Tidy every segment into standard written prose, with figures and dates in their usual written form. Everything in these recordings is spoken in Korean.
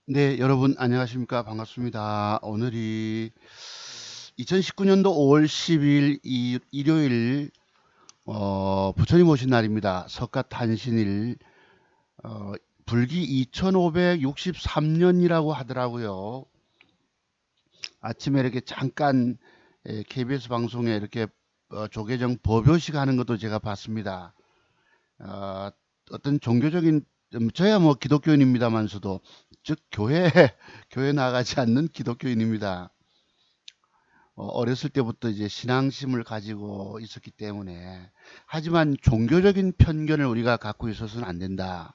네, 여러분 안녕하십니까? 반갑습니다. 오늘이 2019년도 5월 10일 일요일 부처님 오신 날입니다. 석가탄신일 어, 불기 2563년이라고 하더라고요. 아침에 이렇게 잠깐 KBS 방송에 이렇게 조계종 법요식 하는 것도 제가 봤습니다. 어, 어떤 종교적인 저야 뭐 기독교인입니다만서도 즉 교회 교회 나가지 않는 기독교인입니다. 어렸을 때부터 이제 신앙심을 가지고 있었기 때문에 하지만 종교적인 편견을 우리가 갖고 있어서는 안 된다.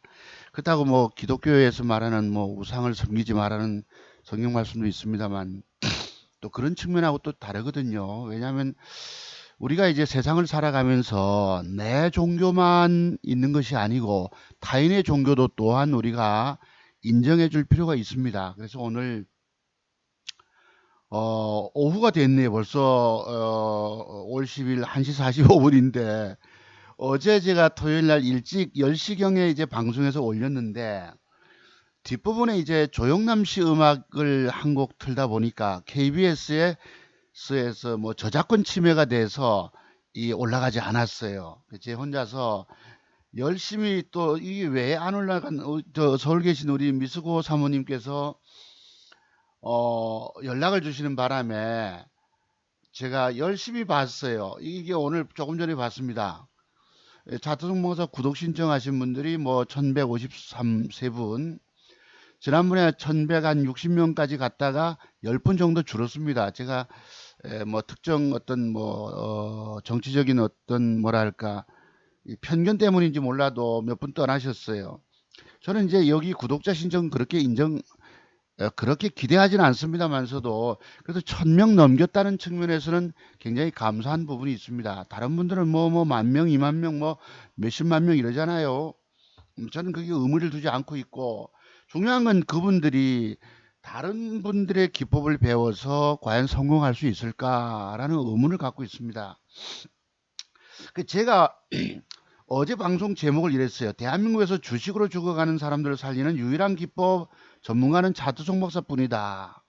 그렇다고 뭐 기독교에서 말하는 뭐 우상을 섬기지 말라는 성경 말씀도 있습니다만 또 그런 측면하고 또 다르거든요. 왜냐하면 우리가 이제 세상을 살아가면서 내 종교만 있는 것이 아니고 타인의 종교도 또한 우리가 인정해 줄 필요가 있습니다. 그래서 오늘 오후가 됐네요. 벌써 5월 10일 1시 45분인데 어제 제가 토요일 날 일찍 10시경에 이제 방송에서 올렸는데 뒷부분에 이제 조영남 씨 음악을 한 곡 틀다 보니까 KBS에서 뭐 저작권 침해가 돼서 이 올라가지 않았어요. 제 혼자서 열심히 또 이게 왜 안 올라간 저 서울 계신 우리 미스고 사모님께서 연락을 주시는 바람에 제가 열심히 봤어요. 이게 오늘 조금 전에 봤습니다. 차트송목사 구독 신청하신 분들이 뭐 1153분, 지난번에 1160명까지 갔다가 10분 정도 줄었습니다. 제가 뭐 특정 어떤 뭐 정치적인 어떤 뭐랄까 이 편견 때문인지 몰라도 몇 분 떠나셨어요. 저는 이제 여기 구독자 신청 그렇게 그렇게 기대하지는 않습니다만서도 그래도 1000명 넘겼다는 측면에서는 굉장히 감사한 부분이 있습니다. 다른 분들은 뭐 만 명, 2만 명, 뭐 몇십만 명 이러잖아요. 저는 그게 의무를 두지 않고 있고 중요한 건 그분들이 다른 분들의 기법을 배워서 과연 성공할 수 있을까라는 의문을 갖고 있습니다. 제가 어제 방송 제목을 이랬어요. 대한민국에서 주식으로 죽어가는 사람들을 살리는 유일한 기법 전문가는 차트송 목사뿐이다.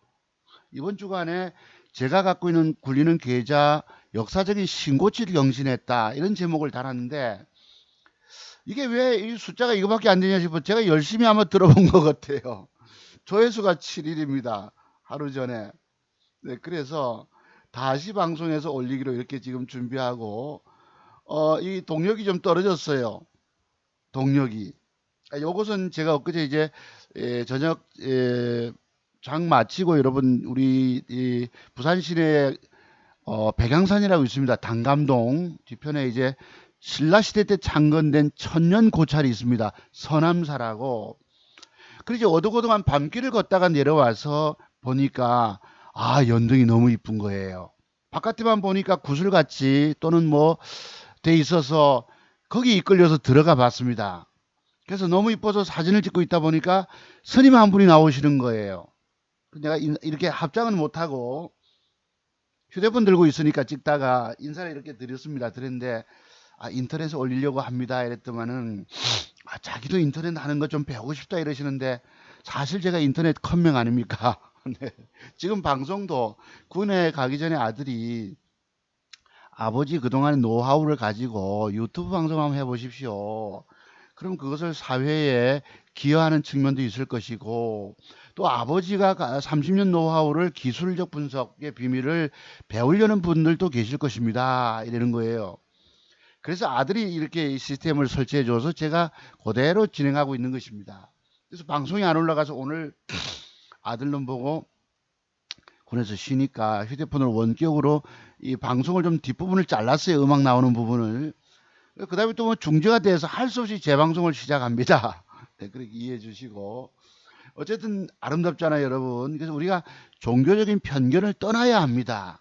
이번 주간에 제가 갖고 있는 굴리는 계좌 역사적인 신고치를 경신했다. 이런 제목을 달았는데 이게 왜 이 숫자가 이거밖에 안 되냐 싶어 제가 열심히 한번 들어본 것 같아요. 조회수가 7일입니다. 하루 전에. 네, 그래서 다시 방송에서 올리기로 이렇게 지금 준비하고 이 동력이 좀 떨어졌어요. 동력이. 요것은 제가 엊그제 이제 저녁 장 마치고 여러분 우리 이 부산 시내 백양산이라고 있습니다. 단감동 뒤편에 이제 신라시대 때 창건된 천년 고찰이 있습니다. 서남사라고. 그래서 어둑어둑한 밤길을 걷다가 내려와서 보니까 연등이 너무 이쁜 거예요. 바깥에만 보니까 구슬같이 또는 뭐 돼 있어서 거기 이끌려서 들어가 봤습니다. 그래서 너무 이뻐서 사진을 찍고 있다 보니까 스님 한 분이 나오시는 거예요. 내가 이렇게 합장은 못하고 휴대폰 들고 있으니까 찍다가 인사를 이렇게 드렸습니다. 드렸는데 인터넷에 올리려고 합니다. 이랬더만은 자기도 인터넷 하는 거 좀 배우고 싶다 이러시는데 사실 제가 인터넷 컴맹 아닙니까? 네. 지금 방송도 군에 가기 전에 아들이 아버지 그동안 노하우를 가지고 유튜브 방송 한번 해보십시오. 그럼 그것을 사회에 기여하는 측면도 있을 것이고 또 아버지가 30년 노하우를 기술적 분석의 비밀을 배우려는 분들도 계실 것입니다. 이러는 거예요. 그래서 아들이 이렇게 이 시스템을 설치해 줘서 제가 그대로 진행하고 있는 것입니다. 그래서 방송이 안 올라가서 오늘 아들놈 보고 군에서 쉬니까 휴대폰을 원격으로 이 방송을 좀 뒷부분을 잘랐어요. 음악 나오는 부분을. 그 다음에 또 뭐 중지가 돼서 할 수 없이 재방송을 시작합니다. 네, 그렇게 이해해 주시고. 어쨌든 아름답잖아요, 여러분. 그래서 우리가 종교적인 편견을 떠나야 합니다.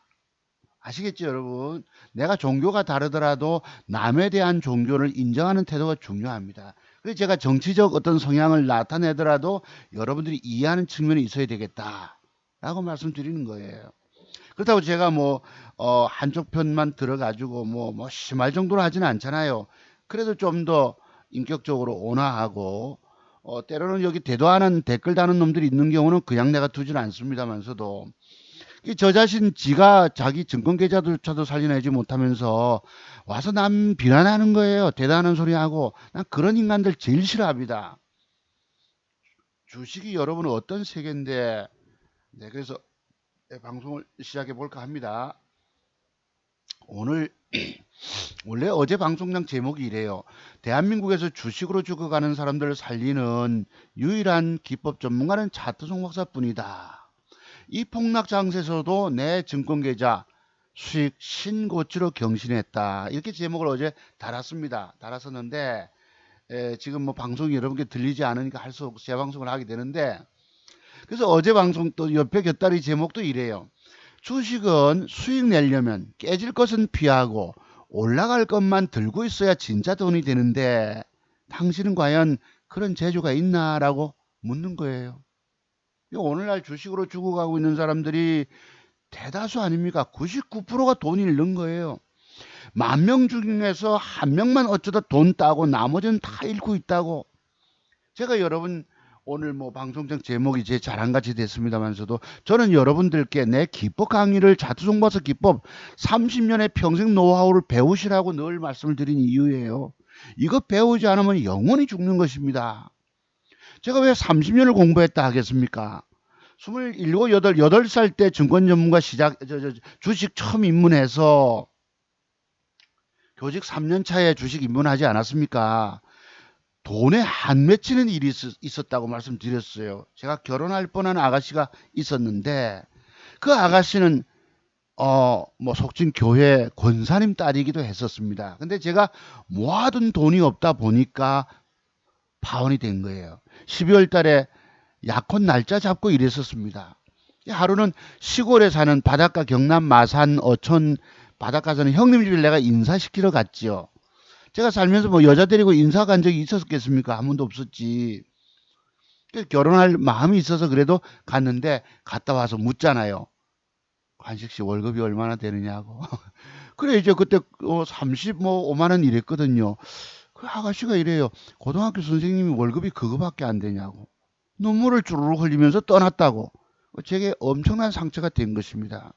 아시겠죠, 여러분? 내가 종교가 다르더라도 남에 대한 종교를 인정하는 태도가 중요합니다. 그래서 제가 정치적 어떤 성향을 나타내더라도 여러분들이 이해하는 측면이 있어야 되겠다. 라고 말씀드리는 거예요. 그렇다고 제가 뭐, 한쪽 편만 들어가지고 뭐 심할 정도로 하지는 않잖아요. 그래도 좀 더 인격적으로 온화하고, 때로는 여기 대도 않은 댓글 다는 놈들이 있는 경우는 그냥 내가 두지는 않습니다만서도 저 자신 지가 자기 증권 계좌조차도 살려내지 못하면서 와서 남 비난하는 거예요. 대단한 소리 하고. 난 그런 인간들 제일 싫어합니다. 주식이 여러분은 어떤 세계인데, 네, 그래서 방송을 시작해 볼까 합니다. 오늘 원래 어제 방송장 제목이 이래요. 대한민국에서 주식으로 죽어가는 사람들을 살리는 유일한 기법 전문가는 차트송 박사뿐이다. 이 폭락 장세에서도 내 증권계좌 수익 신고치로 경신했다. 이렇게 제목을 어제 달았었는데 지금 뭐 방송이 여러분께 들리지 않으니까 할 수 없고 재방송을 하게 되는데, 그래서 어제 방송 또 옆에 곁다리 제목도 이래요. 주식은 수익 내려면 깨질 것은 피하고 올라갈 것만 들고 있어야 진짜 돈이 되는데 당신은 과연 그런 재주가 있나라고 묻는 거예요. 오늘날 주식으로 죽어가고 있는 사람들이 대다수 아닙니까? 99%가 돈 잃는 거예요. 10,000명 중에서 1명만 어쩌다 돈 따고 나머지는 다 잃고 있다고. 제가 여러분 오늘 뭐 방송장 제목이 제 자랑같이 됐습니다만서도 저는 여러분들께 내 기법 강의를 차트송박사 기법 30년의 평생 노하우를 배우시라고 늘 말씀을 드린 이유예요. 이거 배우지 않으면 영원히 죽는 것입니다. 제가 왜 30년을 공부했다 하겠습니까? 27, 8살 때 증권 전문가 주식 처음 입문해서 교직 3년 차에 주식 입문하지 않았습니까? 돈에 한 맺히는 일이 있었다고 말씀드렸어요. 제가 결혼할 뻔한 아가씨가 있었는데 그 아가씨는 뭐 속칭 교회 권사님 딸이기도 했었습니다. 근데 제가 모아둔 돈이 없다 보니까 파혼이 된 거예요. 12월 달에 약혼 날짜 잡고 일했었습니다. 하루는 시골에 사는 바닷가 경남 마산 어촌 바닷가 사는 형님 집을 내가 인사시키러 갔지요. 제가 살면서 뭐 여자 데리고 인사 간 적이 있었겠습니까? 한 번도 없었지. 결혼할 마음이 있어서 그래도 갔는데 갔다 와서 묻잖아요. 관식 씨 월급이 얼마나 되느냐고. 그래 이제 그때 35만 원 이랬거든요. 그 아가씨가 이래요. 고등학교 선생님이 월급이 그거밖에 안 되냐고. 눈물을 주르륵 흘리면서 떠났다고. 제게 엄청난 상처가 된 것입니다.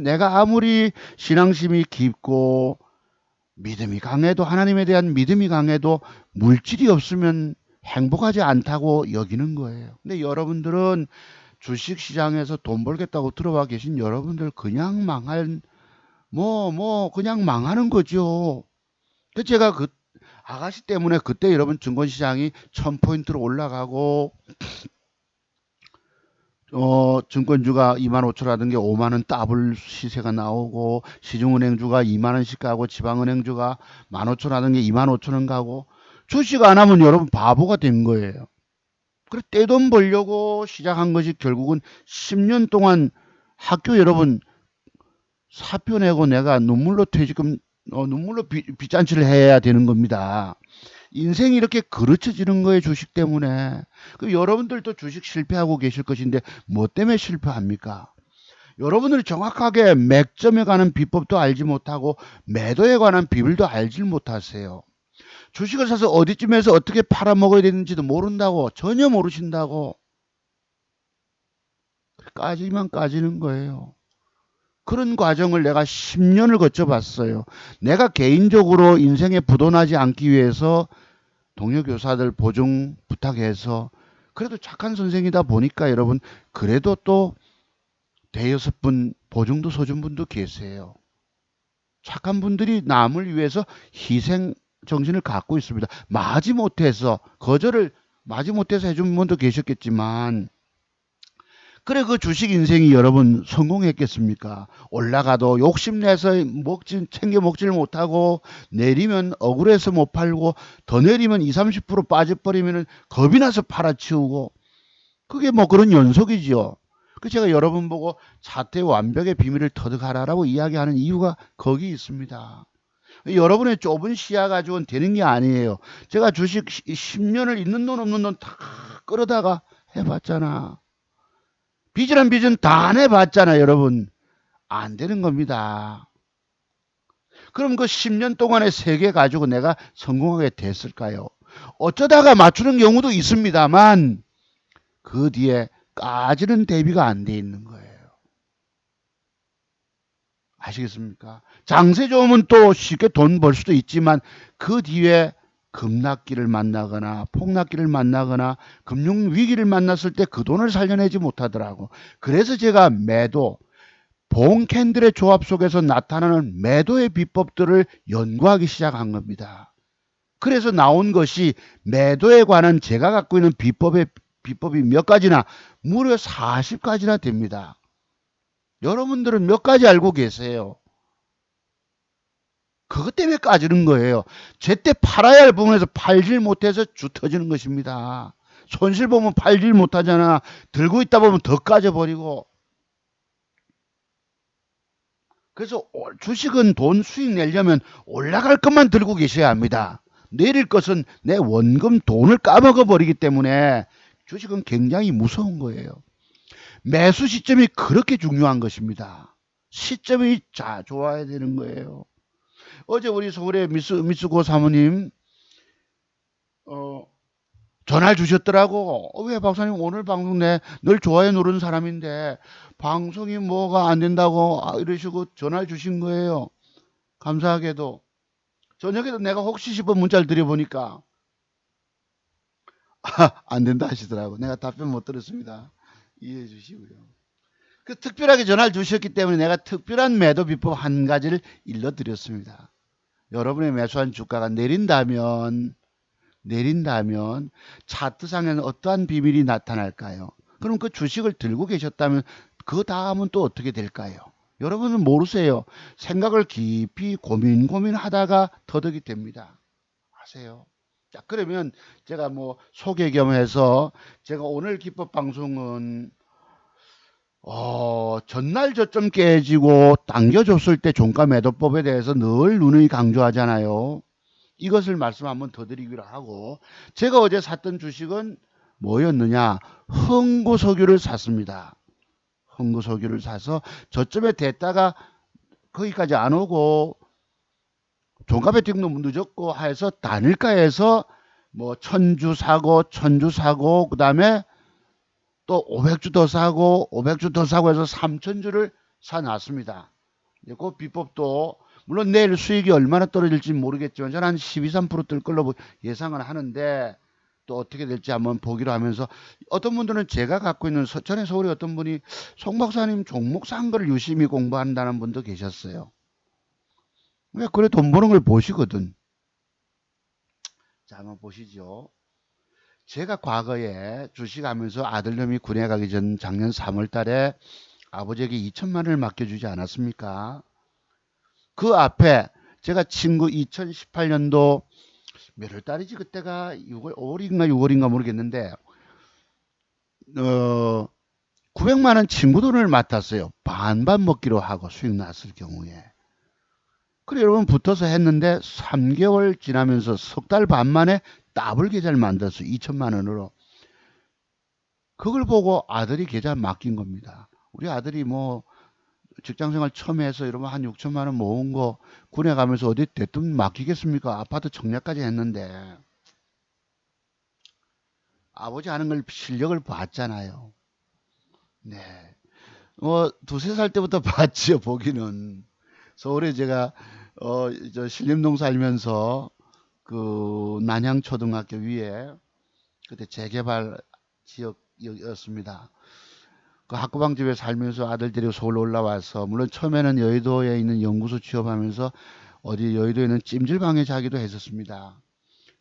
내가 아무리 신앙심이 깊고 믿음이 강해도, 하나님에 대한 믿음이 강해도 물질이 없으면 행복하지 않다고 여기는 거예요. 근데 여러분들은 주식시장에서 돈 벌겠다고 들어와 계신 여러분들 그냥 그냥 망하는 거죠. 제가 그 아가씨 때문에 그때 여러분 증권시장이 1000포인트로 올라가고 증권주가 25,000원라든 게 5만원 더블 시세가 나오고 시중은행주가 2만원씩 가고 지방은행주가 15,000원라든 게 25,000원 가고 주식 안 하면 여러분 바보가 된 거예요. 그래 떼돈 벌려고 시작한 것이 결국은 10년 동안 학교 여러분 사표 내고 내가 눈물로 퇴직금 눈물로 빚잔치를 해야 되는 겁니다. 인생이 이렇게 그르쳐지는 거예요. 주식 때문에. 여러분들도 주식 실패하고 계실 것인데 뭐 때문에 실패합니까? 여러분들이 정확하게 맥점에 관한 비법도 알지 못하고 매도에 관한 비밀도 알지 못하세요. 주식을 사서 어디쯤에서 어떻게 팔아먹어야 되는지도 모른다고. 전혀 모르신다고. 까지만 까지는 거예요. 그런 과정을 내가 10년을 거쳐봤어요. 내가 개인적으로 인생에 부도나지 않기 위해서 동료 교사들 보증 부탁해서 그래도 착한 선생이다 보니까 여러분 그래도 또 대여섯 분 보증도 서준 분도 계세요. 착한 분들이 남을 위해서 희생 정신을 갖고 있습니다. 마지못해서 해준 분도 계셨겠지만 그래 그 주식 인생이 여러분 성공했겠습니까? 올라가도 욕심내서 챙겨 먹지를 못하고 내리면 억울해서 못 팔고 더 내리면 20, 30% 빠져버리면 겁이 나서 팔아치우고 그게 뭐 그런 연속이지요. 그 제가 여러분 보고 차트의 완벽의 비밀을 터득하라라고 이야기하는 이유가 거기 있습니다. 여러분의 좁은 시야 가지고는 되는 게 아니에요. 제가 주식 10년을 있는 돈 없는 돈 다 끌어다가 해봤잖아. 빚은 다 내봤잖아, 여러분. 안 되는 겁니다. 그럼 그 10년 동안의 세계 가지고 내가 성공하게 됐을까요? 어쩌다가 맞추는 경우도 있습니다만 그 뒤에 까지는 대비가 안 돼 있는 거예요. 아시겠습니까? 장세 좋으면 또 쉽게 돈 벌 수도 있지만 그 뒤에 급락기를 만나거나 폭락기를 만나거나 금융위기를 만났을 때 그 돈을 살려내지 못하더라고. 그래서 제가 매도, 봉 캔들의 조합 속에서 나타나는 매도의 비법들을 연구하기 시작한 겁니다. 그래서 나온 것이 매도에 관한 제가 갖고 있는 비법이 몇 가지나 무려 40가지나 됩니다. 여러분들은 몇 가지 알고 계세요? 그것 때문에 까지는 거예요. 제때 팔아야 할 부분에서 팔질 못해서 주 터지는 것입니다. 손실 보면 팔질 못하잖아. 들고 있다 보면 더 까져버리고. 그래서 주식은 돈 수익 내려면 올라갈 것만 들고 계셔야 합니다. 내릴 것은 내 원금 돈을 까먹어 버리기 때문에 주식은 굉장히 무서운 거예요. 매수 시점이 그렇게 중요한 것입니다. 시점이 좋아야 되는 거예요. 어제 우리 서울의 미스고 사모님 전화를 주셨더라고. 왜 박사님 오늘 방송 늘 좋아요 누르는 사람인데 방송이 뭐가 안 된다고 이러시고 전화를 주신 거예요. 감사하게도. 저녁에도 내가 혹시 싶어 문자를 드려보니까 안 된다 하시더라고. 내가 답변 못 들었습니다. 이해해 주시고요. 그 특별하게 전화를 주셨기 때문에 내가 특별한 매도 비법 한 가지를 일러드렸습니다. 여러분의 매수한 주가가 내린다면 차트상에는 어떠한 비밀이 나타날까요? 그럼 그 주식을 들고 계셨다면 그 다음은 또 어떻게 될까요? 여러분은 모르세요. 생각을 깊이 고민하다가 터득이 됩니다. 아세요? 자, 그러면 제가 뭐 소개 겸해서 제가 오늘 기법 방송은 전날 저점 깨지고 당겨줬을 때 종가 매도법에 대해서 늘 누누이 강조하잖아요. 이것을 말씀 한번 더 드리기로 하고, 제가 어제 샀던 주식은 뭐였느냐? 흥구석유를 샀습니다. 흥구석유를 사서 저점에 됐다가 거기까지 안 오고 종가 베팅도 늦었고 해서 단일가에서 뭐 천주 사고 그 다음에 또 500주 더 사고 500주 더 사고 해서 3000주를 사놨습니다. 그 비법도 물론 내일 수익이 얼마나 떨어질지 모르겠지만 저는 한 12, 3%뜰 걸로 예상을 하는데 또 어떻게 될지 한번 보기로 하면서, 어떤 분들은 제가 갖고 있는 전에 서울에 어떤 분이 송 박사님 종목 산 거를 유심히 공부한다는 분도 계셨어요. 왜 그래 돈 버는 걸 보시거든. 자, 한번 보시죠. 제가 과거에 주식하면서 아들놈이 군에 가기 전 작년 3월 달에 아버지에게 2천만 원을 맡겨주지 않았습니까? 그 앞에 제가 친구 2018년도 몇 월 달이지 그때가 6월, 5월인가 6월인가 모르겠는데 900만 원 친구 돈을 맡았어요. 반반 먹기로 하고 수익 났을 경우에. 그래 여러분 붙어서 했는데 3개월 지나면서 석 달 반 만에 더블 계좌를 만들었어요. 2천만 원으로. 그걸 보고 아들이 계좌 맡긴 겁니다. 우리 아들이 뭐 직장생활 처음 해서 이러면 한 6천만 원 모은 거 군에 가면서 어디 대뜸 맡기겠습니까? 아파트 청약까지 했는데. 아버지 하는 걸 실력을 봤잖아요. 네. 뭐 두세 살 때부터 봤지요, 보기는. 서울에 제가 저 신림동 살면서 그 난양초등학교 위에 그때 재개발 지역이었습니다. 그 학구방집에 살면서 아들 데리고 서울 올라와서, 물론 처음에는 여의도에 있는 연구소 취업하면서 어디 여의도에 있는 찜질방에 자기도 했었습니다.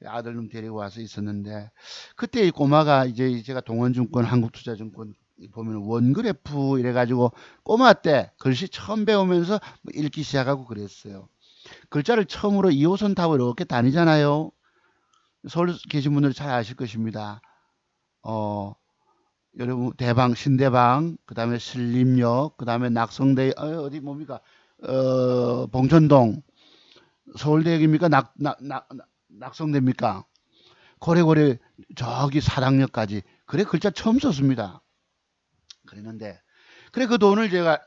아들놈 데리고 와서 있었는데, 그때 이 꼬마가 이제 제가 동원증권, 한국투자증권 보면 원그래프 이래가지고 꼬마 때 글씨 처음 배우면서 뭐 읽기 시작하고 그랬어요. 글자를 처음으로 2호선 타고 이렇게 다니잖아요. 서울 계신 분들 잘 아실 것입니다. 여러분 대방, 신대방, 그 다음에 신림역, 그 다음에 낙성대, 어디 뭡니까? 봉천동, 서울대역입니까? 낙성대입니까? 고래고래 저기 사당역까지. 그래 글자 처음 썼습니다. 그랬는데 그래 그 돈을 제가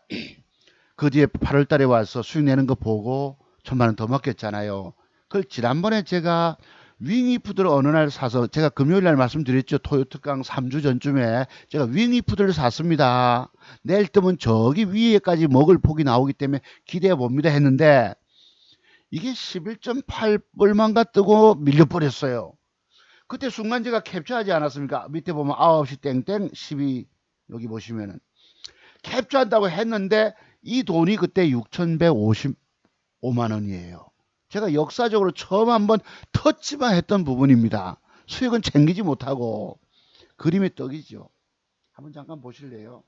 그 뒤에 8월 달에 와서 수익 내는 거 보고 1,000만 원 더 맡겼잖아요. 그걸 지난번에 제가 윙이푸드를 어느 날 사서 제가 금요일 날 말씀드렸죠. 토요특강 3주 전쯤에 제가 윙이푸드를 샀습니다. 내일 뜨면 저기 위에까지 먹을 폭이 나오기 때문에 기대해 봅니다 했는데 이게 11.8불만가 뜨고 밀려버렸어요. 그때 순간 제가 캡처하지 않았습니까? 밑에 보면 9시 땡땡 12 여기 보시면은 캡처한다고 했는데 이 돈이 그때 6,155만 원이에요. 제가 역사적으로 처음 한번 터치만 했던 부분입니다. 수익은 챙기지 못하고 그림의 떡이죠. 한번 잠깐 보실래요?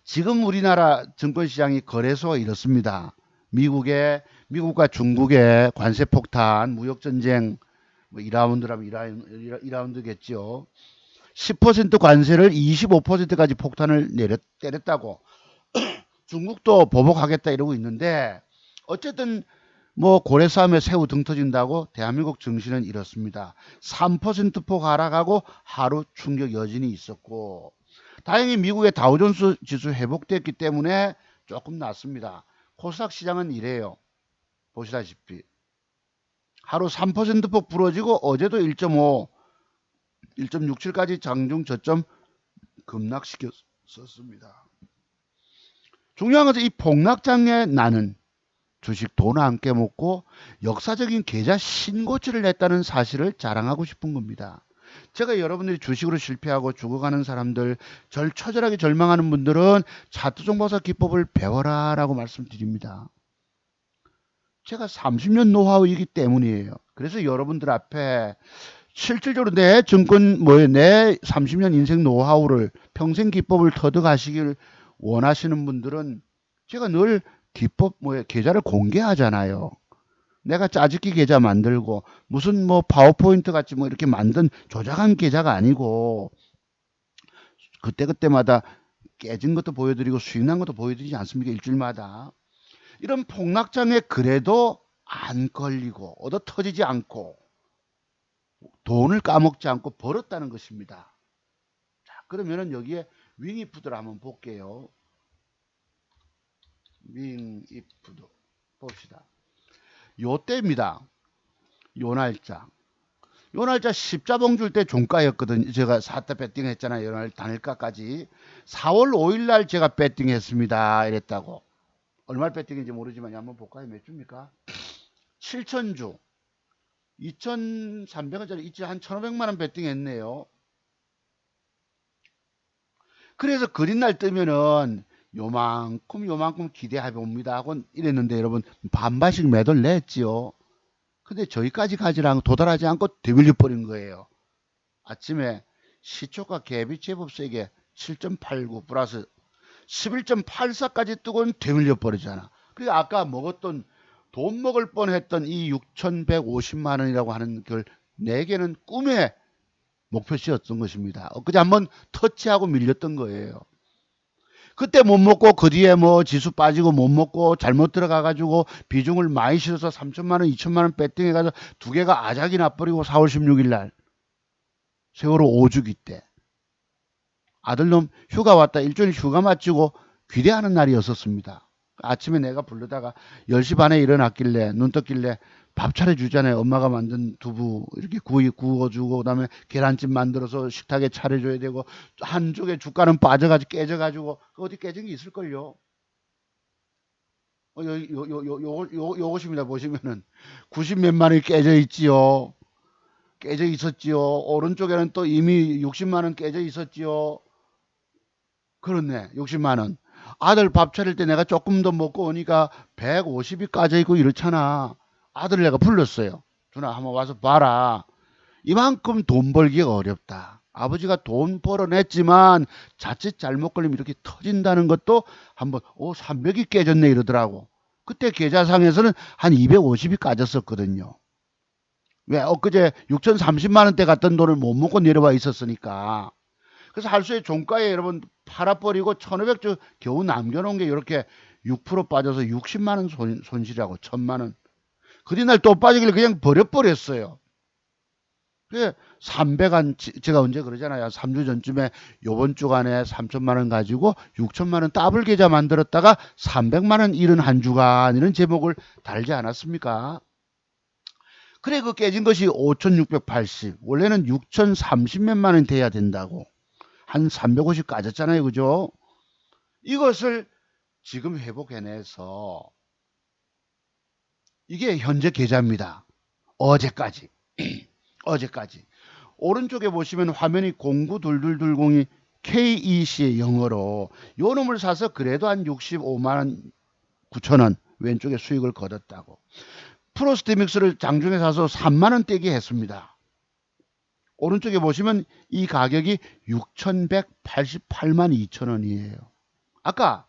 지금 우리나라 증권시장이 거래소가 이렇습니다. 미국과 중국의 관세 폭탄, 무역 전쟁, 뭐 2라운드라면 2라운드겠죠. 10% 관세를 25%까지 폭탄을 때렸다고 중국도 보복하겠다 이러고 있는데 어쨌든 뭐 고래 싸움에 새우 등 터진다고 대한민국 증시는 이렇습니다. 3%폭 하락하고 하루 충격 여진이 있었고 다행히 미국의 다우존스 지수 회복됐기 때문에 조금 낫습니다. 코스닥 시장은 이래요. 보시다시피 하루 3%폭 부러지고 어제도 1.5, 1.67까지 장중 저점 급락시켰었습니다. 중요한 것은 이 폭락장에 나는 주식 돈 안 깨먹고 역사적인 계좌 신고치를 냈다는 사실을 자랑하고 싶은 겁니다. 제가 여러분들이 주식으로 실패하고 죽어가는 사람들, 처절하게 절망하는 분들은 차트 종목사 기법을 배워라 라고 말씀드립니다. 제가 30년 노하우이기 때문이에요. 그래서 여러분들 앞에 실질적으로 내 내 30년 인생 노하우를 평생 기법을 터득하시길 원하시는 분들은 제가 늘 기법 계좌를 공개하잖아요. 내가 짜집기 계좌 만들고 무슨 뭐 파워포인트 같이 뭐 이렇게 만든 조작한 계좌가 아니고 그때그때마다 깨진 것도 보여드리고 수익 난 것도 보여드리지 않습니까? 일주일마다. 이런 폭락장에 그래도 안 걸리고 얻어 터지지 않고 돈을 까먹지 않고 벌었다는 것입니다. 자, 그러면은 여기에 윙이푸드를 한번 볼게요. 윙이푸드 봅시다. 요 때입니다. 요 날짜. 요 날짜 십자봉 줄 때 종가였거든요. 제가 샀다 배팅 했잖아요. 요 날 단일가까지. 4월 5일 날 제가 배팅 했습니다. 이랬다고. 얼마 배팅인지 모르지만 한번 볼까요? 몇 주입니까? 7,000주. 2,300원짜리 있지 한 1,500만 원 배팅 했네요. 그래서 그린 날 뜨면은 요만큼 기대해 봅니다 하고 이랬는데 여러분 반반씩 매도를 냈지요. 근데 저기까지 도달하지 않고 되밀려 버린 거예요. 아침에 시초가 갭이 제법 세게 7.89 플러스 11.84까지 뜨고는 되밀려 버리잖아. 그러니까 아까 먹었던 돈 먹을 뻔했던 이 6,150만 원이라고 하는 걸 4개는 꿈의 목표치였던 것입니다. 그제 한번 터치하고 밀렸던 거예요. 그때 못 먹고 그 뒤에 뭐 지수 빠지고 못 먹고 잘못 들어가가지고 비중을 많이 실어서 3천만 원, 2천만 원 배팅해가지고 두 개가 아작이 나버리고 4월 16일 날 세월호 5주기 때 아들놈 휴가 왔다 일주일 휴가 마치고 귀대하는 날이었었습니다. 아침에 내가 부르다가 10시 반에 일어났길래 눈 떴길래 밥 차려주잖아요. 엄마가 만든 두부 이렇게 구워주고 그다음에 계란찜 만들어서 식탁에 차려줘야 되고 한쪽에 주가는 빠져가지고 깨져가지고 어디 깨진 게 있을걸요. 요것입니다. 보시면은 90 몇만 원이 깨져 있지요. 깨져 있었지요. 오른쪽에는 또 이미 60만 원 깨져 있었지요. 그렇네. 60만 원. 아들 밥 차릴 때 내가 조금 더 먹고 오니까 150이 까져 있고 이렇잖아. 아들을 내가 불렀어요. 누나 한번 와서 봐라. 이만큼 돈 벌기가 어렵다. 아버지가 돈 벌어냈지만 자칫 잘못 걸리면 이렇게 터진다는 것도 한번 300이 깨졌네 이러더라고. 그때 계좌상에서는 한 250이 까졌었거든요. 왜? 엊그제 6,030만 원대 갔던 돈을 못 먹고 내려와 있었으니까. 그래서 할수의 종가에 여러분 팔아버리고 1,500주 겨우 남겨놓은 게 이렇게 6% 빠져서 60만 원 손실이라고 1,000만 원. 그날 또 빠지길래 그냥 버려버렸어요. 그게 300한 제가 언제 그러잖아요. 3주 전쯤에 요번 주간에 3천만 원 가지고 6천만 원 더블 계좌 만들었다가 300만 원 잃은 한 주간 이런 제목을 달지 않았습니까? 그래 그 깨진 것이 5,680. 원래는 6,030몇만 원 돼야 된다고. 한 350 까졌잖아요. 그죠? 이것을 지금 회복해내서 이게 현재 계좌입니다. 어제까지. 어제까지. 오른쪽에 보시면 화면이 092220이 KEC의 영어로 요 놈을 사서 그래도 한 65만 9천 원 왼쪽에 수익을 거뒀다고. 프로스테믹스를 장중에 사서 3만 원 떼기 했습니다. 오른쪽에 보시면 이 가격이 6,188만 2천 원이에요. 아까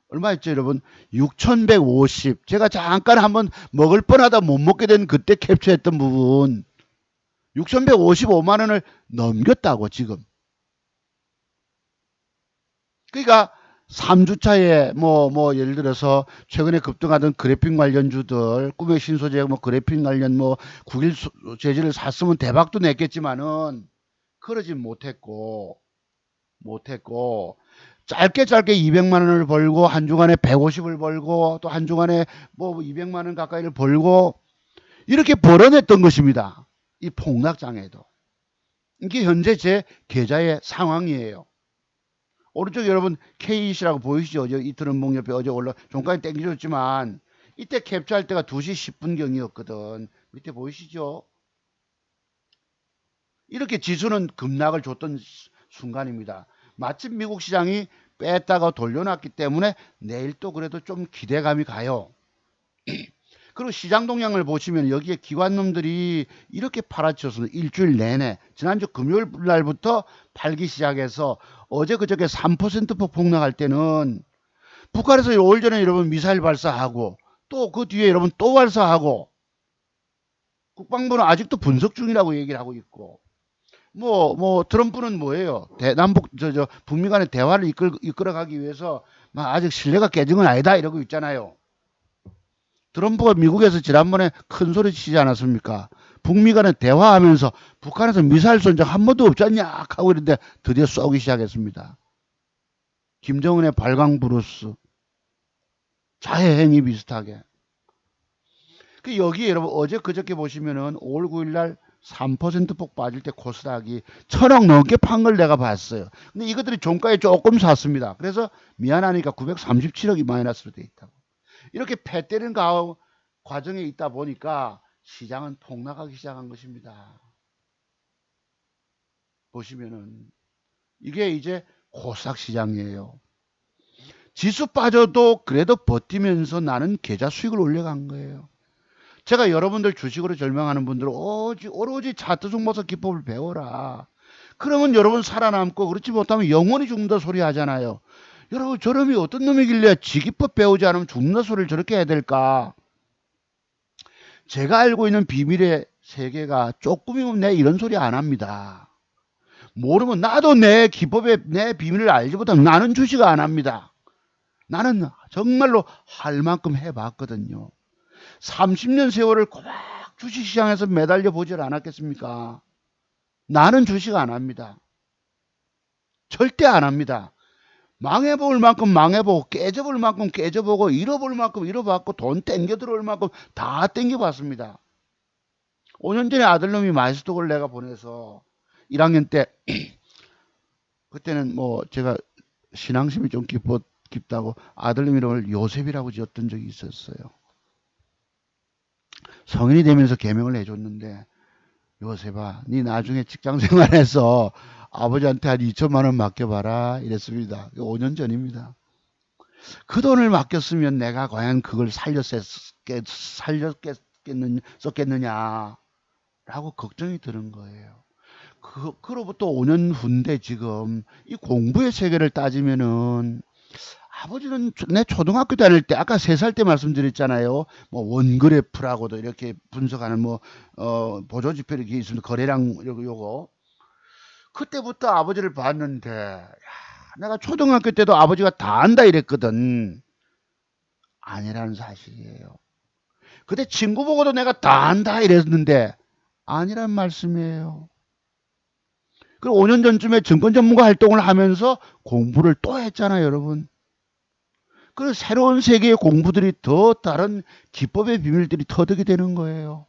얼마였죠 여러분? 6,150. 제가 잠깐 한번 먹을 뻔하다 못 먹게 된 그때 캡처했던 부분 6,155만 원을 넘겼다고 지금. 그러니까 3주차에 예를 들어서 최근에 급등하던 그래픽 관련주들 꿈의 신소재 그래픽 관련 9일 재질을 샀으면 대박도 냈겠지만은 그러지 못했고 짧게 200만 원을 벌고 한 주간에 150을 벌고 또 한 주간에 200만 원 가까이를 벌고 이렇게 벌어냈던 것입니다. 이 폭락장에도. 이게 현재 제 계좌의 상황이에요. 오른쪽 여러분 KEC라고 보이시죠? 어제 이틀은봉 옆에 어제 올라 종가에 땡겨줬지만 이때 캡처할 때가 2시 10분경이었거든. 밑에 보이시죠? 이렇게 지수는 급락을 줬던 순간입니다. 마침 미국 시장이 뺐다가 돌려놨기 때문에 내일 또 그래도 좀 기대감이 가요. 그리고 시장 동향을 보시면 여기에 기관놈들이 이렇게 팔아쳐서 일주일 내내 지난주 금요일 날부터 팔기 시작해서 어제 그저께 3%폭 폭락할 때는 북한에서 5일 전에 여러분 미사일 발사하고 또 그 뒤에 여러분 또 발사하고 국방부는 아직도 분석 중이라고 얘기를 하고 있고 트럼프는 뭐예요? 남북 북미 간의 대화를 이끌어가기 위해서 아직 신뢰가 깨진 건 아니다 이러고 있잖아요. 트럼프가 미국에서 지난번에 큰 소리 치지 않았습니까? 북미 간에 대화하면서 북한에서 미사일 쏜적 한 번도 없지 않냐 하고 있는데 드디어 쏘기 시작했습니다. 김정은의 발광 브루스 자해행위 비슷하게. 여기 여러분 어제 그저께 보시면은 5월 9일 날 3%폭 빠질 때 코스닥이 1,000억 넘게 판 걸 내가 봤어요. 근데 이것들이 종가에 조금 샀습니다. 그래서 미안하니까 937억이 마이너스로 돼 있다고. 이렇게 패 때리는 과정에 있다 보니까 시장은 폭락하기 시작한 것입니다. 보시면은 이게 이제 코스닥 시장이에요. 지수 빠져도 그래도 버티면서 나는 계좌 수익을 올려간 거예요. 제가 여러분들 주식으로 절망하는 분들은 오로지 차트 종목서 기법을 배워라. 그러면 여러분 살아남고 그렇지 못하면 영원히 죽는다 소리 하잖아요. 여러분 저놈이 어떤 놈이길래 지기법 배우지 않으면 죽는다 소리를 저렇게 해야 될까? 제가 알고 있는 비밀의 세계가 조금이면 내 이런 소리 안 합니다. 모르면 나도 내 기법의 내 비밀을 알지 못하면 나는 주식 안 합니다. 나는 정말로 할 만큼 해봤거든요. 30년 세월을 꼬박 주식시장에서 매달려 보질 않았겠습니까? 나는 주식 안 합니다. 절대 안 합니다. 망해볼 만큼 망해보고 깨져볼 만큼 깨져보고 잃어볼 만큼 잃어봤고 돈 땡겨 들어올 만큼 다 땡겨봤습니다. 5년 전에 아들놈이 마이스톡을 내가 보내서 1학년 때 그때는 제가 신앙심이 좀 깊다고 아들놈 이름을 요셉이라고 지었던 적이 있었어요. 성인이 되면서 개명을 해줬는데 요셉아 네 나중에 직장생활해서 아버지한테 한 2천만 원 맡겨봐라 이랬습니다. 5년 전입니다. 그 돈을 맡겼으면 내가 과연 그걸 썼겠느냐 라고 걱정이 드는 거예요. 그로부터 5년 후인데 지금 이 공부의 세계를 따지면은 아버지는 내 초등학교 다닐 때 아까 3살 때 말씀드렸잖아요. 원그래프라고도 이렇게 분석하는 보조지표 이렇게 있습니다. 거래량 요거. 그때부터 아버지를 봤는데 내가 초등학교 때도 아버지가 다 안다 이랬거든. 아니라는 사실이에요. 그때 친구 보고도 내가 다 안다 이랬는데 아니란 말씀이에요. 그리고 5년 전쯤에 증권 전문가 활동을 하면서 공부를 또 했잖아요, 여러분. 그래서 새로운 세계의 공부들이 더 다른 기법의 비밀들이 터득이 되는 거예요.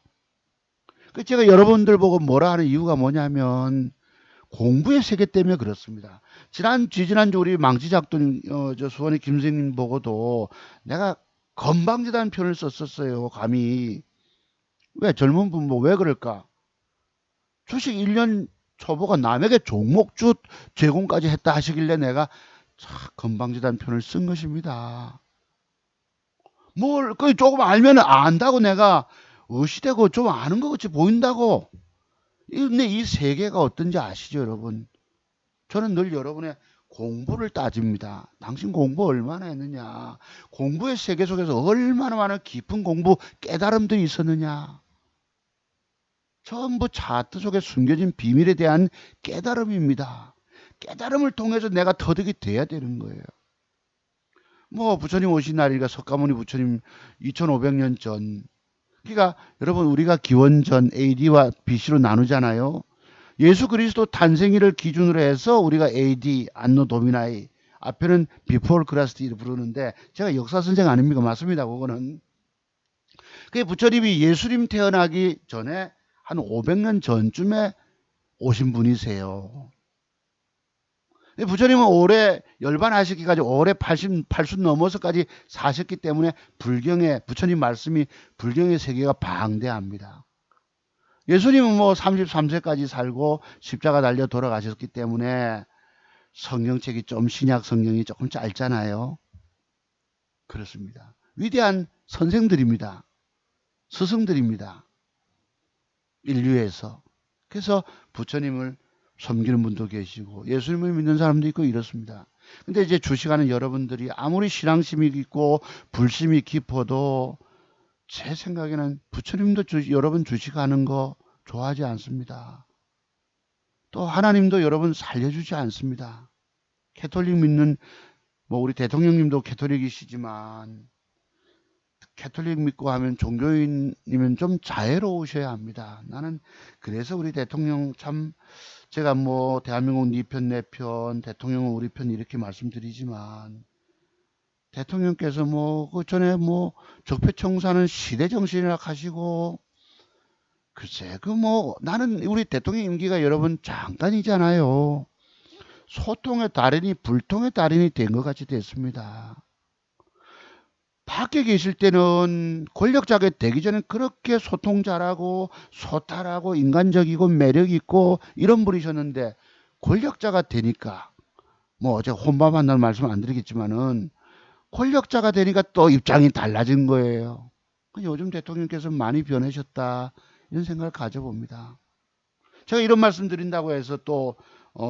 그 제가 여러분들 보고 뭐라 하는 이유가 뭐냐면 공부의 세계 때문에 그렇습니다. 지난주 우리 망치작돈 저 수원의 김선생님 보고도 내가 건방지다는 표현을 썼었어요. 감히. 왜 젊은 분 뭐 왜 그럴까? 주식 1년 초보가 남에게 종목주 제공까지 했다 하시길래 내가 건방지다는 표현을 쓴 것입니다. 뭘, 그 조금 알면 안다고 내가 의시되고 좀 아는 것 같이 보인다고. 근데 이 세계가 어떤지 아시죠, 여러분? 저는 늘 여러분의 공부를 따집니다. 당신 공부 얼마나 했느냐? 공부의 세계 속에서 얼마나 많은 깊은 공부, 깨달음들이 있었느냐? 전부 차트 속에 숨겨진 비밀에 대한 깨달음입니다. 깨달음을 통해서 내가 터득이 돼야 되는 거예요. 뭐 부처님 오신 날이가 석가모니 부처님 2500년 전. 그러니까 여러분 우리가 기원전 AD와 BC로 나누잖아요. 예수 그리스도 탄생일을 기준으로 해서 우리가 AD 안노 도미나이 앞에는 비포 크라스티를 부르는데 제가 역사 선생 아닙니까? 맞습니다. 그거는. 그 부처님이 예수님 태어나기 전에 한 500년 전쯤에 오신 분이세요. 부처님은 올해 열반하시기까지 올해 80 넘어서까지 사셨기 때문에 부처님 말씀이 불경의 세계가 방대합니다. 예수님은 뭐 33세까지 살고 십자가 달려 돌아가셨기 때문에 성경책이 좀 신약 성경이 조금 짧잖아요. 그렇습니다. 위대한 선생들입니다. 스승들입니다. 인류에서. 그래서 부처님을 섬기는 분도 계시고 예수님을 믿는 사람도 있고 이렇습니다. 근데 이제 주식하는 여러분들이 아무리 신앙심이 있고 불심이 깊어도 제 생각에는 부처님도 여러분 주식하는 거 좋아하지 않습니다. 또 하나님도 여러분 살려주지 않습니다. 캐톨릭 믿는 뭐 우리 대통령님도 캐톨릭이시지만 캐톨릭 믿고 하면 종교인이면 좀 자애로우셔야 합니다. 나는 그래서 우리 대통령 참 제가 뭐 대한민국 네 편 내 편 대통령은 우리 편 이렇게 말씀드리지만 대통령께서 뭐 그 전에 뭐 적폐청산은 시대정신이라 하시고 글쎄 그 뭐 나는 우리 대통령 임기가 여러분 잠깐이잖아요. 소통의 달인이 불통의 달인이 된 것 같이 됐습니다. 밖에 계실 때는 권력자가 되기 전에 그렇게 소통 잘하고 소탈하고 인간적이고 매력 있고 이런 분이셨는데 권력자가 되니까 뭐 어제 혼밥 한다는 말씀 안 드리겠지만은 권력자가 되니까 또 입장이 달라진 거예요. 요즘 대통령께서 많이 변하셨다 이런 생각을 가져봅니다. 제가 이런 말씀 드린다고 해서 또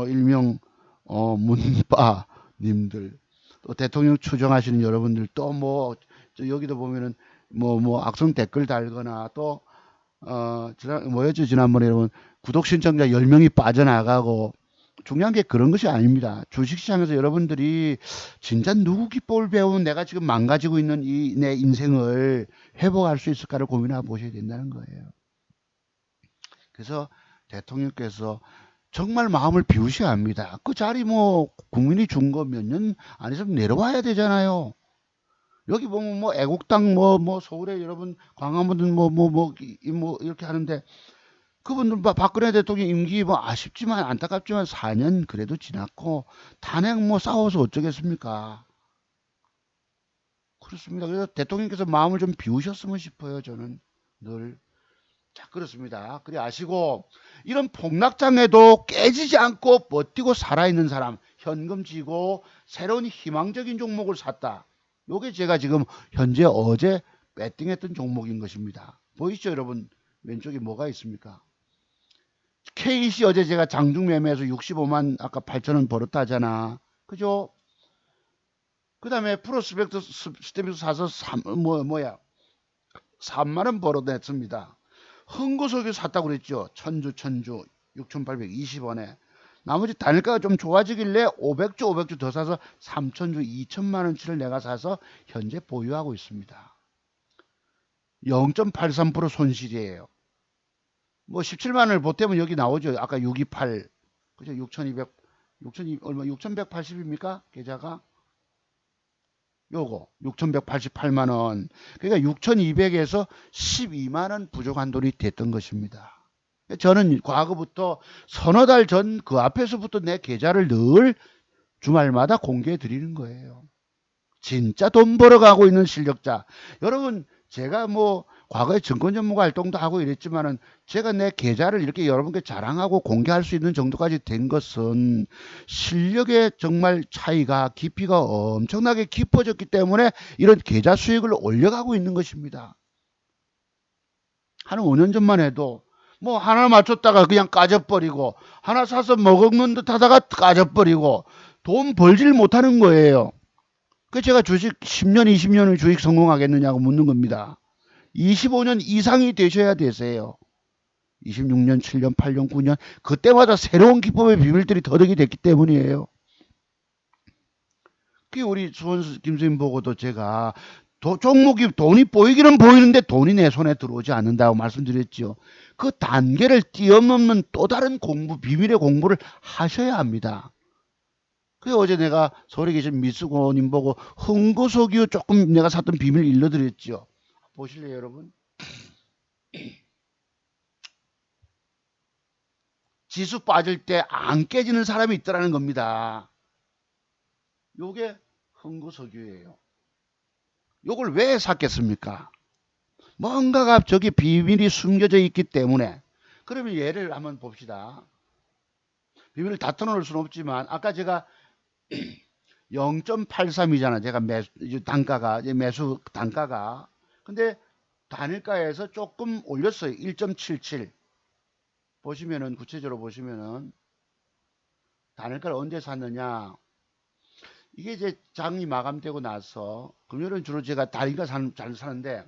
일명 문바님들 또 대통령 추정하시는 여러분들 또 뭐 여기도 보면은 뭐 악성 댓글 달거나 또 뭐였죠 지난번에 여러분 구독 신청자 10명이 빠져나가고 중요한 게 그런 것이 아닙니다. 주식시장에서 여러분들이 진짜 누구 기법을 배우면 내가 지금 망가지고 있는 이 내 인생을 회복할 수 있을까를 고민해 보셔야 된다는 거예요. 그래서 대통령께서 정말 마음을 비우셔야 합니다. 그 자리 뭐 국민이 준 거 몇 년 안에서 내려와야 되잖아요. 여기 보면 뭐 애국당 뭐 서울에 여러분 광화문은 뭐 이렇게 하는데 그분들 박근혜 대통령 임기 뭐 아쉽지만 안타깝지만 4년 그래도 지났고 탄핵 뭐 싸워서 어쩌겠습니까? 그렇습니다. 그래서 대통령께서 마음을 좀 비우셨으면 싶어요. 저는 늘. 자, 그렇습니다. 그래 아시고 이런 폭락장에도 깨지지 않고 버티고 살아있는 사람 현금 쥐고 새로운 희망적인 종목을 샀다. 요게 제가 지금 현재 어제 배팅했던 종목인 것입니다. 보이시죠 여러분? 왼쪽에 뭐가 있습니까? KC 어제 제가 장중 매매해서 65만 아까 8천원 벌었다 하잖아. 그죠? 그 다음에 프로스펙트 스텝에서 사서 3만원 벌어냈습니다. 흥고석유 샀다고 그랬죠. 천주 6,820원에. 나머지 단일가가 좀 좋아지길래 500주 더 사서 3천주 2천만원치를 내가 사서 현재 보유하고 있습니다. 0.83% 손실이에요. 뭐 17만원을 보태면 여기 나오죠. 아까 628 그죠? 6,200 얼마 6,180입니까? 계좌가 요거 6,188만 원. 그러니까 6,200에서 12만 원 부족한 돈이 됐던 것입니다. 저는 과거부터 서너 달 전 그 앞에서부터 내 계좌를 늘 주말마다 공개해 드리는 거예요. 진짜 돈 벌어가고 있는 실력자. 여러분, 제가 뭐 과거에 증권 전문가 활동도 하고 이랬지만은 제가 내 계좌를 이렇게 여러분께 자랑하고 공개할 수 있는 정도까지 된 것은 실력의 정말 차이가 깊이가 엄청나게 깊어졌기 때문에 이런 계좌 수익을 올려가고 있는 것입니다. 한 5년 전만 해도 뭐 하나 맞췄다가 그냥 까져버리고 하나 사서 먹는 듯 하다가 까져버리고 돈 벌질 못하는 거예요. 그 제가 주식 10년, 20년을 주식 성공하겠느냐고 묻는 겁니다. 25년 이상이 되셔야 되세요. 26년, 7년, 8년, 9년 그때마다 새로운 기법의 비밀들이 더덕이 됐기 때문이에요. 그 우리 수원수 김수임 보고도 제가 종목이 돈이 보이기는 보이는데 돈이 내 손에 들어오지 않는다고 말씀드렸죠. 그 단계를 뛰어넘는 또 다른 공부, 비밀의 공부를 하셔야 합니다. 그 어제 내가 서울에 계신 미수고님 보고 흥고석유 조금 내가 샀던 비밀 일러드렸죠. 보실래요, 여러분? 지수 빠질 때 안 깨지는 사람이 있더라는 겁니다. 요게 흥고석유예요. 요걸 왜 샀겠습니까? 뭔가가 저기 비밀이 숨겨져 있기 때문에. 그러면 예를 한번 봅시다. 비밀을 다 털어놓을 수는 없지만 아까 제가 0.83이잖아. 제가 단가가 매수 단가가. 근데 단일가에서 조금 올렸어요. 1.77. 보시면은 구체적으로 보시면은 단일가를 언제 샀느냐? 이게 이제 장이 마감되고 나서 금요일은 주로 제가 단일가 잘 사는데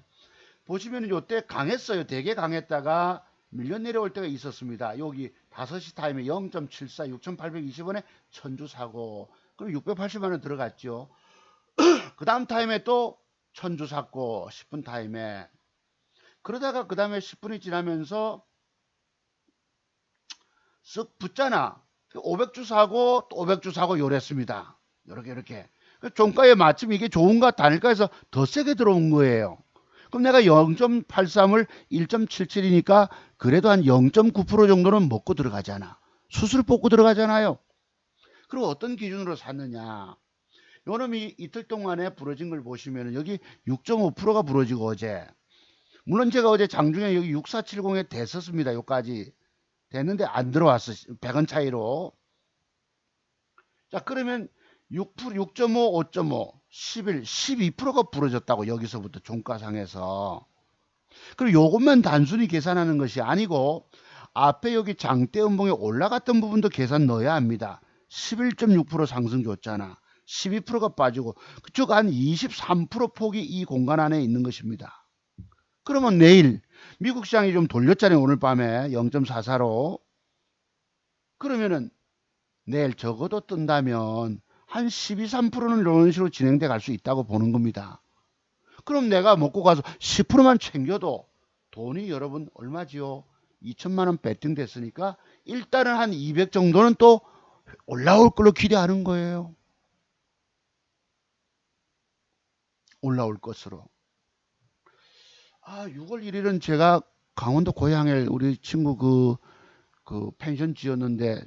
보시면은 요때 강했어요. 되게 강했다가 밀려 내려올 때가 있었습니다. 여기 5시 타임에 0.74 6,820원에 천주 사고 그럼 680만 원 들어갔죠. 그 다음 타임에 또 천주 샀고 10분 타임에 그러다가 그 다음에 10분이 지나면서 쓱 붙잖아. 500주 사고 또 500주 사고 요랬습니다. 이렇게 종가에 마침 이게 좋은가 단일가에서 더 세게 들어온 거예요. 그럼 내가 0.83을 1.77이니까 그래도 한 0.9% 정도는 먹고 들어가잖아. 수술 뽑고 들어가잖아요. 그리고 어떤 기준으로 샀느냐. 요놈이 이틀 동안에 부러진 걸 보시면 여기 6.5%가 부러지고 어제. 물론 제가 어제 장중에 여기 6470에 됐었습니다. 요까지. 됐는데 안 들어왔어. 100원 차이로. 자, 그러면 6%, 6.5, 5.5, 11, 12%가 부러졌다고 여기서부터 종가상에서. 그리고 요것만 단순히 계산하는 것이 아니고 앞에 여기 장대 음봉에 올라갔던 부분도 계산 넣어야 합니다. 11.6% 상승 줬잖아. 12%가 빠지고 그쪽 한 23% 폭이 이 공간 안에 있는 것입니다. 그러면 내일 미국 시장이 좀 돌렸잖아요. 오늘 밤에 0.44로. 그러면은 내일 적어도 뜬다면 한 12, 3%는 이런 식으로 진행돼 갈 수 있다고 보는 겁니다. 그럼 내가 먹고 가서 10%만 챙겨도 돈이 여러분 얼마지요? 2천만 원 배팅 됐으니까 일단은 한 200 정도는 또 올라올 걸로 기대하는 거예요. 올라올 것으로. 6월 1일은 제가 강원도 고향에 우리 친구 그 펜션 지었는데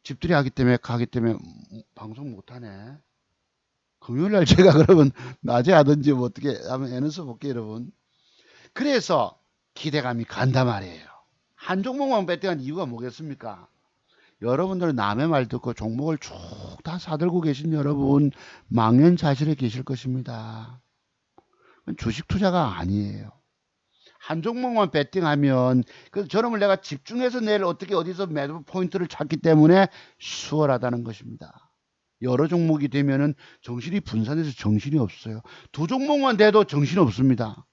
집들이 하기 때문에 가기 때문에 방송 못하네. 금요일날 제가 그러면 낮에 하든지 뭐 어떻게 하면 애는 써볼게요, 여러분. 그래서 기대감이 간단 말이에요. 한 종목만 배팅한 이유가 뭐겠습니까? 여러분들 남의 말 듣고 종목을 쭉 다 사들고 계신 여러분 망연자실해 계실 것입니다. 주식 투자가 아니에요. 한 종목만 배팅하면 그 저놈을 내가 집중해서 내일 어떻게 어디서 매도 포인트를 찾기 때문에 수월하다는 것입니다. 여러 종목이 되면은 정신이 분산해서 정신이 없어요. 두 종목만 돼도 정신이 없습니다.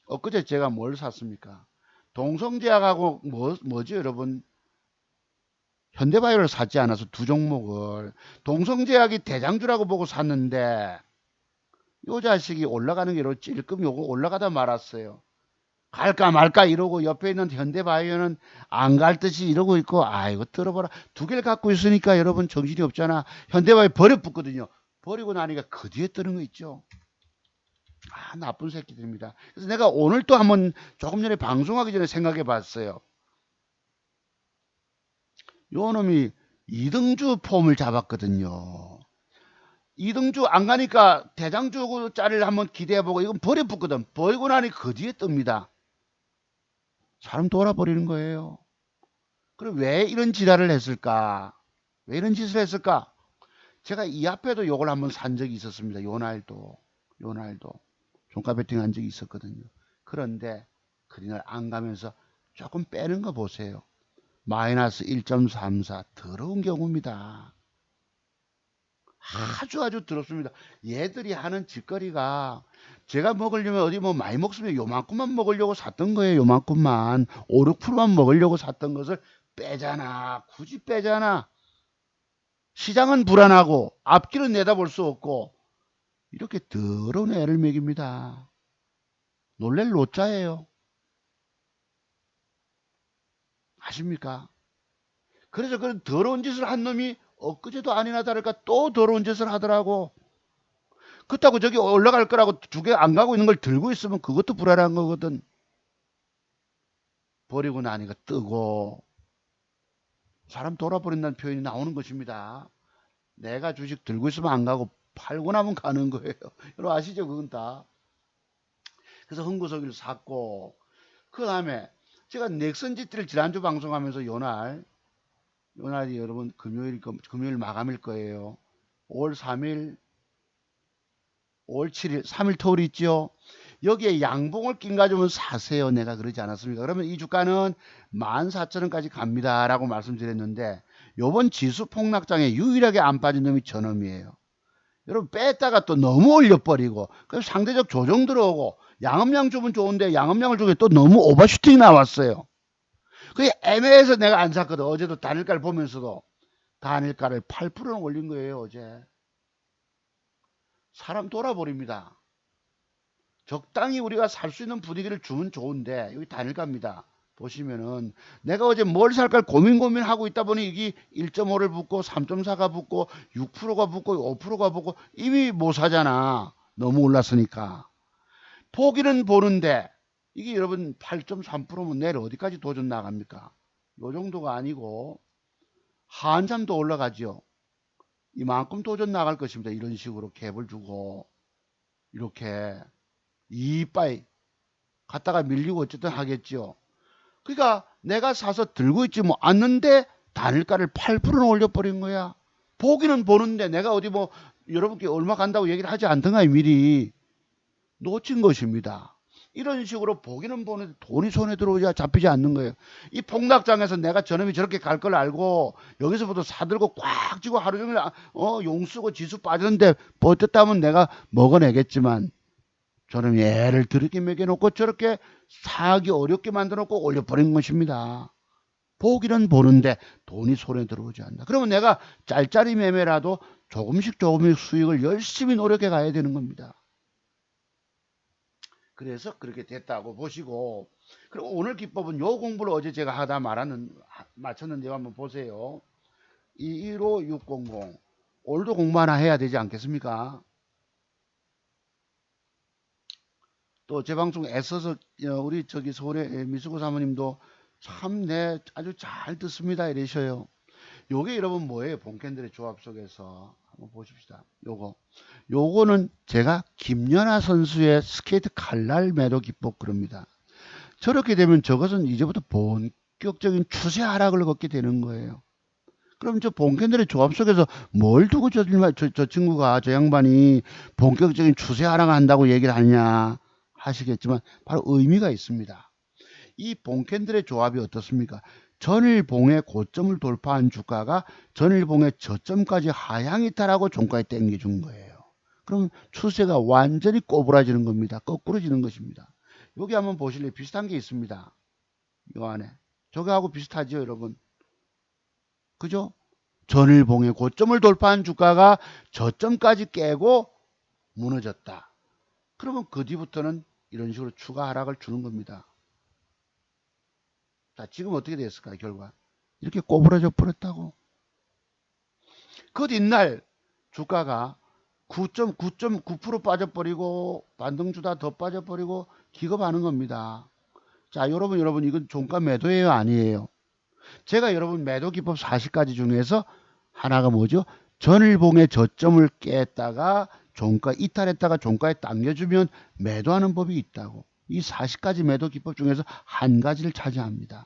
엊그제 제가 뭘 샀습니까? 동성제약하고 뭐죠 여러분? 현대바이오를 샀지 않아서 두 종목을 동성제약이 대장주라고 보고 샀는데 요 자식이 올라가는 게 이렇게 찔끔 요거 올라가다 말았어요. 갈까 말까 이러고 옆에 있는 현대바이오는 안 갈 듯이 이러고 있고 아이고 들어봐라 두 개를 갖고 있으니까 여러분 정신이 없잖아. 현대바이오 버려 붙거든요. 버리고 나니까 그 뒤에 뜨는 거 있죠. 아, 나쁜 새끼들입니다. 그래서 내가 오늘 또 한번 조금 전에 방송하기 전에 생각해 봤어요. 요 놈이 이등주 폼을 잡았거든요. 이등주 안 가니까 대장주 자리를 한번 기대해보고 이건 버려붙거든. 버리고 나니 그 뒤에 뜹니다. 사람 돌아버리는 거예요. 그럼 왜 이런 지랄을 했을까? 왜 이런 짓을 했을까? 제가 이 앞에도 요걸 한번 산 적이 있었습니다. 요날도 종가 베팅 한 적이 있었거든요. 그런데 그날 안 가면서 조금 빼는 거 보세요. 마이너스 1.34 더러운 경우입니다. 아주 더럽습니다. 얘들이 하는 짓거리가 제가 먹으려면 어디 뭐 많이 먹으면 요만큼만 먹으려고 샀던 거예요. 요만큼만 5, 6%만 먹으려고 샀던 것을 빼잖아. 굳이 빼잖아. 시장은 불안하고 앞길은 내다볼 수 없고 이렇게 더러운 애를 먹입니다. 놀랄 노자예요. 아십니까? 그래서 그런 더러운 짓을 한 놈이 엊그제도 아니나 다를까 또 더러운 짓을 하더라고. 그렇다고 저기 올라갈 거라고 두 개 안 가고 있는 걸 들고 있으면 그것도 불안한 거거든. 버리고 나니까 뜨고 사람 돌아버린다는 표현이 나오는 것입니다. 내가 주식 들고 있으면 안 가고 팔고 나면 가는 거예요. 여러분 아시죠? 그건 다. 그래서 흥구석이를 샀고 그 다음에 제가 넥슨지트를 지난주 방송하면서 요날이 여러분 금요일 마감일 거예요. 5월 3일 5월 7일 3일 토요일 있죠. 여기에 양봉을 낀 가지고 사세요. 내가 그러지 않았습니까? 그러면 이 주가는 14,000원까지 갑니다 라고 말씀드렸는데 요번 지수 폭락장에 유일하게 안 빠진 놈이 저놈이에요. 여러분 뺐다가 또 너무 올려버리고 그래서 상대적 조정 들어오고 양음량 주면 좋은데 양음량을 주게 또 너무 오버슈팅이 나왔어요. 그게 애매해서 내가 안 샀거든. 어제도 단일가를 보면서도 단일가를 8%는 올린 거예요. 어제. 사람 돌아버립니다. 적당히 우리가 살 수 있는 분위기를 주면 좋은데 여기 단일가입니다. 보시면은 내가 어제 뭘 살까 고민하고 있다 보니 이게 1.5를 붙고 3.4가 붙고 6%가 붙고 5%가 붙고 이미 못 사잖아. 너무 올랐으니까. 포기는 보는데 이게 여러분 8.3%면 내일 어디까지 도전 나갑니까? 요 정도가 아니고 한참 더 올라가죠. 이만큼 도전 나갈 것입니다. 이런 식으로 갭을 주고 이렇게 이빠이 갔다가 밀리고 어쨌든 하겠죠. 그러니까 내가 사서 들고 있지 뭐 않는데 단일가를 8%는 올려버린 거야. 보기는 보는데 내가 어디 뭐 여러분께 얼마 간다고 얘기를 하지 않던가 미리 놓친 것입니다. 이런 식으로 보기는 보는데 돈이 손에 들어오지 잡히지 않는 거예요. 이 폭락장에서 내가 저놈이 저렇게 갈 걸 알고 여기서부터 사들고 꽉 쥐고 하루 종일 용 쓰고 지수 빠졌는데 버텼다면 내가 먹어내겠지만 저놈이 애를 더럽게 먹여놓고 저렇게 사기 어렵게 만들어놓고 올려버린 것입니다. 보기는 보는데 돈이 손에 들어오지 않는다. 그러면 내가 짤짤이 매매라도 조금씩 수익을 열심히 노력해 가야 되는 겁니다. 그래서 그렇게 됐다고 보시고 그리고 오늘 기법은 요 공부를 어제 제가 하다 마쳤는데 한번 보세요. 215600 오늘도 공부 하나 해야 되지 않겠습니까? 또 제 방송 애써서 우리 저기 서울의 미수고 사모님도 참 아주 잘 듣습니다 이러셔요. 요게 여러분 뭐예요? 본캔들의 조합 속에서 한번 보십시다. 요거는 제가 김연아 선수의 스케이트 칼날 매도 기법 그럽니다. 저렇게 되면 저것은 이제부터 본격적인 추세 하락을 걷게 되는 거예요. 그럼 저 본캔들의 조합 속에서 뭘 두고 저 친구가 저 양반이 본격적인 추세 하락을 한다고 얘기를 하느냐 하시겠지만 바로 의미가 있습니다. 이 본캔들의 조합이 어떻습니까? 전일봉의 고점을 돌파한 주가가 전일봉의 저점까지 하향이탈하고 종가에 땡겨준 거예요. 그럼 추세가 완전히 꼬부라지는 겁니다. 거꾸로지는 것입니다. 여기 한번 보실래요? 비슷한 게 있습니다. 이 안에. 저거하고 비슷하죠, 여러분? 그죠? 전일봉의 고점을 돌파한 주가가 저점까지 깨고 무너졌다. 그러면 그 뒤부터는 이런 식으로 추가 하락을 주는 겁니다. 자, 지금 어떻게 됐을까요, 결과? 이렇게 꼬부라져 버렸다고. 그 뒷날 주가가 9.9% 빠져버리고 반등 주다 더 빠져버리고 기겁하는 겁니다. 자, 여러분 이건 종가 매도예요, 아니에요? 제가 여러분 매도 기법 40가지 중에서 하나가 뭐죠? 전일봉의 저점을 깼다가 종가 이탈했다가 종가에 당겨주면 매도하는 법이 있다고. 이 40가지 매도 기법 중에서 한 가지를 차지합니다.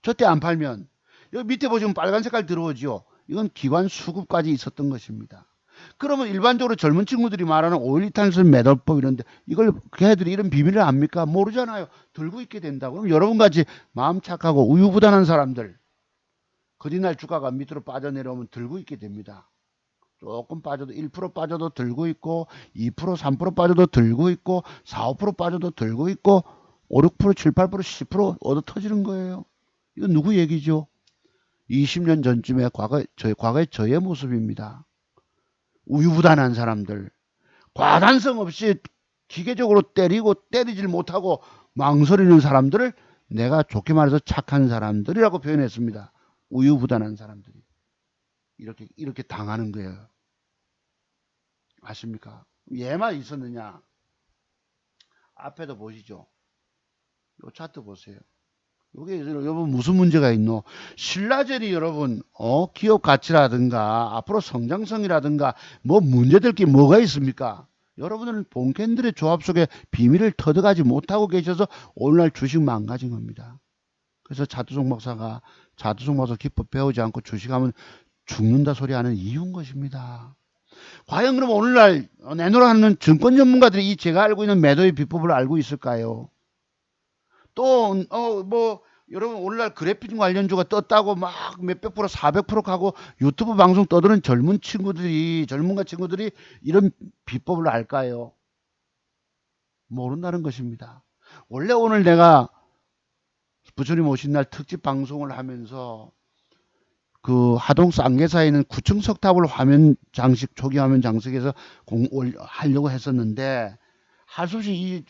저때 안 팔면 여기 밑에 보시면 빨간 색깔 들어오죠. 이건 기관 수급까지 있었던 것입니다. 그러면 일반적으로 젊은 친구들이 말하는 5일 이탈선 매도법 이런데 이걸 걔네들이 이런 비밀을 압니까? 모르잖아요. 들고 있게 된다고. 그럼 여러분같이 마음 착하고 우유부단한 사람들 그리날 주가가 밑으로 빠져내려오면 들고 있게 됩니다. 조금 빠져도 1% 빠져도 들고 있고 2% 3% 빠져도 들고 있고 4, 5% 빠져도 들고 있고 5, 6% 7, 8% 10% 얻어 터지는 거예요. 이건 누구 얘기죠? 20년 전쯤에 과거의 저의 모습입니다. 우유부단한 사람들, 과단성 없이 기계적으로 때리고 때리질 못하고 망설이는 사람들을 내가 좋게 말해서 착한 사람들이라고 표현했습니다. 우유부단한 사람들이 이렇게 당하는 거예요. 아십니까? 얘만 있었느냐? 앞에도 보시죠. 요 차트 보세요. 이게 여러분 무슨 문제가 있노? 신라젤이 여러분 기업 가치라든가 앞으로 성장성이라든가 뭐 문제될 게 뭐가 있습니까? 여러분들은 본캔들의 조합 속에 비밀을 터득하지 못하고 계셔서 오늘날 주식 망가진 겁니다. 그래서 자두송 박사가 기법 배우지 않고 주식하면 죽는다 소리 하는 이유인 것입니다. 과연 그럼 오늘날 내놓으라는 증권 전문가들이 이 제가 알고 있는 매도의 비법을 알고 있을까요? 또 여러분 오늘날 그래픽 관련주가 떴다고 막 몇백 프로 400% 가고 유튜브 방송 떠드는 젊은가 친구들이 이런 비법을 알까요? 모른다는 것입니다. 원래 오늘 내가 부처님 오신 날 특집 방송을 하면서 그 하동 쌍계사에 있는 9층 석탑을 초기 화면 장식해서 하려고 했었는데 할 수 없이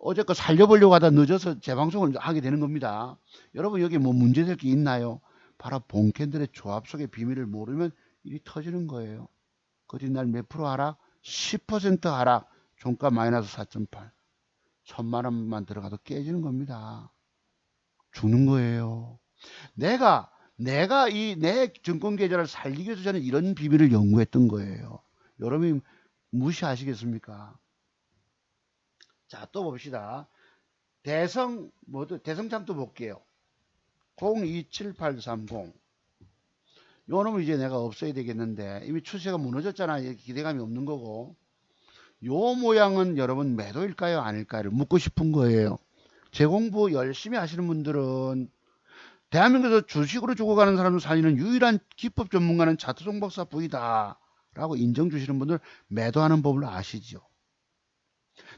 어제껏 살려보려고 하다 늦어서 재방송을 하게 되는 겁니다. 여러분 여기 뭐 문제될 게 있나요? 바로 본캔들의 조합 속의 비밀을 모르면 일이 터지는 거예요. 그뒷날 몇 프로 하락? 10% 하락. 종가 마이너스 4.8. 1000만 원만 들어가도 깨지는 겁니다. 죽는 거예요. 내가 내 증권 계좌를 살리기 위해서 저는 이런 비밀을 연구했던 거예요. 여러분이 무시하시겠습니까? 자, 또 봅시다. 대성장도 볼게요. 027830. 요 놈을 이제 내가 없애야 되겠는데, 이미 추세가 무너졌잖아요. 기대감이 없는 거고. 요 모양은 여러분 매도일까요? 아닐까요? 묻고 싶은 거예요. 제 공부 열심히 하시는 분들은 대한민국에서 주식으로 죽어가는 사람을 살리는 유일한 기법 전문가는 차트송 박사 부이다 라고 인정 주시는 분들 매도하는 법을 아시죠?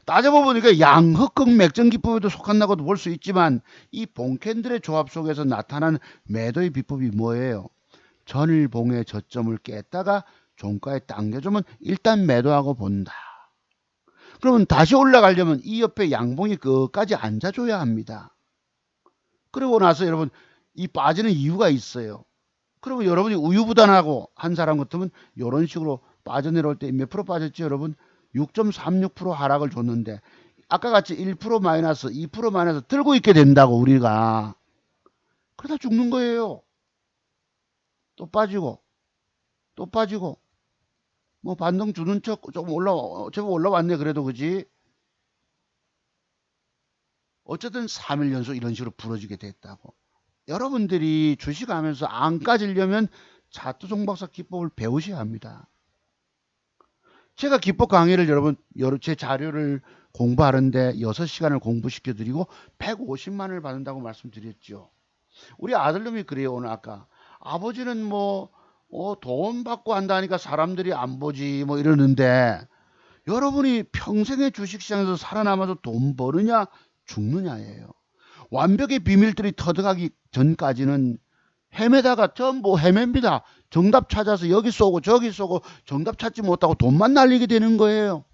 따져보니까 양흑극 맥정 기법에도 속한다고도 볼 수 있지만 이 봉캔들의 조합 속에서 나타난 매도의 비법이 뭐예요? 전일봉의 저점을 깼다가 종가에 당겨주면 일단 매도하고 본다. 그러면 다시 올라가려면 이 옆에 양봉이 끝까지 앉아줘야 합니다. 그러고 나서 여러분 이 빠지는 이유가 있어요. 그리고 여러분이 우유부단하고 한 사람 같으면 이런 식으로 빠져내려올 때 몇 프로 빠졌지 여러분? 6.36% 하락을 줬는데 아까 같이 1% 마이너스 2% 마이너스 들고 있게 된다고 우리가. 그러다 죽는 거예요. 또 빠지고 또 빠지고 뭐 반등 주는 척 조금 제법 올라왔네 그래도 그지? 어쨌든 3일 연속 이런 식으로 부러지게 됐다고. 여러분들이 주식하면서 안 까지려면 차트송 박사 기법을 배우셔야 합니다. 제가 기법 강의를 여러분 제 자료를 공부하는데 6시간을 공부시켜 드리고 150만을 받는다고 말씀드렸죠. 우리 아들놈이 그래요. 오늘 아까 아버지는 돈 받고 한다니까 사람들이 안 보지 이러는데 여러분이 평생의 주식시장에서 살아남아서 돈 버느냐 죽느냐예요. 완벽의 비밀들이 터득하기 전까지는 헤매다가 전부 헤맵니다. 정답 찾아서 여기 쏘고 저기 쏘고 정답 찾지 못하고 돈만 날리게 되는 거예요.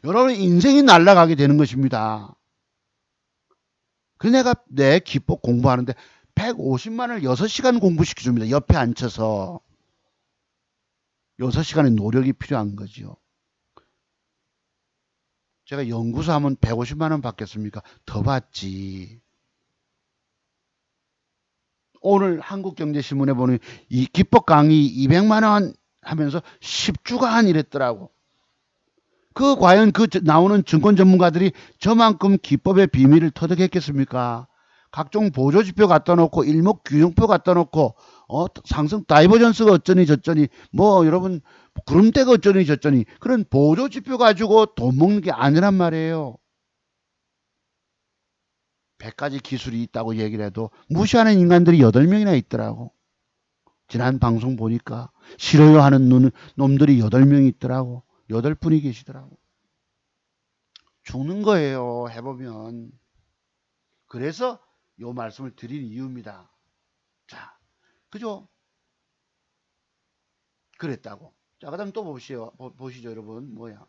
여러분 인생이 날아가게 되는 것입니다. 그래서 내가 내 기법 공부하는데 150만을 6시간 공부시켜줍니다. 옆에 앉혀서. 6시간의 노력이 필요한 거죠. 제가 연구소 하면 150만 원 받겠습니까? 더 받지. 오늘 한국경제신문에 보는 이 기법 강의 200만 원 하면서 10주간 일했더라고. 그 과연 그 나오는 증권 전문가들이 저만큼 기법의 비밀을 터득했겠습니까? 각종 보조지표 갖다 놓고 일목균형표 갖다 놓고 상승 다이버전스가 어쩌니 저쩌니 뭐 여러분 구름대가 어쩌니 저쩌니 그런 보조지표 가지고 돈 먹는 게 아니란 말이에요. 100가지 기술이 있다고 얘기를 해도 무시하는 인간들이 8명이나 있더라고. 지난 방송 보니까 싫어요 하는 놈들이 8명이 있더라고. 8분이 계시더라고. 죽는 거예요. 해보면. 그래서 요 말씀을 드린 이유입니다. 자, 그죠? 그랬다고. 자, 그 다음 또 보시죠, 여러분. 뭐야?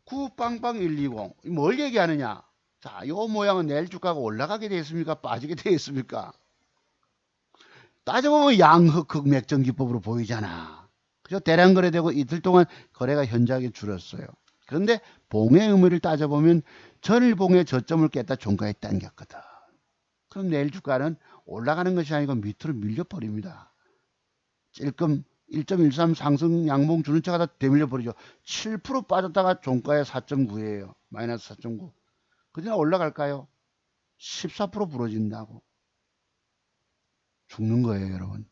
9빵빵120. 뭘 얘기하느냐? 자, 요 모양은 내일 주가가 올라가게 되었습니까? 빠지게 되었습니까? 따져보면 양흑흑 맥정기법으로 보이잖아. 그죠? 대량 거래되고 이틀 동안 거래가 현저하게 줄었어요. 그런데 봉의 의미를 따져보면 전일봉의 저점을 깼다 종가에 당겼거든. 그럼 내일 주가는 올라가는 것이 아니고 밑으로 밀려버립니다. 찔끔 1.13 상승 양봉 주는 차가 다 되밀려 버리죠. 7% 빠졌다가 종가에 4.9예요. 마이너스 4.9. 그냥 올라갈까요? 14% 부러진다고. 죽는 거예요, 여러분.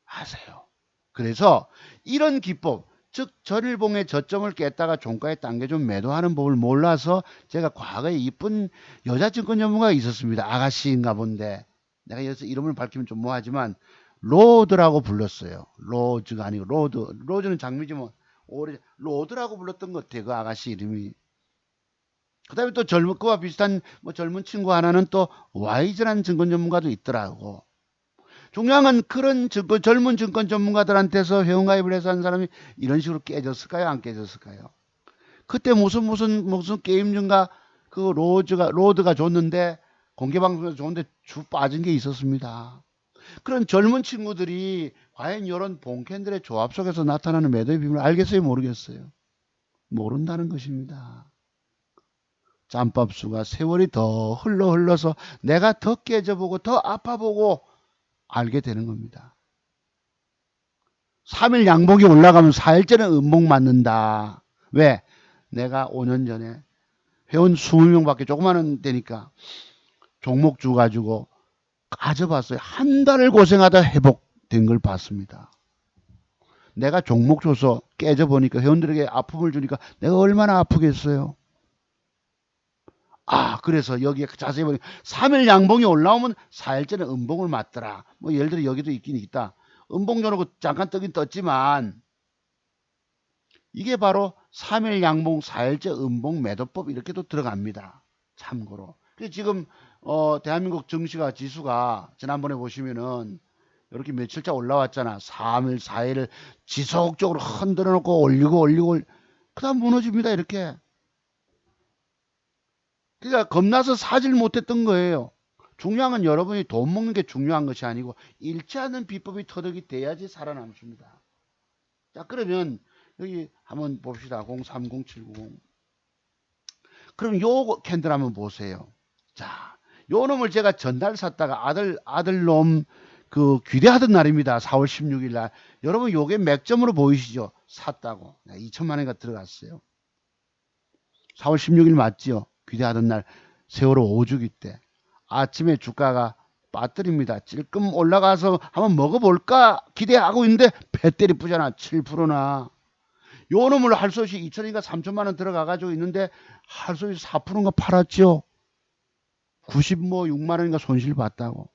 아세요. 그래서 이런 기법, 즉 전일봉의 저점을 깼다가 종가에 당겨준 매도하는 법을 몰라서 제가 과거에 이쁜 여자 증권 전문가가 있었습니다. 아가씨인가 본데 내가 여기서 이름을 밝히면 좀 뭐하지만 로드라고 불렀어요. 로즈가 아니고 로드. 로즈는 장미지 뭐. 오래 로드라고 불렀던 것 같아요. 그 아가씨 이름이. 그 다음에 또 젊은 그와 비슷한 뭐 젊은 친구 하나는 또 와이즈라는 증권 전문가도 있더라고. 중요한 건 그런 젊은 증권 전문가들한테서 회원가입을 해서 한 사람이 이런 식으로 깨졌을까요? 안 깨졌을까요? 그때 무슨 게임인가 그 로드가 줬는데 공개방송에서 줬는데 주 빠진 게 있었습니다. 그런 젊은 친구들이 과연 이런 본캔들의 조합 속에서 나타나는 매도의 비밀을 알겠어요? 모르겠어요? 모른다는 것입니다. 짬밥수가 세월이 더 흘러서 내가 더 깨져보고 더 아파보고 알게 되는 겁니다. 3일 양봉이 올라가면 4일째는 음봉 맞는다. 왜? 내가 5년 전에 회원 20명밖에 조그마한 데니까 종목 주 가지고 가져봤어요. 한 달을 고생하다 회복된 걸 봤습니다. 내가 종목 줘서 깨져보니까 회원들에게 아픔을 주니까 내가 얼마나 아프겠어요. 그래서 여기에 자세히 보니 3일 양봉이 올라오면 4일째는 음봉을 맞더라. 뭐 예를 들어 여기도 있긴 있다. 음봉 줘놓고 잠깐 뜨긴 떴지만 이게 바로 3일 양봉 4일째 음봉 매도법 이렇게도 들어갑니다. 참고로. 지금 대한민국 증시가 지수가 지난번에 보시면은 이렇게 며칠째 올라왔잖아. 3일 4일 지속적으로 흔들어 놓고 올리고 그 다음 무너집니다. 이렇게. 그러니까 겁나서 사질 못했던 거예요. 중요한 건 여러분이 돈 먹는 게 중요한 것이 아니고 잃지 않는 비법이 터득이 돼야지 살아남습니다. 자, 그러면 여기 한번 봅시다. 030790. 그럼 요 캔들 한번 보세요. 자, 요 놈을 제가 전날 샀다가 아들놈 그 귀대하던 날입니다. 4월 16일 날. 여러분 요게 맥점으로 보이시죠? 샀다고. 2천만 원가 들어갔어요. 4월 16일 맞지요? 귀대하던 날 세월호 5주기 때. 아침에 주가가 빠뜨립니다. 찔끔 올라가서 한번 먹어볼까 기대하고 있는데 배때리 뿌잖아. 7%나. 요 놈을 할 수 없이 2천인가 3천만 원 들어가가지고 있는데 할 수 없이 4%인가 팔았죠. 96만 원인가 손실 봤다고.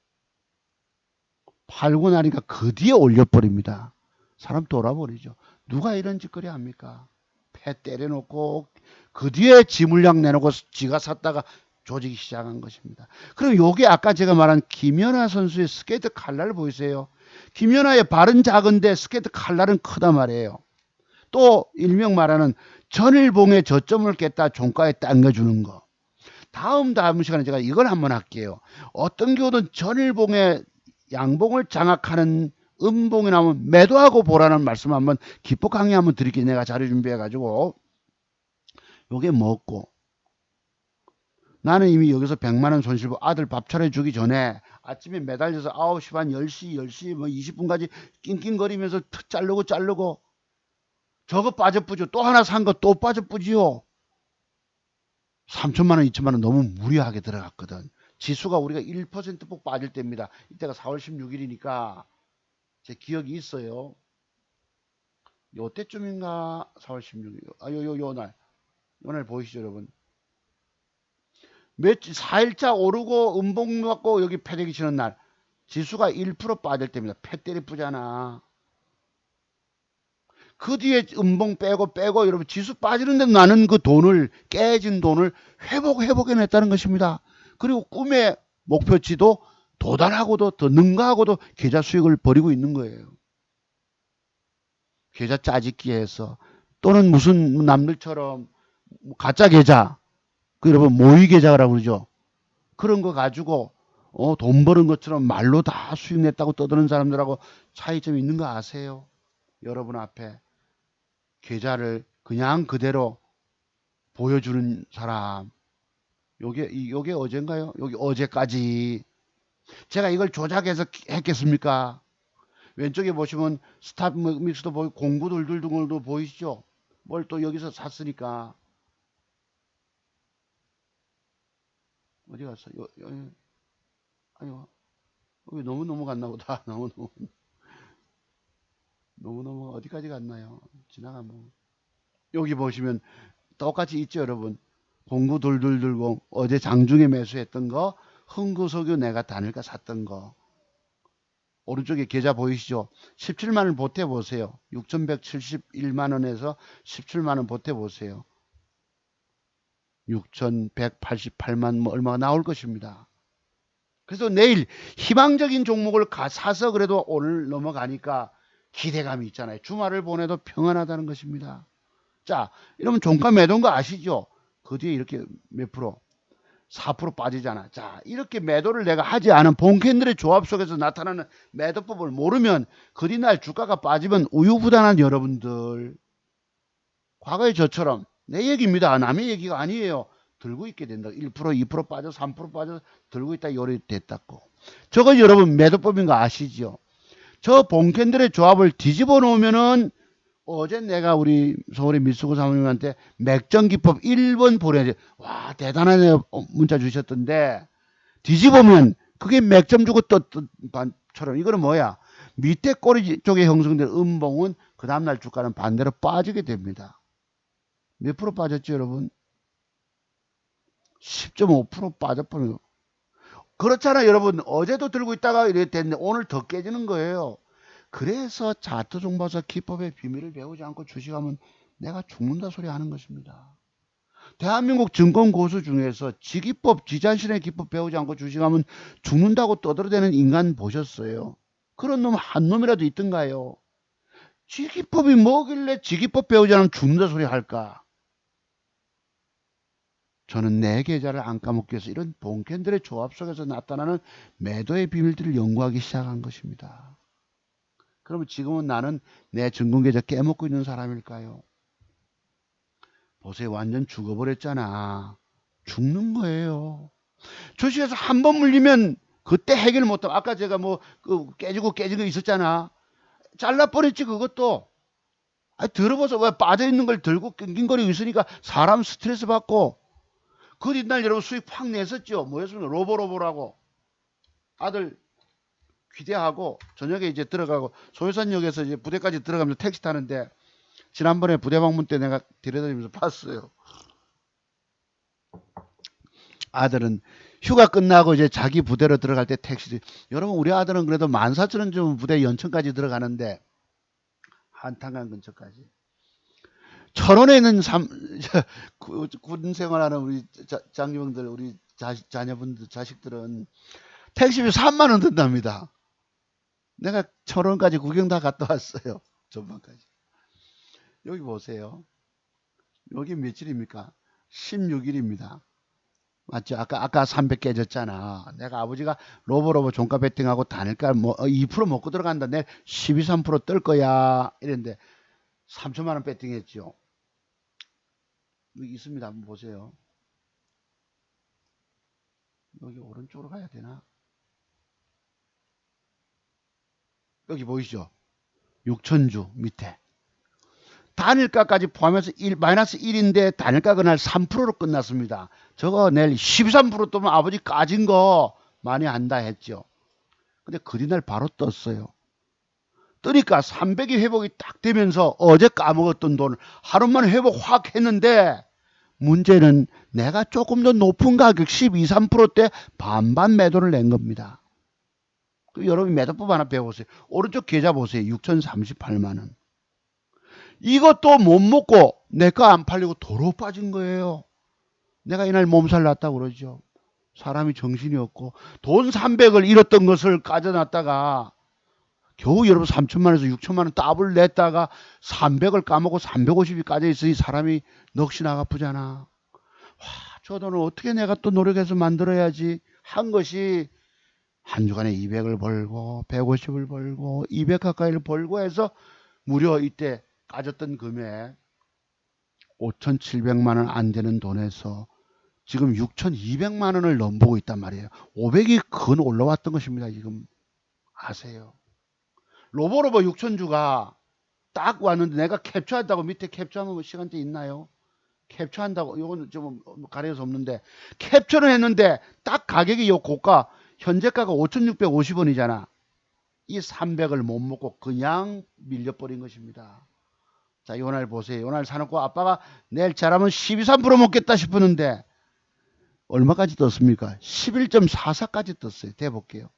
팔고 나니까 그 뒤에 올려버립니다. 사람 돌아버리죠. 누가 이런 짓거리 합니까? 패 때려놓고 그 뒤에 지물량 내놓고 지가 샀다가 조지기 시작한 것입니다. 그럼 요게 아까 제가 말한 김연아 선수의 스케이트 칼날 보이세요? 김연아의 발은 작은데 스케이트 칼날은 크단 말이에요. 또 일명 말하는 전일봉의 저점을 깼다 종가에 당겨주는 거. 다음 시간에 제가 이걸 한번 할게요. 어떤 경우든 전일봉의 양봉을 장악하는 음봉이 나오면 매도하고 보라는 말씀 한번 기법 강의 한번 드릴게요. 내가 자료 준비해 가지고. 요게 뭐고, 나는 이미 여기서 100만원 손실보 아들 밥 차려주기 전에 아침에 매달려서 9시 반 10시 뭐 20분까지 낑낑거리면서 자르고 저거 빠져뿌죠. 또 하나 산 거 또 빠져뿌지요. 3천만원 2천만원 너무 무리하게 들어갔거든. 지수가 우리가 1%폭 빠질 때입니다. 이때가 4월 16일이니까 제 기억이 있어요. 요때쯤인가 4월 16일. 요날 보이시죠 여러분. 며칠 4일차 오르고 음봉 맞고 여기 패대기 치는 날 지수가 1% 빠질 때입니다. 패 때리 뿌잖아. 그 뒤에 음봉 빼고 여러분 지수 빠지는데 나는 그 돈을 깨진 돈을 회복해냈다는 것입니다. 그리고 꿈의 목표치도 도달하고도 더 능가하고도 계좌 수익을 벌이고 있는 거예요. 계좌 짜집기 해서 또는 무슨 남들처럼 가짜 계좌 그 여러분 모의 계좌라고 그러죠. 그런 거 가지고 돈 버는 것처럼 말로 다 수익 냈다고 떠드는 사람들하고 차이점이 있는 거 아세요? 여러분 앞에 계좌를 그냥 그대로 보여주는 사람. 요게 어젠가요? 여기 어제까지 제가 이걸 조작해서 했겠습니까? 왼쪽에 보시면 스탑 믹스도 보이고 공구들도 보이시죠? 뭘 또 여기서 샀으니까. 어디 갔어? 아유, 여기 너무 넘어갔나 보다. 너무 어디까지 갔나요? 지나가면. 여기 보시면 똑같이 있죠, 여러분. 공구 돌돌 들고 어제 장중에 매수했던 거, 흥구석유 내가 단일가 샀던 거. 오른쪽에 계좌 보이시죠? 17만원 보태보세요. 6,171만원에서 17만원 보태보세요. 6,188만 뭐 얼마가 나올 것입니다. 그래서 내일 희망적인 종목을 사서 그래도 오늘 넘어가니까 기대감이 있잖아요. 주말을 보내도 평안하다는 것입니다. 자, 이러면 종가 매도인 거 아시죠? 그 뒤에 이렇게 몇 프로? 4% 빠지잖아. 자, 이렇게 매도를 내가 하지 않은 본캔들의 조합 속에서 나타나는 매도법을 모르면 그 뒤날 주가가 빠지면 우유부단한 여러분들. 과거에 저처럼 내 얘기입니다. 남의 얘기가 아니에요. 들고 있게 된다. 1%, 2% 빠져, 3% 빠져 들고 있다. 요리 됐다고. 저거 여러분 매도법인 거 아시죠? 저 본캔들의 조합을 뒤집어 놓으면은 어제 내가 우리 서울의 미수구 사모님한테 맥정기법 1번 보내지. 와, 대단한 문자 주셨던데 뒤집으면 그게 맥점 주고 떴던 반처럼 이거는 뭐야? 밑에 꼬리 쪽에 형성된 음봉은 그 다음날 주가는 반대로 빠지게 됩니다. 몇 프로 빠졌죠, 여러분? 10.5% 빠져버린 거. 그렇잖아, 여러분. 어제도 들고 있다가 이래 됐는데 오늘 더 깨지는 거예요. 그래서 차트 종바사 기법의 비밀을 배우지 않고 주식하면 내가 죽는다 소리 하는 것입니다. 대한민국 증권 고수 중에서 지기법, 지자신의 기법 배우지 않고 주식하면 죽는다고 떠들어대는 인간 보셨어요? 그런 놈 한 놈이라도 있던가요? 지기법이 뭐길래 지기법 배우지 않으면 죽는다 소리 할까? 저는 내 계좌를 안 까먹기 위해서 이런 본캔들의 조합 속에서 나타나는 매도의 비밀들을 연구하기 시작한 것입니다. 그러면 지금은 나는 내 증권계좌 깨먹고 있는 사람일까요? 보세요. 완전 죽어버렸잖아. 죽는 거예요. 주식에서 한 번 물리면 그때 해결 못하면 아까 제가 뭐 깨진 거 있었잖아. 잘라버렸지 그것도. 들어봐서 왜 빠져있는 걸 들고 낑낑거리고 있으니까 사람 스트레스 받고 그 뒷날 여러분 수익 팍 냈었죠. 뭐였습니까? 로보라고 아들 귀대하고 저녁에 이제 들어가고 소유산역에서 이제 부대까지 들어가면서 택시 타는데 지난번에 부대 방문 때 내가 데려다니면서 봤어요. 아들은 휴가 끝나고 이제 자기 부대로 들어갈 때 택시 여러분 우리 아들은 그래도 14,000원 주면 부대 연천까지 들어가는데 한탄강 근처까지 1,000원에 있는 군 생활하는 우리 장병들 우리 자녀분들 자식들은 택시비 3만 원 든답니다. 내가 1,000원까지 구경 다 갔다 왔어요. 전반까지. 여기 보세요. 여기 며칠입니까? 16일입니다. 맞죠? 아까 300 깨졌잖아. 내가 아버지가 로보로보 종가 베팅하고 단일가 뭐 2% 먹고 들어간다. 내일 12, 3%뜰 거야. 이랬는데 3천만 원 베팅했죠. 여기 있습니다. 한번 보세요. 여기 오른쪽으로 가야 되나? 여기 보이시죠? 6천주 밑에. 단일가까지 포함해서 마이너스 1인데 단일가 그날 3%로 끝났습니다. 저거 내일 13% 뜨면 아버지 까진 거 많이 한다 했죠. 근데 그리날 바로 떴어요. 뜨니까 300이 회복이 딱 되면서 어제 까먹었던 돈 하루 만에 회복 확 했는데 문제는 내가 조금 더 높은 가격 12, 3%대 반반 매도를 낸 겁니다. 여러분 매도법 하나 배워보세요. 오른쪽 계좌 보세요. 6,038만원. 이것도 못 먹고 내 거 안 팔리고 도로 빠진 거예요. 내가 이날 몸살 났다고 그러죠. 사람이 정신이 없고 돈 300을 잃었던 것을 가져놨다가 겨우 여러분 3천만원에서 6천만원 더블 냈다가 300을 까먹고 350이 까져 있으니 사람이 넋이 나가쁘잖아. 와, 저 돈을 어떻게 내가 또 노력해서 만들어야지 한 것이 한 주간에 200을 벌고 150을 벌고 200 가까이를 벌고 해서 무려 이때 까졌던 금액 5,700만원 안 되는 돈에서 지금 6,200만원을 넘보고 있단 말이에요. 500이 근 올라왔던 것입니다. 지금 아세요. 로보로보 6천주가 딱 왔는데 내가 캡처한다고 밑에 캡처하면 시간대 있나요? 캡처한다고 이건 좀 가려서 수 없는데 캡처를 했는데 딱 가격이 요 고가 현재가가 5,650원이잖아. 이 300을 못 먹고 그냥 밀려버린 것입니다. 자, 요날 보세요. 요날 사놓고 아빠가 내일 잘하면 12, 3% 먹겠다 싶었는데 얼마까지 떴습니까? 11.44까지 떴어요. 대볼게요.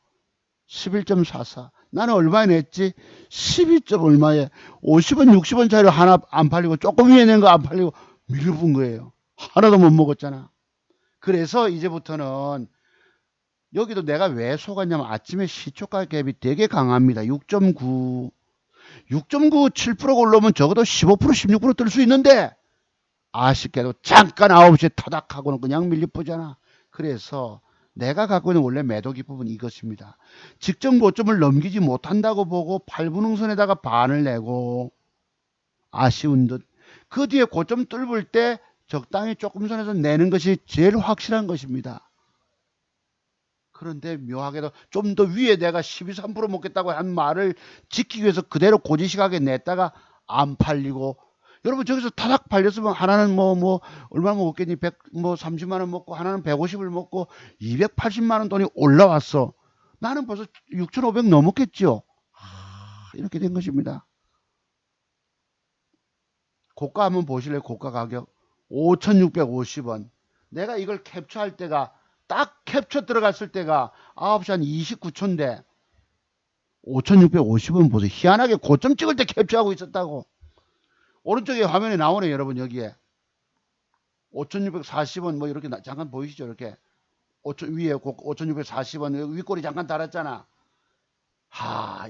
11.44. 나는 얼마에 냈지? 12점 얼마에 50원, 60원짜리 하나 안 팔리고 조금 위에 낸 거 안 팔리고 밀려본 거예요. 하나도 못 먹었잖아. 그래서 이제부터는 여기도 내가 왜 속았냐면 아침에 시초가 갭이 되게 강합니다. 6.9, 7%가 올라오면 적어도 15%, 16%뜰 수 있는데 아쉽게도 잠깐 9시에 타닥하고는 그냥 밀려보잖아. 그래서 내가 갖고 있는 원래 매도 기법은 이것입니다. 직전 고점을 넘기지 못한다고 보고 8분응선에다가 반을 내고 아쉬운 듯 그 뒤에 고점 뚫을 때 적당히 조금 선에서 내는 것이 제일 확실한 것입니다. 그런데 묘하게도 좀 더 위에 내가 12, 3% 먹겠다고 한 말을 지키기 위해서 그대로 고지식하게 냈다가 안 팔리고 여러분 저기서 타닥 팔렸으면 하나는 얼마 먹었겠니? 30만 원 먹고 하나는 150을 먹고 280만 원 돈이 올라왔어. 나는 벌써 6,500 넘었겠죠. 이렇게 된 것입니다. 고가 한번 보실래요? 고가 가격 5,650원. 내가 이걸 캡처할 때가 딱 캡처 들어갔을 때가 9시 한 29초인데 5,650원 보세요. 희한하게 고점 찍을 때 캡처하고 있었다고. 오른쪽에 화면에 나오네 여러분. 여기에 5,640원 뭐 이렇게 잠깐 보이시죠? 이렇게 위에 5,640원 윗꼬리 잠깐 달았잖아.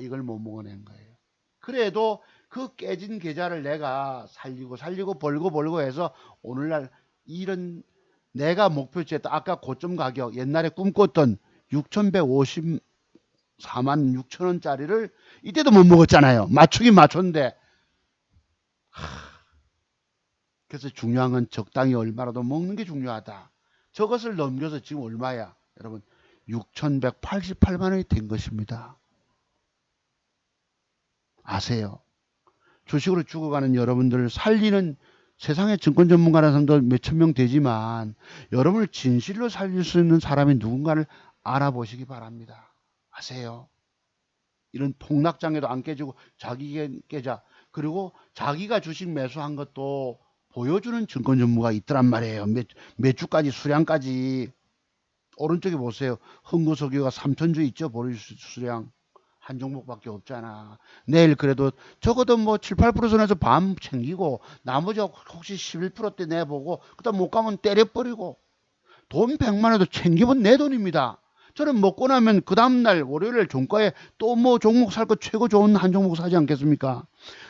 이걸 못 먹어낸 거예요. 그래도 그 깨진 계좌를 내가 살리고 벌고 해서 오늘날 이런 내가 목표치했던 아까 고점 가격 옛날에 꿈꿨던 6,154만 6천원짜리를 이때도 못 먹었잖아요. 맞추긴 맞췄는데 그래서 중요한 건 적당히 얼마라도 먹는 게 중요하다. 저것을 넘겨서 지금 얼마야? 여러분 6,188만 원이 된 것입니다. 아세요? 주식으로 죽어가는 여러분들을 살리는 세상의 증권 전문가라는 사람도 몇천 명 되지만 여러분을 진실로 살릴 수 있는 사람이 누군가를 알아보시기 바랍니다. 아세요? 이런 폭락장에도 안 깨지고 자기 계좌 그리고 자기가 주식 매수한 것도 보여주는 증권 전문가가 있더란 말이에요. 몇 주까지 수량까지. 오른쪽에 보세요. 흥구석유가 3천주 있죠. 보유 수량. 한 종목밖에 없잖아. 내일 그래도 적어도 7, 8% 선에서 반 챙기고 나머지 혹시 11%대 내보고 그다음 못 가면 때려버리고 돈 100만 원도 챙기면 내 돈입니다. 저는 먹고 나면 그 다음날 월요일에 종가에 또 종목 살 거 최고 좋은 한 종목 사지 않겠습니까?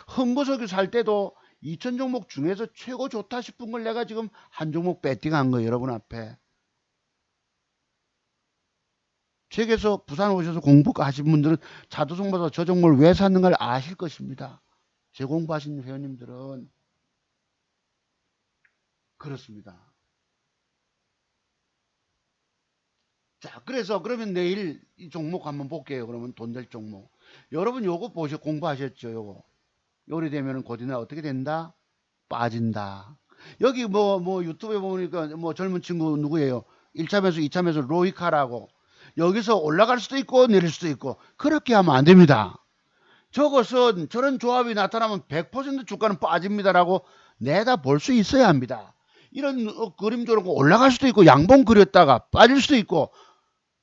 흥구석유 살 때도 2천 종목 중에서 최고 좋다 싶은 걸 내가 지금 한 종목 배팅한 거예요. 여러분 앞에. 책에서 부산 오셔서 공부하신 분들은 자두송보다 저 종목을 왜 샀는가를 아실 것입니다. 제 공부하신 회원님들은. 그렇습니다. 자, 그래서 그러면 내일 이 종목 한번 볼게요. 그러면 돈 될 종목. 여러분 요거 공부하셨죠? 요거. 요리 되면은 곧이나 어떻게 된다? 빠진다. 여기 뭐 유튜브에 보니까 뭐 젊은 친구 누구예요? 1차 매수, 2차 매수 로이카라고. 여기서 올라갈 수도 있고 내릴 수도 있고 그렇게 하면 안 됩니다. 저것은 저런 조합이 나타나면 100% 주가는 빠집니다라고 내다 볼 수 있어야 합니다. 이런 그림 저렇고 올라갈 수도 있고 양봉 그렸다가 빠질 수도 있고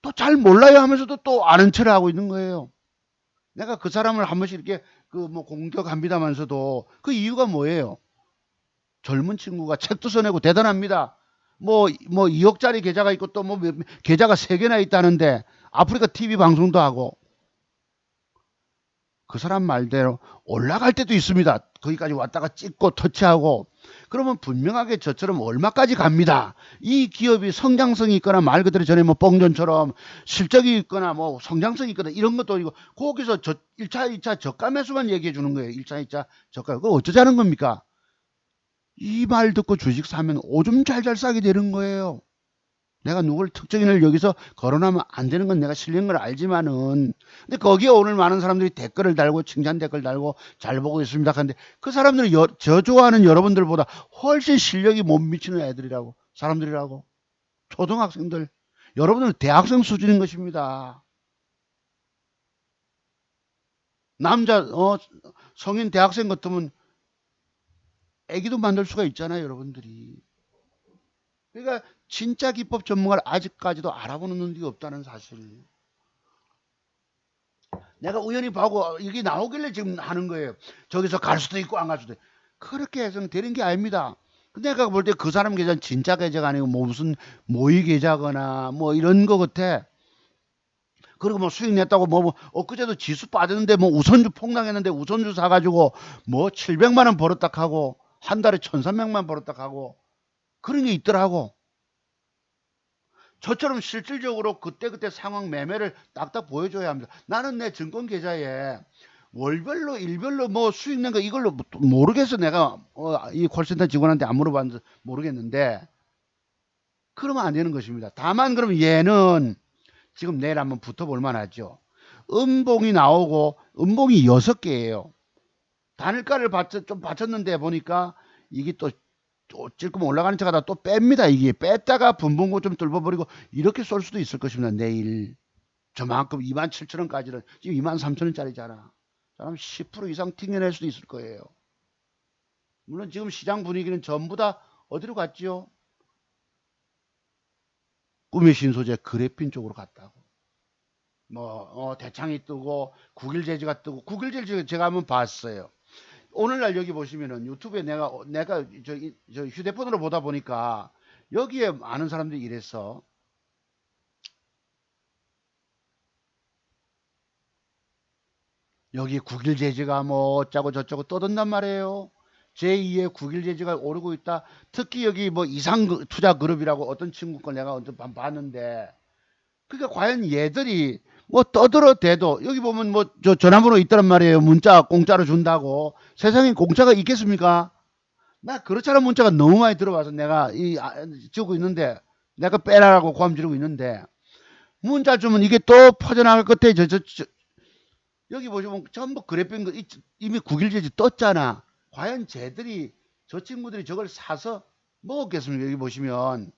또 잘 몰라요 하면서도 또 아는 척을 하고 있는 거예요. 내가 그 사람을 한 번씩 이렇게 그 뭐 공격합니다만서도 그 이유가 뭐예요? 젊은 친구가 책도 써내고 대단합니다. 뭐 2억짜리 계좌가 있고 또 뭐 계좌가 3개나 있다는데 아프리카 TV 방송도 하고 그 사람 말대로 올라갈 때도 있습니다. 거기까지 왔다가 찍고 터치하고 그러면 분명하게 저처럼 얼마까지 갑니다. 이 기업이 성장성이 있거나 말 그대로 전에 뭐 뻥전처럼 실적이 있거나 뭐 성장성이 있거나 이런 것도 아니고 거기서 1차, 2차 저가 매수만 얘기해 주는 거예요. 1차, 2차 저가. 그거 어쩌자는 겁니까? 이 말 듣고 주식 사면 오줌 잘 싸게 되는 거예요. 내가 누굴 특정인을 여기서 거론하면 안 되는 건 내가 실린 걸 알지만은 근데 거기에 오늘 많은 사람들이 댓글을 달고 칭찬 댓글 달고 잘 보고 있습니다 하는데 그 사람들은 저 좋아하는 여러분들보다 훨씬 실력이 못 미치는 애들이라고 사람들이라고 초등학생들 여러분들은 대학생 수준인 것입니다. 남자 성인 대학생 같으면 애기도 만들 수가 있잖아요 여러분들이. 그러니까 진짜 기법 전문가를 아직까지도 알아보는 눈이 없다는 사실. 내가 우연히 보고 이게 나오길래 지금 하는 거예요. 저기서 갈 수도 있고 안 갈 수도 있고. 그렇게 해서는 되는 게 아닙니다. 근데 내가 볼 때 그 사람 계좌는 진짜 계좌가 아니고 뭐 무슨 모의 계좌거나 뭐 이런 거 같아. 그리고 뭐 수익 냈다고 뭐 엊그제도 지수 빠졌는데 뭐 우선주 폭락했는데 우선주 사가지고 뭐 700만 원 벌었다 하고 한 달에 1,300만 벌었다 하고 그런 게 있더라고. 저처럼 실질적으로 그때그때 상황 매매를 딱딱 보여줘야 합니다. 나는 내 증권 계좌에 월별로 일별로 뭐 수익 낸 거 이걸로 모르겠어. 내가 이 콜센터 직원한테 안 물어봤는데 모르겠는데 그러면 안 되는 것입니다. 다만 그럼 얘는 지금 내일 한번 붙어볼 만하죠. 음봉이 나오고 음봉이 6개예요. 단일가를 좀 받쳤는데 보니까 이게 또 찔끔 올라가는 차가 또 뺍니다. 이게 뺐다가 분봉고 좀 뚫어버리고 이렇게 쏠 수도 있을 것입니다. 내일 저만큼 27,000원까지는 지금 23,000원짜리잖아. 사람 10% 이상 튕겨낼 수도 있을 거예요. 물론 지금 시장 분위기는 전부 다 어디로 갔지요? 꿈의 신소재 그래핀 쪽으로 갔다고. 뭐 대창이 뜨고 국일제지가 뜨고 국일제지 제가 한번 봤어요. 오늘날 여기 보시면은 유튜브에 내가 저 휴대폰으로 보다 보니까 여기에 많은 사람들이 이랬어. 여기 국일제지가 뭐 어쩌고 저쩌고 떠든단 말이에요. 제2의 국일제지가 오르고 있다. 특히 여기 뭐 이상투자그룹이라고 어떤 친구 걸 내가 언제 봤는데 그러니까 과연 얘들이 뭐 떠들어대도 여기 보면 뭐 저 전화번호 있다란 말이에요. 문자 공짜로 준다고. 세상에 공짜가 있겠습니까? 나 그렇지 않은 문자가 너무 많이 들어와서 내가 지우고 있는데 내가 빼라라고 고함 지르고 있는데 문자 주면 이게 또 퍼져나갈 것 같아. 여기 보시면 전부 그래픽 이미 9일제지 떴잖아. 과연 쟤들이 저 친구들이 저걸 사서 먹었겠습니까? 여기 보시면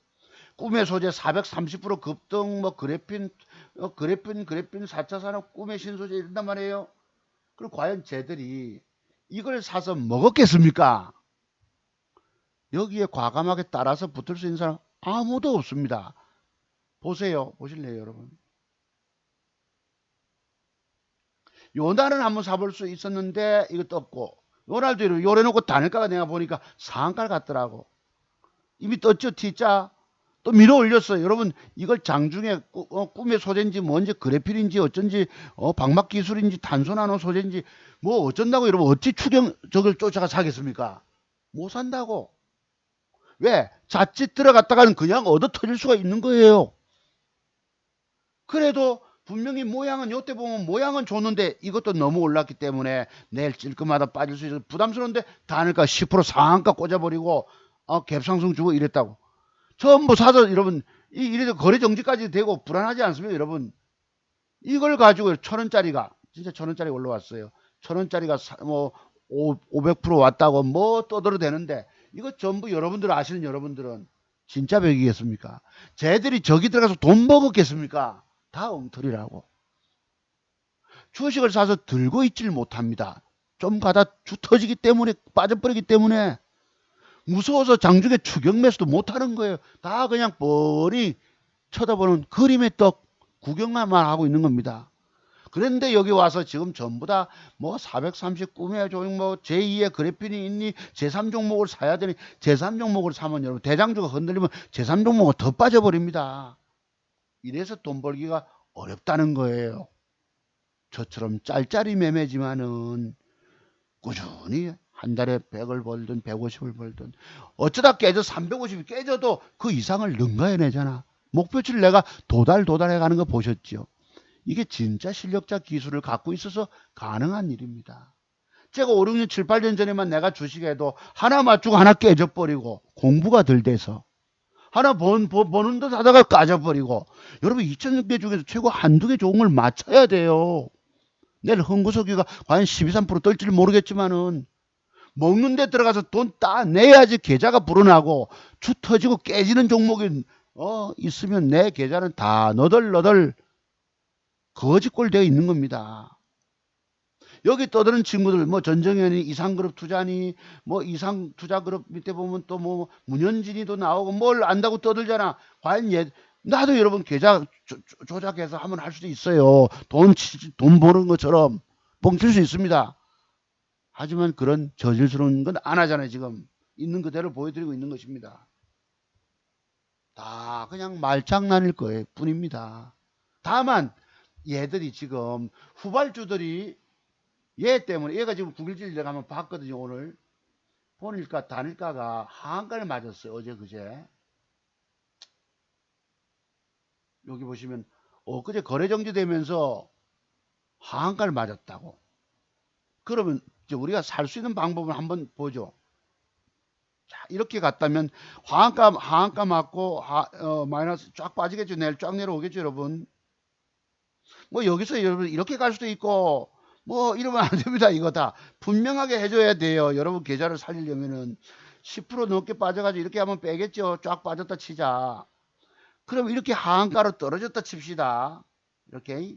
꿈의 소재 430% 급등 뭐 그래핀 4차 산업 꿈의 신소재 이런단 말이에요. 그럼 과연 쟤들이 이걸 사서 먹었겠습니까? 여기에 과감하게 따라서 붙을 수 있는 사람 아무도 없습니다. 보세요. 보실래요, 여러분? 요날은 한번 사볼 수 있었는데 이것도 없고 요날도 요래놓고 단일가가 내가 보니까 상한가를 갔더라고. 이미 떴죠, T자. 또 밀어 올렸어요. 여러분 이걸 장중에 꿈의 소재인지 뭔지 그래필인지 어쩐지 방막 기술인지 탄소나노 소재인지 뭐 어쩐다고 여러분 어찌 추경 저걸 쫓아가 사겠습니까? 못 산다고. 왜? 자칫 들어갔다가는 그냥 얻어 터질 수가 있는 거예요. 그래도 분명히 모양은 요때 보면 모양은 좋는데 이것도 너무 올랐기 때문에 내일 찔끔하다 빠질 수 있어서 부담스러운데 단일가 10% 상한가 꽂아버리고 갭상승 주고 이랬다고. 전부 사서 여러분 이래서 거래 정지까지 되고 불안하지 않습니까 여러분? 이걸 가지고 1,000원짜리가 진짜 1,000원짜리 올라왔어요. 1,000원짜리가 뭐 500% 왔다고 뭐 떠들어대는데 이거 전부 여러분들 아시는 여러분들은 진짜 백이겠습니까? 쟤들이 저기 들어가서 돈 먹었겠습니까? 다 엉터리라고. 주식을 사서 들고 있질 못합니다. 좀 가다 주 터지기 때문에 빠져버리기 때문에 무서워서 장중에 추격 매수도 못하는 거예요. 다 그냥 뻔히 쳐다보는 그림의 떡 구경만 하고 있는 겁니다. 그런데 여기 와서 지금 전부 다 뭐 439매 종목 뭐 제2의 그래핀이 있니 제3종목을 사야 되니 제3종목을 사면 여러분 대장주가 흔들리면 제3종목은 더 빠져버립니다. 이래서 돈 벌기가 어렵다는 거예요. 저처럼 짤짤이 매매지만은 꾸준히 한 달에 100을 벌든 150을 벌든 어쩌다 깨져 350이 깨져도 그 이상을 능가해내잖아. 목표치를 내가 도달해가는 거 보셨죠? 이게 진짜 실력자 기술을 갖고 있어서 가능한 일입니다. 제가 5, 6년, 7, 8년 전에만 내가 주식해도 하나 맞추고 하나 깨져버리고 공부가 덜 돼서 하나 버는 듯 하다가 까져버리고 여러분 2,000개 중에서 최고 한두 개 좋은 걸 맞춰야 돼요. 내일 흥구석이가 과연 12, 3% 뜰지를 모르겠지만은 먹는 데 들어가서 돈 따내야지 계좌가 불어나고 주 터지고 깨지는 종목이 있으면 내 계좌는 다 너덜너덜 거지꼴 되어 있는 겁니다. 여기 떠드는 친구들 뭐 전정현이 이상그룹 투자니 뭐 이상투자그룹 밑에 보면 또 뭐 문현진이도 나오고 뭘 안다고 떠들잖아. 과연 나도 여러분 계좌 조작해서 한번 할 수도 있어요. 돈 버는 것처럼 뻥칠 수 있습니다. 하지만 그런 저질스러운 건 안 하잖아요. 지금 있는 그대로 보여드리고 있는 것입니다. 다 그냥 말장난일 거예요 뿐입니다. 다만 얘들이 지금 후발주들이 얘 때문에 얘가 지금 9일질 내가 한번 봤거든요. 오늘 보니까 단일가가 하한가를 맞았어요. 어제 그제 여기 보시면 그제 거래정지 되면서 하한가를 맞았다고. 그러면 이제 우리가 살 수 있는 방법을 한번 보죠. 자, 이렇게 갔다면 하한가 맞고 마이너스 쫙 빠지겠죠. 내일 쫙 내려오겠죠 여러분. 뭐 여기서 여러분 이렇게 갈 수도 있고 뭐 이러면 안 됩니다. 이거 다 분명하게 해줘야 돼요. 여러분 계좌를 살리려면은 10% 넘게 빠져가지고 이렇게 하면 빼겠죠. 쫙 빠졌다 치자. 그럼 이렇게 하한가로 떨어졌다 칩시다. 이렇게.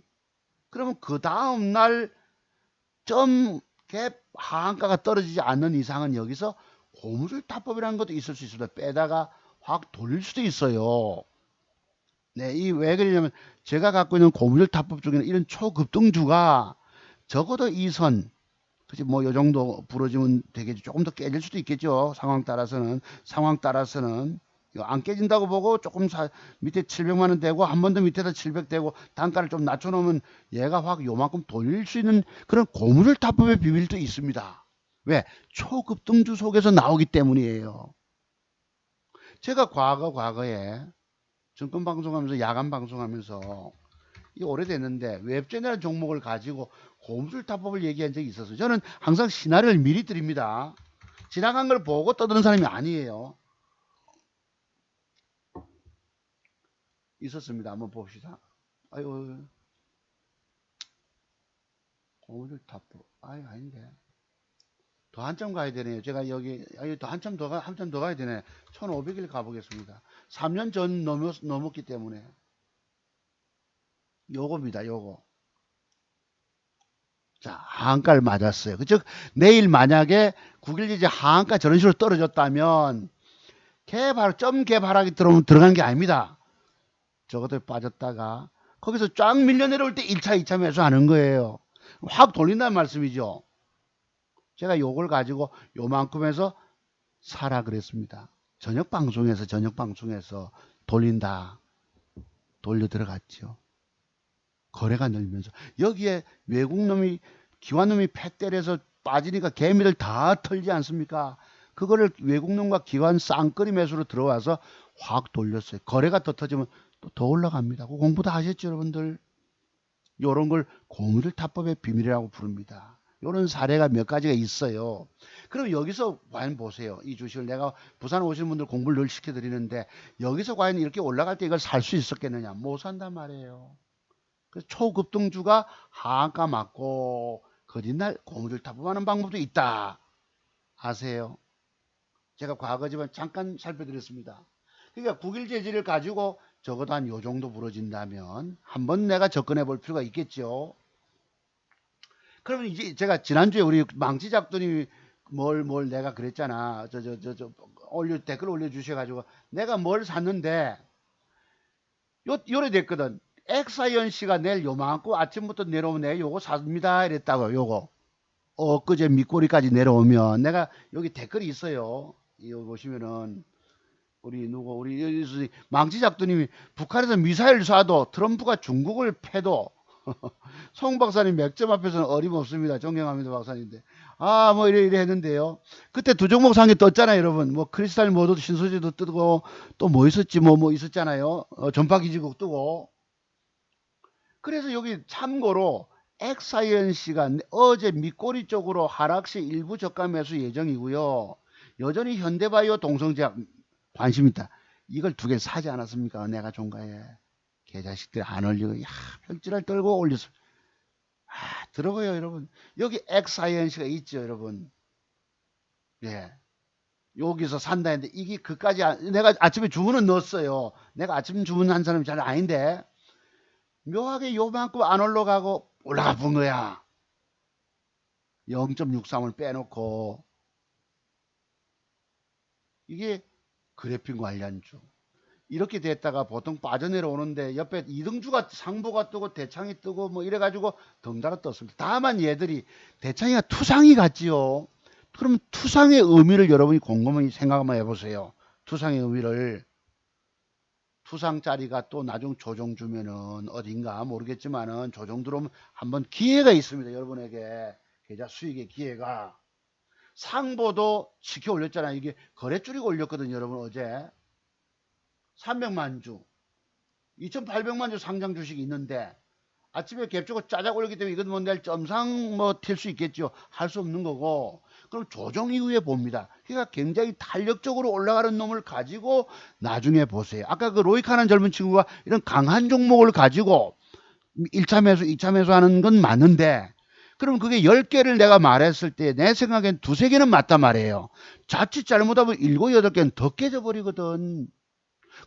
그러면 그 다음날 갭 하한가가 떨어지지 않는 이상은 여기서 고무줄 타법이라는 것도 있을 수 있습니다. 빼다가 확 돌릴 수도 있어요. 네, 이 왜 그러냐면 제가 갖고 있는 고무줄 타법 중에는 이런 초급등주가 적어도 이 선, 그치, 뭐, 요 정도 부러지면 되겠죠. 조금 더 깨질 수도 있겠죠. 상황 따라서는. 이거 안 깨진다고 보고 조금 밑에 700만원 되고, 한 번 더 밑에다 700 되고, 단가를 좀 낮춰놓으면 얘가 확 요만큼 돌릴 수 있는 그런 고무줄 타법의 비밀도 있습니다. 왜? 초급등주 속에서 나오기 때문이에요. 제가 과거에 증권방송하면서, 야간 방송하면서, 이 오래됐는데 웹제너럴 종목을 가지고 고무줄 타법을 얘기한 적이 있었어요. 저는 항상 시나리오를 미리 드립니다. 지나간 걸 보고 떠드는 사람이 아니에요. 있었습니다. 한번 봅시다. 아유, 고무줄 타법. 아닌데. 더 한참 가야 되네요. 제가 여기 더 한참 더 가야 되네. 1500일 가보겠습니다. 3년 전 넘었기 때문에. 요겁니다. 요거. 자, 하한가를 맞았어요. 즉 내일 만약에 9일이제 하한가 저런 식으로 떨어졌다면 점 하락이 들어간 게 아닙니다. 저것들 빠졌다가 거기서 쫙 밀려 내려올 때 1차, 2차 매수하는 거예요. 확 돌린다는 말씀이죠. 제가 요걸 가지고 요만큼 해서 사라 그랬습니다. 저녁 방송에서 돌린다. 돌려 들어갔죠. 거래가 늘면서 여기에 외국놈이 기관놈이 패 때려서 빠지니까 개미들 다 털지 않습니까? 그거를 외국놈과 기관 쌍끌이 매수로 들어와서 확 돌렸어요. 거래가 더 터지면 또 더 올라갑니다. 그 공부 다 하셨죠, 여러분들? 요런 걸 고무줄타법의 비밀이라고 부릅니다. 요런 사례가 몇 가지가 있어요. 그럼 여기서 과연 보세요. 이 주식을 내가 부산 오시는 분들 공부를 늘 시켜드리는데 여기서 과연 이렇게 올라갈 때 이걸 살 수 있었겠느냐? 못 산단 말이에요. 그래서 초급등주가 하한가 맞고 거짓날 고무줄타법하는 방법도 있다. 아세요? 제가 과거지만 잠깐 살펴드렸습니다. 그러니까 국일 재질을 가지고 적어도 한 요 정도 부러진다면 한번 내가 접근해 볼 필요가 있겠죠. 그러면 이제 제가 지난주에 우리 망치 작두님이 뭘 내가 그랬잖아. 댓글 올려주셔가지고 내가 뭘 샀는데 요래 됐거든. 엑사이언 씨가 내일 요만큼 아침부터 내려오면 내가 요거 삽니다. 이랬다고 요거. 엊그제 밑꼬리까지 내려오면 내가 여기 댓글이 있어요. 이거 보시면은 우리 여기서 망치 작두님이 북한에서 미사일 쏴도 트럼프가 중국을 패도 송 박사님 맥점 앞에서는 어림없습니다. 존경합니다, 박사님인데. 뭐 이래 했는데요. 그때 두 종목 상에 떴잖아요, 여러분. 뭐 크리스탈 모드 신소재도 뜨고 또 뭐 있었지, 뭐 있었잖아요. 전파기지국 뜨고. 그래서 여기 참고로 엑사이언씨가 어제 밑꼬리 쪽으로 하락시 일부 저가 매수 예정이고요. 여전히 현대바이오 동성제약 관심 있다. 이걸 두 개 사지 않았습니까? 내가 종가에. 개자식들 안 올리고 펼지를 떨고 올렸어. 들어가요, 여러분. 여기 엑사이언씨가 있죠, 여러분. 예. 여기서 산다 했는데 이게 그까지 내가 아침에 주문은 넣었어요. 내가 아침 주문한 사람이 잘 아닌데 묘하게 요만큼 안 올라가고 올라가 본 거야. 0.63을 빼놓고 이게 그래픽 관련주. 이렇게 됐다가 보통 빠져내려오는데 옆에 이등주가 상보가 뜨고 대창이 뜨고 뭐 이래가지고 덩달아 떴습니다. 다만 얘들이 대창이가 투상이 같지요. 그럼 투상의 의미를 여러분이 곰곰이 생각 한번 해보세요. 투상의 의미를. 투상짜리가 또 나중 조정 주면은 어딘가 모르겠지만은 조정 들어오면 한번 기회가 있습니다. 여러분에게 계좌 수익의 기회가. 상보도 지켜 올렸잖아요. 이게 거래줄이 올렸거든요. 여러분 어제 300만 주 2800만 주 상장 주식이 있는데 아침에 갭주고 짜작 올렸기 때문에 이건 뭐 내일 점상 뭐 튈 수 있겠죠. 할 수 없는 거고. 그럼 조정 이후에 봅니다. 그러니까 굉장히 탄력적으로 올라가는 놈을 가지고 나중에 보세요. 아까 그 로이크 하는 젊은 친구가 이런 강한 종목을 가지고 1차 매수 2차 매수 하는 건 맞는데 그럼 그게 10개를 내가 말했을 때 내 생각엔 두세 개는 맞단 말이에요. 자칫 잘못하면 7, 8개는 더 깨져버리거든.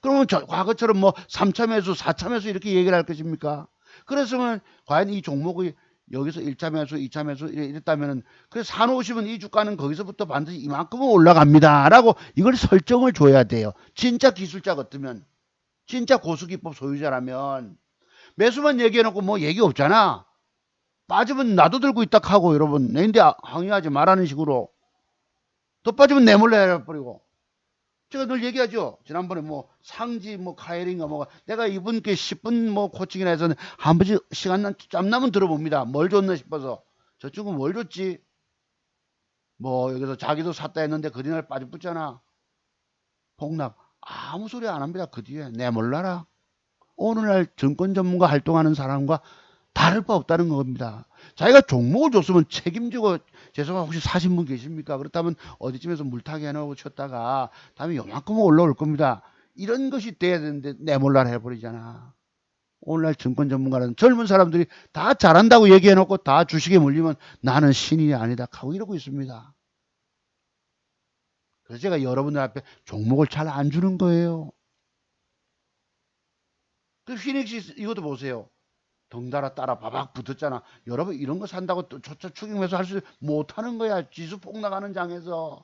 그러면 과거처럼 뭐 3차 매수 4차 매수 이렇게 얘기를 할 것입니까? 그랬으면 과연 이 종목이 여기서 1차 매수 2차 매수 이랬다면 그래서 사놓으시면 이 주가는 거기서부터 반드시 이만큼은 올라갑니다 라고 이걸 설정을 줘야 돼요. 진짜 기술자 같으면 진짜 고수기법 소유자라면 매수만 얘기해놓고 뭐 얘기 없잖아. 빠지면 나도 들고 있다 하고 여러분 내인데 항의하지 말라는 식으로 더 빠지면 내 몰래 해버리고 제가 늘 얘기하죠. 지난번에 뭐 상지 뭐 카이링가 뭐가 내가 이분께 10분 뭐 코칭이나 해서 한 번씩 시간 짬나면 들어봅니다. 뭘 줬나 싶어서 저 친구 뭘 줬지? 뭐 여기서 자기도 샀다 했는데 그 뒤날 빠져붙잖아. 폭락. 아무 소리 안 합니다. 그 뒤에 내 몰라라. 오늘날 증권 전문가 활동하는 사람과 다를 바 없다는 겁니다. 자기가 종목을 줬으면 책임지고 죄송합니다. 혹시 사신 분 계십니까? 그렇다면 어디쯤에서 물타기 해놓고 쳤다가 다음에 요만큼은 올라올 겁니다. 이런 것이 돼야 되는데 내몰라라 해버리잖아. 오늘날 증권 전문가는 젊은 사람들이 다 잘한다고 얘기해놓고 다 주식에 물리면 나는 신이 아니다 하고 이러고 있습니다. 그래서 제가 여러분들 앞에 종목을 잘 안 주는 거예요. 그 피닉스 이것도 보세요. 덩달아 따라 바박 붙었잖아. 여러분 이런 거 산다고 또 추격해서 할 수 못하는 거야. 지수 폭락하는 장에서.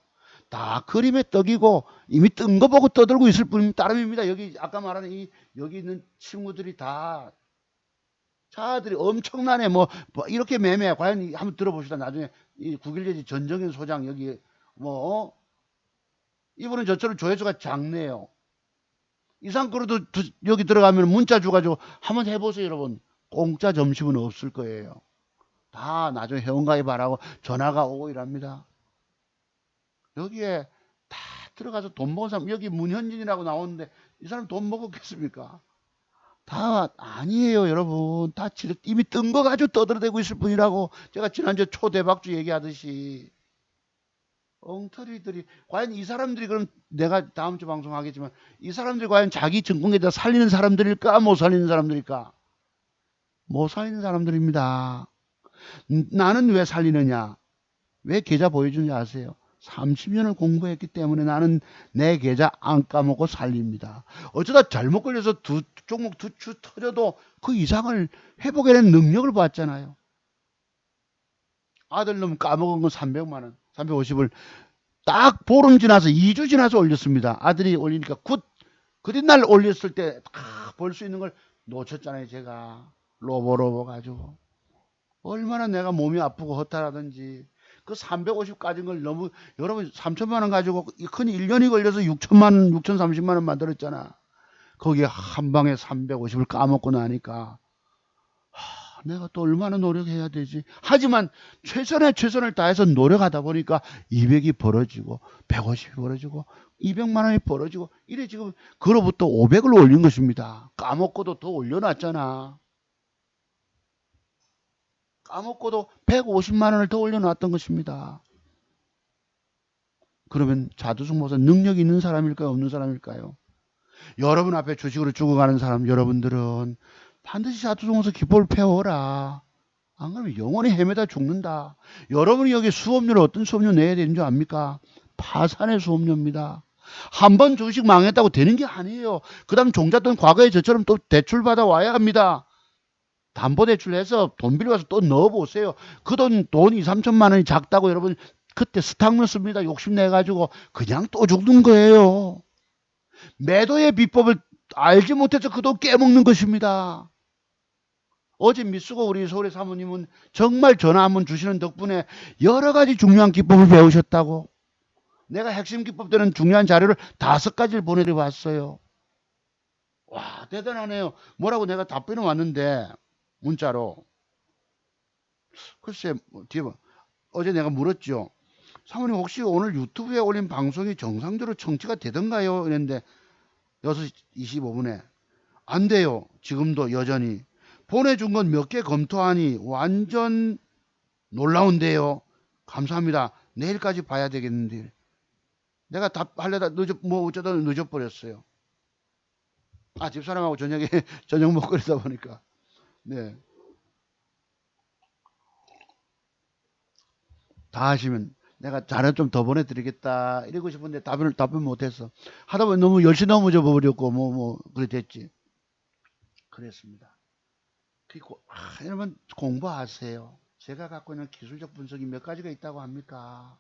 다 그림의 떡이고 이미 뜬 거 보고 떠들고 있을 뿐 따름입니다. 여기 아까 말하는 여기 있는 친구들이 다 차들이 엄청나네. 뭐 이렇게 매매 과연 한번 들어봅시다. 나중에 이 국일제지 전정현 소장 여기 뭐 이분은 저처럼 조회수가 작네요. 이상 그래도 여기 들어가면 문자 줘가지고 한번 해보세요, 여러분. 공짜 점심은 없을 거예요. 다 나중에 회원가입 안 하고 전화가 오고 이랍니다. 여기에 다 들어가서 돈 먹은 사람, 여기 문현진이라고 나오는데 이 사람 돈 먹었겠습니까? 다 아니에요, 여러분. 다 이미 뜬 거 가지고 떠들어대고 있을 뿐이라고. 제가 지난주에 초대박주 얘기하듯이. 엉터리들이 과연 이 사람들이, 그럼 내가 다음 주 방송하겠지만, 이 사람들이 과연 자기 증권계좌 살리는 사람들일까, 못 살리는 사람들일까? 못 살리는 사람들입니다. 나는 왜 살리느냐? 왜 계좌 보여주는지 아세요? 30년을 공부했기 때문에 나는 내 계좌 안 까먹고 살립니다. 어쩌다 잘못 걸려서 두 종목 두 추 터져도 그 이상을 회복해낸 능력을 봤잖아요. 아들 놈 까먹은 건 300만 원, 350을 딱 보름 지나서 2주 지나서 올렸습니다. 아들이 올리니까 그 뒷날 올렸을 때 볼 수 있는 걸 놓쳤잖아요. 제가 로보 가지고 얼마나 내가 몸이 아프고 허탈하든지. 그 350 가진 걸 너무, 여러분 3천만 원 가지고 큰 1년이 걸려서 6천만 원, 6,030만 원 만들었잖아. 거기에 한 방에 350을 까먹고 나니까 내가 또 얼마나 노력해야 되지. 하지만 최선을 다해서 노력하다 보니까 200이 벌어지고 150이 벌어지고 200만 원이 벌어지고 이래 지금 그로부터 500을 올린 것입니다. 까먹고도 더 올려놨잖아. 까먹고도 150만 원을 더 올려놨던 것입니다. 그러면 자두승 목사 능력이 있는 사람일까요? 없는 사람일까요? 여러분 앞에 주식으로 죽어가는 사람, 여러분들은 반드시 자두승 목사 기법을 배워라. 안 그러면 영원히 헤매다 죽는다. 여러분이 여기 수업료를 어떤 수업료 내야 되는 줄 압니까? 파산의 수업료입니다. 한 번 주식 망했다고 되는 게 아니에요. 그 다음 종잣돈 과거에 저처럼 또 대출받아 와야 합니다. 담보대출해서 돈 빌려가서 또 넣어보세요. 그 돈 2, 3천만 원이 작다고 여러분 그때 스탁 넣습니다. 욕심내가지고 그냥 또 죽는 거예요. 매도의 비법을 알지 못해서 그 돈 깨먹는 것입니다. 어제 미쓰고 우리 서울의 사모님은 정말 전화 한번 주시는 덕분에 여러 가지 중요한 기법을 배우셨다고. 내가 핵심 기법 되는 중요한 자료를 5가지를 보내드려 봤어요. 와, 대단하네요. 뭐라고 내가 답변이 왔는데 문자로. 글쎄, 뒤에 어제 내가 물었죠. 사모님 혹시 오늘 유튜브에 올린 방송이 정상적으로 청취가 되던가요? 이랬는데 6시 25분에 안 돼요. 지금도 여전히. 보내준 건 몇 개 검토하니 완전 놀라운데요. 감사합니다. 내일까지 봐야 되겠는데. 내가 답하려다 어쩌다 늦어버렸어요. 아, 집사람하고 저녁에 저녁 먹거리다 보니까. 네. 다 하시면 내가 자료 좀 더 보내드리겠다 이러고 싶은데 답변 못해서 하다 보니 너무 10시 넘어져 버렸고 그래 됐지. 그랬습니다. 그리고 여러분 공부하세요. 제가 갖고 있는 기술적 분석이 몇 가지가 있다고 합니까?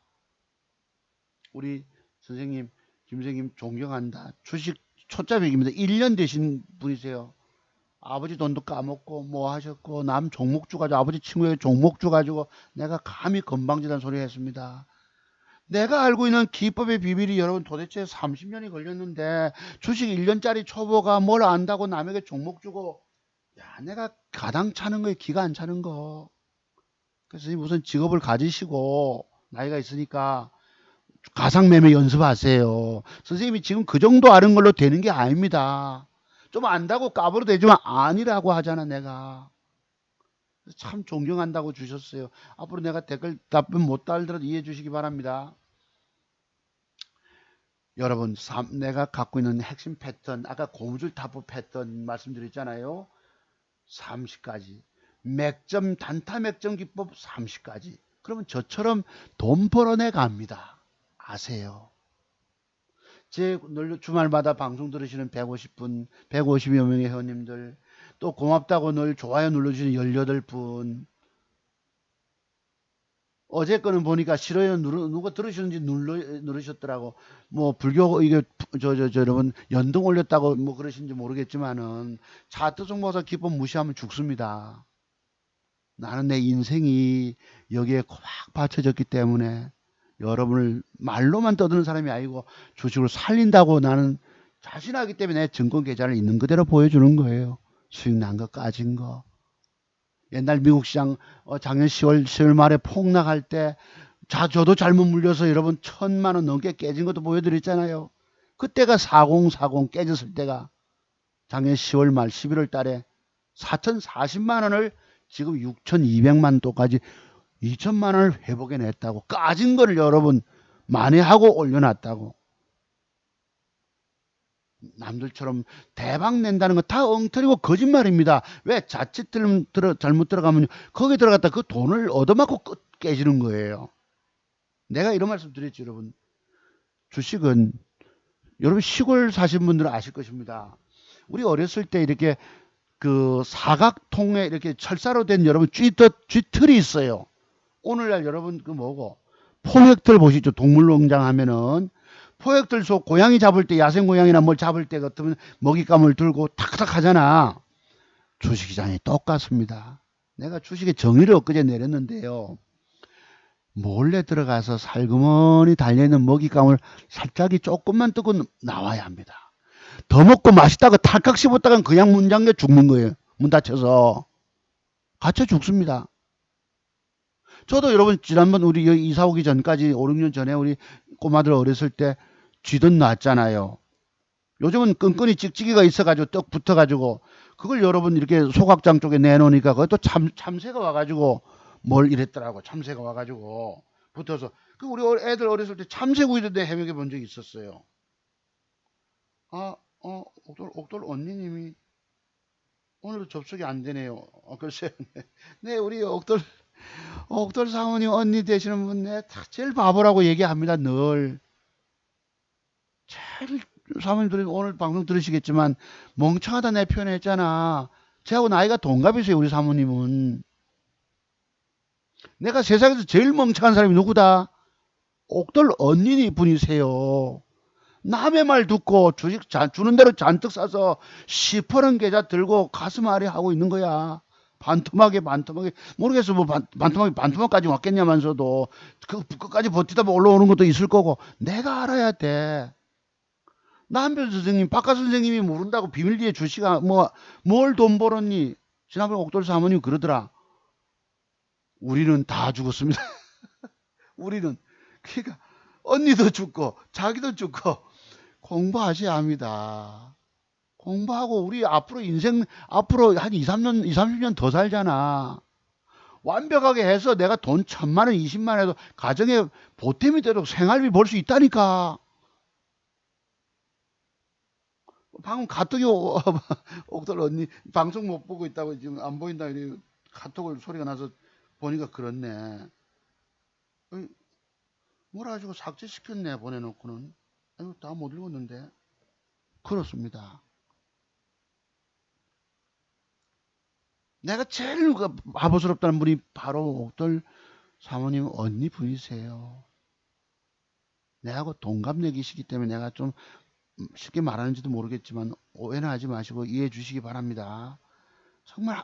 우리 선생님, 김 선생님 존경한다. 주식 초짜백입니다. 1년 되신 분이세요. 아버지 돈도 까먹고 뭐 하셨고 남 종목주 가지고 아버지 친구의 종목주 가지고 내가 감히 건방지다는 소리 했습니다. 내가 알고 있는 기법의 비밀이 여러분 도대체 30년이 걸렸는데 주식 1년짜리 초보가 뭘 안다고 남에게 종목 주고, 야, 내가 가당 차는 거에 기가 안 차는 거. 그래서 무슨 직업을 가지시고 나이가 있으니까 가상매매 연습하세요. 선생님이 지금 그 정도 아는 걸로 되는 게 아닙니다. 좀 안다고 까불어 대지만 아니라고 하잖아 내가. 참 존경한다고 주셨어요. 앞으로 내가 댓글 답변 못 달더라도 이해해 주시기 바랍니다. 여러분, 내가 갖고 있는 핵심 패턴, 아까 고무줄 타법 패턴 말씀드렸잖아요. 30가지. 맥점, 단타 맥점 기법 30가지. 그러면 저처럼 돈 벌어내 갑니다. 아세요? 제 주말마다 방송 들으시는 150분, 150여 명의 회원님들, 또 고맙다고 늘 좋아요 눌러주시는 18분, 어제 거는 보니까 싫어요 누가 들으셨는지 누르셨더라고. 뭐 불교 이게 여러분 연등 올렸다고 뭐 그러신지 모르겠지만은 차트송 모사 기법 무시하면 죽습니다. 나는 내 인생이 여기에 꽉 받쳐졌기 때문에 여러분을 말로만 떠드는 사람이 아니고 주식으로 살린다고 나는 자신하기 때문에 내 증권 계좌를 있는 그대로 보여주는 거예요. 수익 난 거 까진 거. 옛날 미국 시장 작년 10월 말에 폭락할 때 저도 잘못 물려서 여러분 1,000만 원 넘게 깨진 것도 보여드렸잖아요. 그때가 4040 깨졌을 때가 작년 10월 말 11월 달에 4,040만 원을 지금 6,200만 또까지 2천만 원을 회복해 냈다고. 까진 거를 여러분 만회하고 올려놨다고. 남들처럼 대박 낸다는 거 다 엉터리고 거짓말입니다. 왜? 자칫 잘못 들어가면 거기 들어갔다 그 돈을 얻어맞고 깨지는 거예요. 내가 이런 말씀 드렸죠, 여러분. 주식은 여러분 시골 사신 분들은 아실 것입니다. 우리 어렸을 때 이렇게 그 사각통에 이렇게 철사로 된 여러분 쥐틀이 있어요. 오늘날 여러분 그 뭐고 포획틀 보시죠. 동물농장 하면은 포획틀 속 고양이 잡을 때 야생 고양이나 뭘 잡을 때 같으면 먹잇감을 들고 탁탁 하잖아. 주식시장이 똑같습니다. 내가 주식의 정의를 엊그제 내렸는데요. 몰래 들어가서 살그머니 달려있는 먹잇감을 살짝이 조금만 뜨고 나와야 합니다. 더 먹고 맛있다고 탈칵 씹었다간 그냥 문 잠겨 죽는 거예요. 문 닫혀서. 갇혀 죽습니다. 저도 여러분 지난번 우리 이사 오기 전까지 5, 6년 전에 우리 꼬마들 어렸을 때 쥐든 놨잖아요. 요즘은 끈끈이 찍찍이가 있어가지고 떡 붙어가지고 그걸 여러분 이렇게 소각장 쪽에 내놓으니까 그것도 참새가 와가지고 뭘 이랬더라고. 참새가 와가지고 붙어서 그 우리 애들 어렸을 때 참새구이도 내 해먹여 본 적이 있었어요. 옥돌 언니님이 오늘도 접속이 안 되네요. 글쎄, 네 우리 옥돌 사모님 언니 되시는 분, 네, 제일 바보라고 얘기합니다. 늘 제일 사모님들이 오늘 방송 들으시겠지만 멍청하다 내 표현했잖아. 저하고 나이가 동갑이세요. 우리 사모님은. 내가 세상에서 제일 멍청한 사람이 누구다? 옥돌 언니 분이세요. 남의 말 듣고 주식 주는 대로 잔뜩 사서 시퍼런 계좌 들고 가슴 아래 하고 있는 거야. 반토막에 모르겠어. 뭐 반토막까지 왔겠냐면서도 그 끝까지 버티다 보면 올라오는 것도 있을 거고 내가 알아야 돼. 남편 선생님, 박가 선생님이 모른다고 비밀 뒤에 주식아 뭘 돈 벌었니? 지난번에 옥돌 사모님 그러더라. 우리는 다 죽었습니다. 우리는 그러니까 언니도 죽고 자기도 죽고 공부하셔야 합니다. 공부하고 우리 앞으로 한 2, 3년, 2, 30년 더 살잖아. 완벽하게 해서 내가 돈 1,000만 원, 20만 원 해도 가정에 보탬이 되도록 생활비 벌 수 있다니까. 방금 카톡이 옥돌 언니 방송 못 보고 있다고 지금 안 보인다 이래 카톡을 소리가 나서 보니까 그렇네. 뭐라 가지고 삭제시켰네 보내놓고는. 아유 다 못 읽었는데. 그렇습니다. 내가 제일 바보스럽다는 분이 바로 옥돌 사모님 언니 분이세요. 내하고 동갑내기시기 때문에 내가 좀 쉽게 말하는지도 모르겠지만 오해는 하지 마시고 이해해 주시기 바랍니다. 정말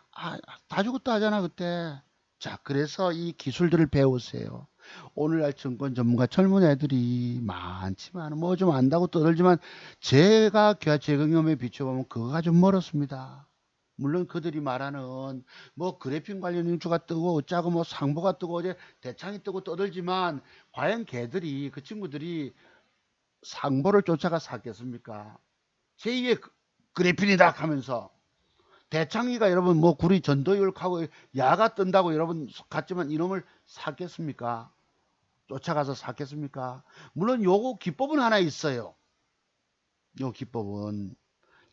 다 죽었다 하잖아 그때. 자 그래서 이 기술들을 배우세요. 오늘날 증권 전문가 젊은 애들이 많지만 뭐 좀 안다고 떠들지만 제가 제 경험에 비춰보면 그거가 좀 멀었습니다. 물론 그들이 말하는 뭐 그래픽 관련 인수가 뜨고 어쩌고 뭐 상보가 뜨고 어제 대창이 뜨고 떠들지만 과연 걔들이 그 친구들이 상보를 쫓아가 샀겠습니까? 제2의 그래픽이다 하면서 대창이가 여러분 뭐 구리 전도율하고 야가 뜬다고 여러분 갔지만 이놈을 샀겠습니까? 쫓아가서 샀겠습니까? 물론 요거 기법은 하나 있어요. 요 기법은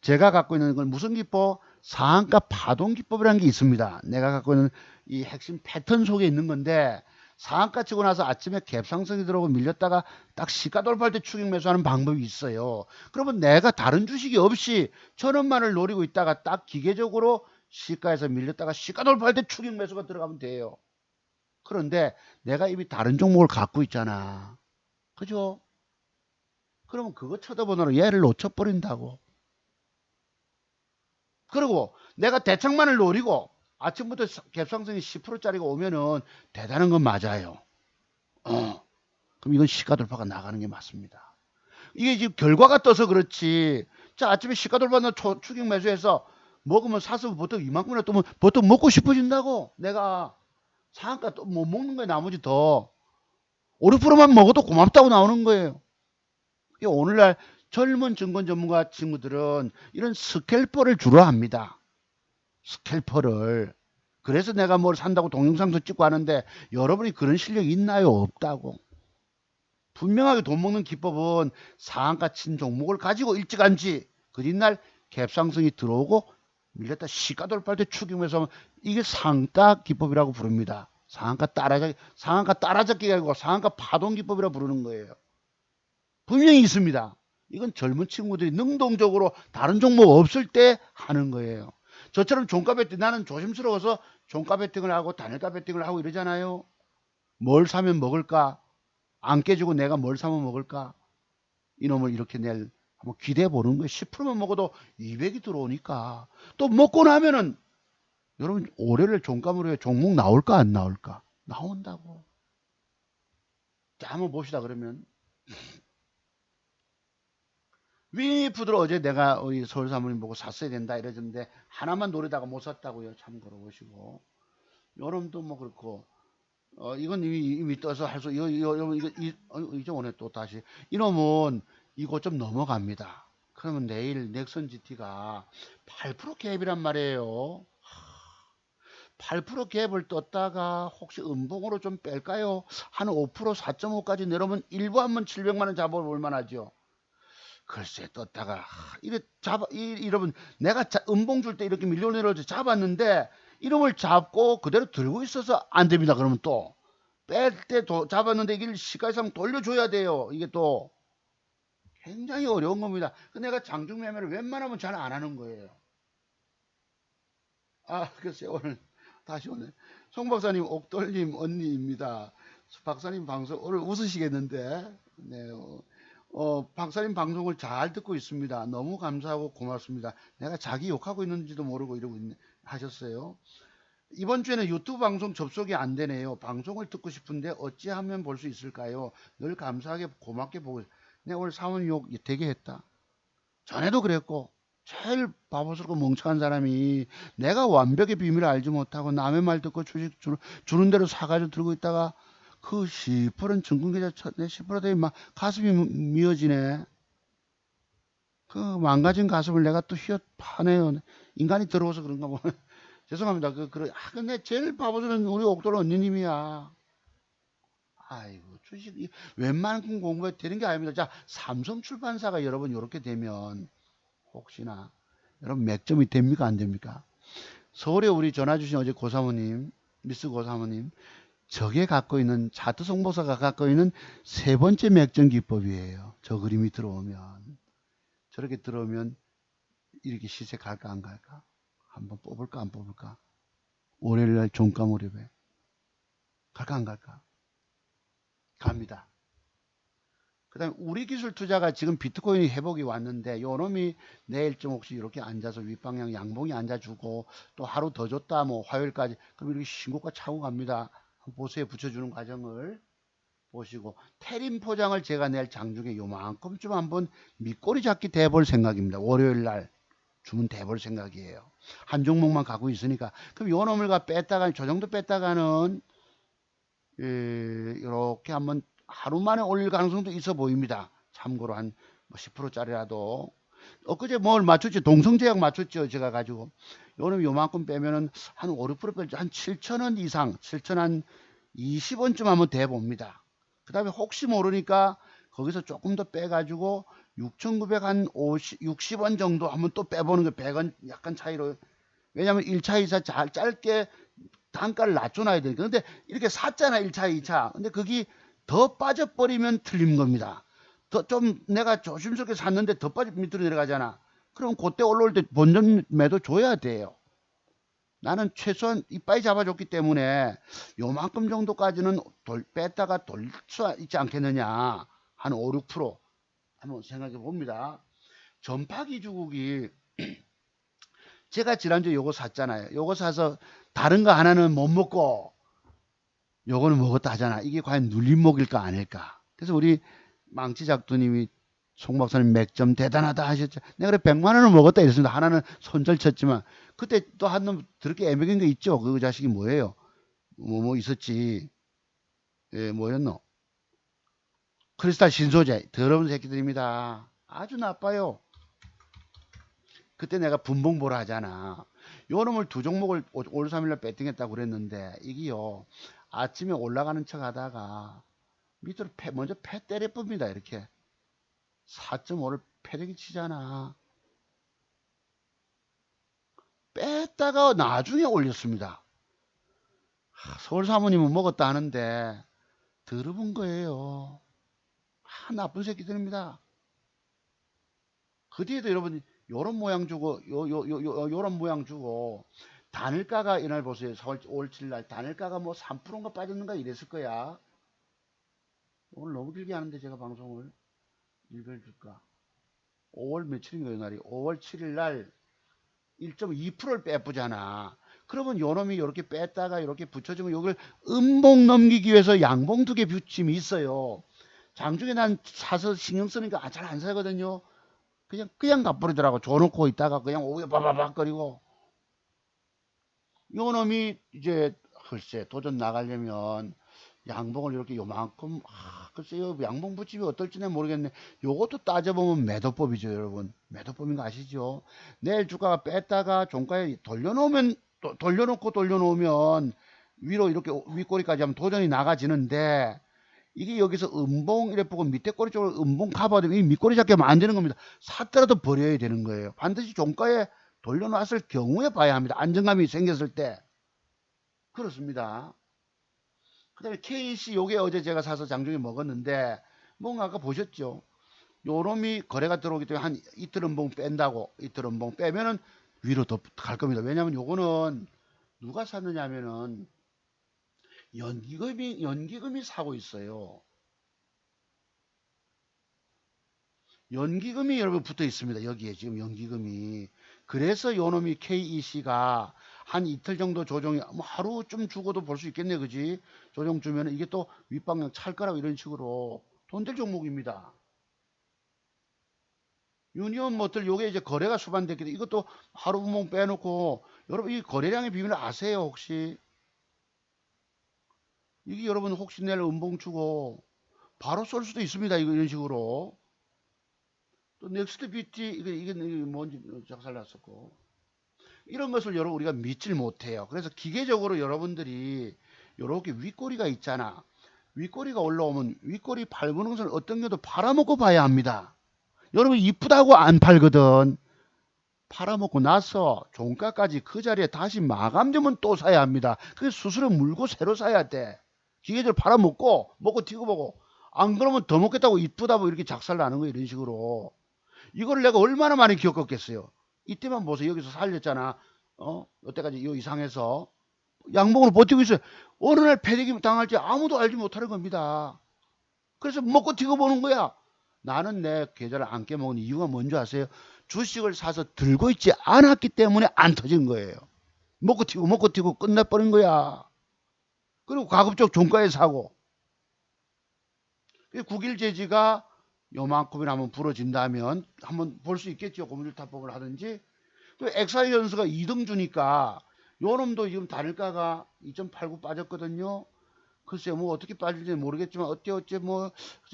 제가 갖고 있는 건 무슨 기법? 상한가 파동 기법이라는 게 있습니다. 내가 갖고 있는 이 핵심 패턴 속에 있는 건데 상한가 치고 나서 아침에 갭상승이 들어오고 밀렸다가 딱 시가 돌파할 때 추격 매수하는 방법이 있어요. 그러면 내가 다른 주식이 없이 1,000원만을 노리고 있다가 딱 기계적으로 시가에서 밀렸다가 시가 돌파할 때 추격 매수가 들어가면 돼요. 그런데 내가 이미 다른 종목을 갖고 있잖아. 그죠? 그러면 그거 쳐다보느라 얘를 놓쳐버린다고. 그리고 내가 대창만을 노리고 아침부터 갭상승이 10%짜리가 오면은 대단한 건 맞아요. 그럼 이건 시가 돌파가 나가는 게 맞습니다. 이게 지금 결과가 떠서 그렇지. 자, 아침에 시가 돌파 추격 매수해서 먹으면 사서 보통 이만큼이나 뜨면 보통 먹고 싶어진다고. 내가 상한가 또 못 먹는 거야. 나머지 더 5, 6%만 먹어도 고맙다고 나오는 거예요. 오늘날 젊은 증권 전문가 친구들은 이런 스캘퍼를 주로 합니다. 스캘퍼를. 그래서 내가 뭘 산다고 동영상도 찍고 하는데 여러분이 그런 실력이 있나요? 없다고. 분명하게 돈 먹는 기법은 상한가 친 종목을 가지고 일찌감치 그 뒷날 갭상승이 들어오고 밀렸다 시가 돌파할 때 추격해서 이게 상따 기법이라고 부릅니다. 상한가 따라잡기가 아니고 상한가 파동 기법이라고 부르는 거예요. 분명히 있습니다. 이건 젊은 친구들이 능동적으로 다른 종목 없을 때 하는 거예요. 저처럼 종가 베팅, 나는 조심스러워서 종가 베팅을 하고 단일가 베팅을 하고 이러잖아요. 뭘 사면 먹을까? 안 깨지고 내가 뭘 사면 먹을까? 이놈을 이렇게 낼 한번 기대해 보는 거예요. 10%만 먹어도 200이 들어오니까. 또 먹고 나면은 여러분 올해를 종가으로 해 종목 나올까 안 나올까? 나온다고. 자, 한번 봅시다. 그러면 위니푸드를 어제 내가 우리 서울 사모님 보고 샀어야 된다 이러던데 하나만 노리다가 못 샀다고요. 참고로 보시고. 요놈도 뭐 그렇고 이건 이미 떠서 할 수 이제 오늘 또 다시 이놈은 이거 좀 넘어갑니다. 그러면 내일 넥슨 GT가 8% 갭이란 말이에요. 8% 갭을 떴다가 혹시 음봉으로 좀 뺄까요? 한 5% 4.5까지 내려오면 일부 한번 700만 원 잡아볼 만하죠. 글쎄 떴다가 여러분 내가 음봉 줄 때 이렇게 밀려내려 잡았는데 이놈을 잡고 그대로 들고 있어서 안 됩니다. 그러면 또 뺄 때 잡았는데 이걸 시가상 돌려줘야 돼요. 이게 또 굉장히 어려운 겁니다. 내가 장중 매매를 웬만하면 잘 안 하는 거예요. 글쎄 오늘 다시 오늘 송 박사님 옥돌님 언니입니다. 박사님 방송 오늘 웃으시겠는데 네. 박사님 방송을 잘 듣고 있습니다. 너무 감사하고 고맙습니다. 내가 자기 욕하고 있는지도 모르고 이러고 하셨어요. 이번 주에는 유튜브 방송 접속이 안 되네요. 방송을 듣고 싶은데 어찌하면 볼 수 있을까요? 늘 감사하게 고맙게 보고 내가 오늘 사모님 욕 되게 했다. 전에도 그랬고 제일 바보스럽고 멍청한 사람이 내가 완벽의 비밀을 알지 못하고 남의 말 듣고 주식 주는 대로 사가지고 들고 있다가 그 시퍼런 증권계좌 쳤네. 시퍼러더니 막 가슴이 미어지네. 그 망가진 가슴을 내가 또 휘어 파네요. 인간이 더러워서 그런가 보네. 죄송합니다. 근데 제일 바보스는 우리 옥돌 언니님이야. 아이고, 주식, 웬만큼 공부해 되는 게 아닙니다. 자, 삼성 출판사가 여러분 이렇게 되면 혹시나 여러분 맥점이 됩니까? 안 됩니까? 서울에 우리 전화 주신 어제 고사모님, 미스 고사모님, 저게 갖고 있는 차트 송보사가 갖고 있는 세 번째 맥점 기법이에요. 저 그림이 들어오면 저렇게 들어오면 이렇게 시세 갈까 안 갈까? 한번 뽑을까 안 뽑을까? 월요일날 종가 무렵에 갈까 안 갈까? 갑니다. 그 다음에 우리 기술 투자가 지금 비트코인이 회복이 왔는데 요 놈이 내일쯤 혹시 이렇게 앉아서 윗방향 양봉이 앉아주고 또 하루 더 줬다 뭐 화요일까지 그럼 이렇게 신고가 차고 갑니다. 보수에 붙여주는 과정을 보시고 테린 포장을 제가 내일 장중에 요만큼쯤 한번 밑꼬리 잡기 대볼 생각입니다. 월요일날 주문 대볼 생각이에요. 한 종목만 갖고 있으니까 그럼 요 놈을 뺐다가 저 정도 뺐다가는 이렇게 한번 하루 만에 올릴 가능성도 있어 보입니다. 참고로 한 10%짜리라도 엊그제 뭘 맞췄죠? 동성제약 맞췄죠? 제가 가지고 요놈 요만큼 빼면은 한 5, 6% 뺄 한 7,000원 이상 7,000 한 20원쯤 한번 대봅니다. 그 다음에 혹시 모르니까 거기서 조금 더 빼가지고 6,900 한 60원 정도 한번 또 빼보는 거 100원 약간 차이로 왜냐면 1차, 2차 짧게 단가를 낮춰놔야 되니까. 근데 이렇게 샀잖아 1차, 2차. 근데 그게 더 빠져버리면 틀린 겁니다. 더 좀 내가 조심스럽게 샀는데 더 빠져 밑으로 내려가잖아. 그럼 그때 올라올 때 본전 매도 줘야 돼요. 나는 최소한 이빨이 잡아줬기 때문에 요만큼 정도까지는 뺐다가 돌릴 수 있지 않겠느냐. 한 5, 6% 한번 생각해 봅니다. 전파기주국이 제가 지난주에 요거 샀잖아요. 요거 사서 다른 거 하나는 못 먹고 요거는 먹었다 하잖아. 이게 과연 눌림목일까 아닐까. 그래서 우리 망치작두님이 송 박사님 맥점 대단하다 하셨죠. 내가 그래 100만 원을 먹었다 이랬습니다. 하나는 손절 쳤지만 그때 또 한 놈 그렇게 애매한 게 있죠. 그 자식이 뭐예요? 뭐 있었지. 뭐였노? 크리스탈 신소재. 더러운 새끼들입니다. 아주 나빠요. 그때 내가 분봉보라 하잖아. 요 놈을 두 종목을 5월 3일날 배팅했다고 그랬는데 이게요. 아침에 올라가는 척 하다가 밑으로 먼저 패 때려 봅니다. 이렇게 4.5를 패대기 치잖아. 뺐다가 나중에 올렸습니다. 서울 사모님은 먹었다 하는데 들어본 거예요. 나쁜 새끼들입니다. 그 뒤에도 여러분 요런 모양 주고 요런 모양 주고 단일가가 이날 보세요. 5월 7일날 단일가가 뭐 3%인가 빠졌는가 이랬을 거야. 오늘 너무 길게 하는데 제가 방송을 일별 줄까? 5월 며칠인가 이날이 5월 7일날 1.2%를 빼쁘잖아. 그러면 요놈이 이렇게 뺐다가 이렇게 붙여주면 여기를 음봉 넘기기 위해서 양봉 두 개 붙임이 있어요. 장중에 난 사서 신경 쓰니까 잘 안 사거든요. 그냥 가버리더라고. 줘놓고 있다가 그냥 오후에 바바박거리고. 요놈이 이제 글쎄 도전 나가려면 양봉을 이렇게 요만큼 글쎄요 양봉 붙이면 어떨지는 모르겠네. 요것도 따져보면 매도법이죠 여러분. 매도법인 거 아시죠? 내일 주가가 뺐다가 종가에 돌려놓으면 돌려놓으면 위로 이렇게 윗꼬리까지 하면 도전이 나가지는데 이게 여기서 음봉 이래 보고 밑에 꼬리 쪽으로 음봉 커버되면 이 밑꼬리 잡게 하면 안 되는 겁니다. 샀더라도 버려야 되는 거예요. 반드시 종가에 돌려놨을 경우에 봐야 합니다. 안정감이 생겼을 때. 그렇습니다. 그 다음에 KC 요게 어제 제가 사서 장중에 먹었는데 뭔가 아까 보셨죠? 요놈이 거래가 들어오기 때문에 한 이틀 음봉 뺀다고 이틀 음봉 빼면은 위로 더 갈 겁니다. 왜냐하면 요거는 누가 샀느냐 하면은 연기금이 사고 있어요. 연기금이 여러분 붙어 있습니다. 여기에 지금 연기금이. 그래서 요놈이 KEC가 한 이틀 정도 조정이 뭐 하루쯤 주고도 볼 수 있겠네. 그지? 조정 주면 이게 또 윗방향 찰 거라고 이런 식으로 돈될 종목입니다. 유니온 모틀 요게 이제 거래가 수반됐기 때문에 이것도 하루 분봉 빼놓고 여러분 이 거래량의 비밀을 아세요 혹시? 이게 여러분 혹시 내일 음봉 주고 바로 쏠 수도 있습니다. 이거 이런 식으로. 또 넥스트 뷰티 이게 뭔지 작살났었고 이런 것을 여러분 우리가 믿질 못해요. 그래서 기계적으로 여러분들이 이렇게 윗꼬리가 있잖아. 윗꼬리가 올라오면 윗꼬리 밟는 것을 어떤 경우도 팔아먹고 봐야 합니다. 여러분 이쁘다고 안 팔거든. 팔아먹고 나서 종가까지 그 자리에 다시 마감되면 또 사야 합니다. 그래서 수수료 물고 새로 사야 돼. 기계적으로 팔아먹고 먹고 튀고 보고 안 그러면 더 먹겠다고 이쁘다고 이렇게 작살 나는 거 이런 식으로. 이걸 내가 얼마나 많이 겪었겠어요. 이때만 보세요. 여기서 살렸잖아. 여태까지 요 이상해서 양봉으로 버티고 있어요. 어느 날 패대기 당할지 아무도 알지 못하는 겁니다. 그래서 먹고 튀고 보는 거야. 나는 내 계좌를 안 깨먹은 이유가 뭔지 아세요? 주식을 사서 들고 있지 않았기 때문에 안 터진 거예요. 먹고 튀고 끝내버린 거야. 그리고 가급적 종가에 사고. 9일 제지가 요만큼이나 한번 부러진다면 한번 볼 수 있겠죠. 고무줄타법을 하든지. 그 엑사이 연수가 2등 주니까 요 놈도 지금 단일가가 2.89 빠졌거든요. 글쎄요 뭐 어떻게 빠질지 모르겠지만 어째 뭐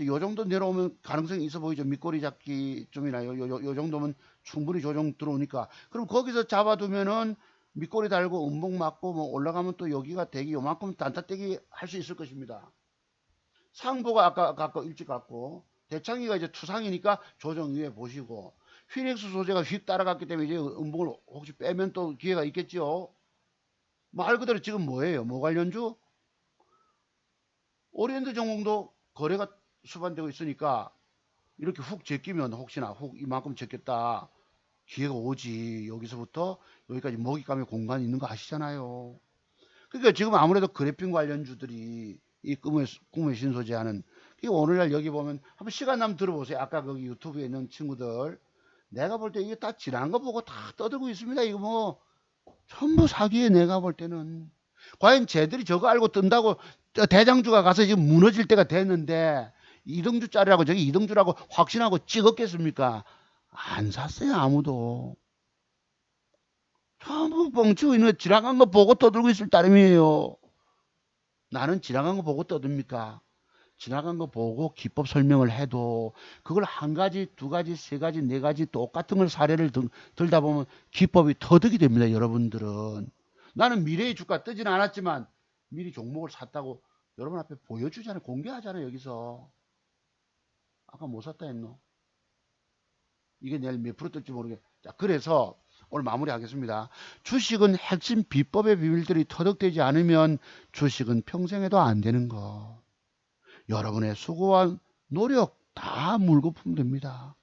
요 정도 내려오면 가능성이 있어 보이죠. 밑꼬리 잡기 좀이나 요 정도면 충분히 조정 들어오니까 그럼 거기서 잡아두면은 밑꼬리 달고 음봉 맞고 뭐 올라가면 또 여기가 대기 요만큼 단타떼기 할 수 있을 것입니다. 상보가 아까 일찍 갔고 대창이가 이제 투상이니까 조정 위에 보시고 휘닉스 소재가 휙 따라갔기 때문에 이제 음봉을 혹시 빼면 또 기회가 있겠죠. 말 그대로 지금 뭐예요? 뭐 관련주? 오리엔트 전공도 거래가 수반되고 있으니까 이렇게 훅 제끼면 혹시나 훅 이만큼 제꼈다 기회가 오지. 여기서부터 여기까지 먹잇감의 공간이 있는 거 아시잖아요. 그러니까 지금 아무래도 그래핀 관련주들이 이 꿈의 신소재하는 오늘날 여기 보면 한번 시간 나면 들어보세요. 아까 거기 유튜브에 있는 친구들 내가 볼 때 이게 다 지난 거 보고 다 떠들고 있습니다. 이거 뭐 전부 사기에 내가 볼 때는 과연 쟤들이 저거 알고 뜬다고 대장주가 가서 지금 무너질 때가 됐는데 2등주짜리라고 저기 2등주라고 확신하고 찍었겠습니까? 안 샀어요 아무도. 전부 뻥치고 있는 지나간 거 보고 떠들고 있을 따름이에요. 나는 지나간 거 보고 떠듭니까? 지나간 거 보고 기법 설명을 해도 그걸 한 가지, 두 가지, 세 가지, 네 가지 똑같은 걸 사례를 들다 보면 기법이 터득이 됩니다. 여러분들은. 나는 미래의 주가 뜨지는 않았지만 미리 종목을 샀다고 여러분 앞에 보여주잖아요. 공개하잖아요. 여기서. 아까 못 샀다 했노? 이게 내일 몇 프로 뜰지 모르겠. 자, 그래서 오늘 마무리하겠습니다. 주식은 핵심 비법의 비밀들이 터득되지 않으면 주식은 평생 해도 안 되는 거. 여러분의 수고와 노력 다 물거품 됩니다.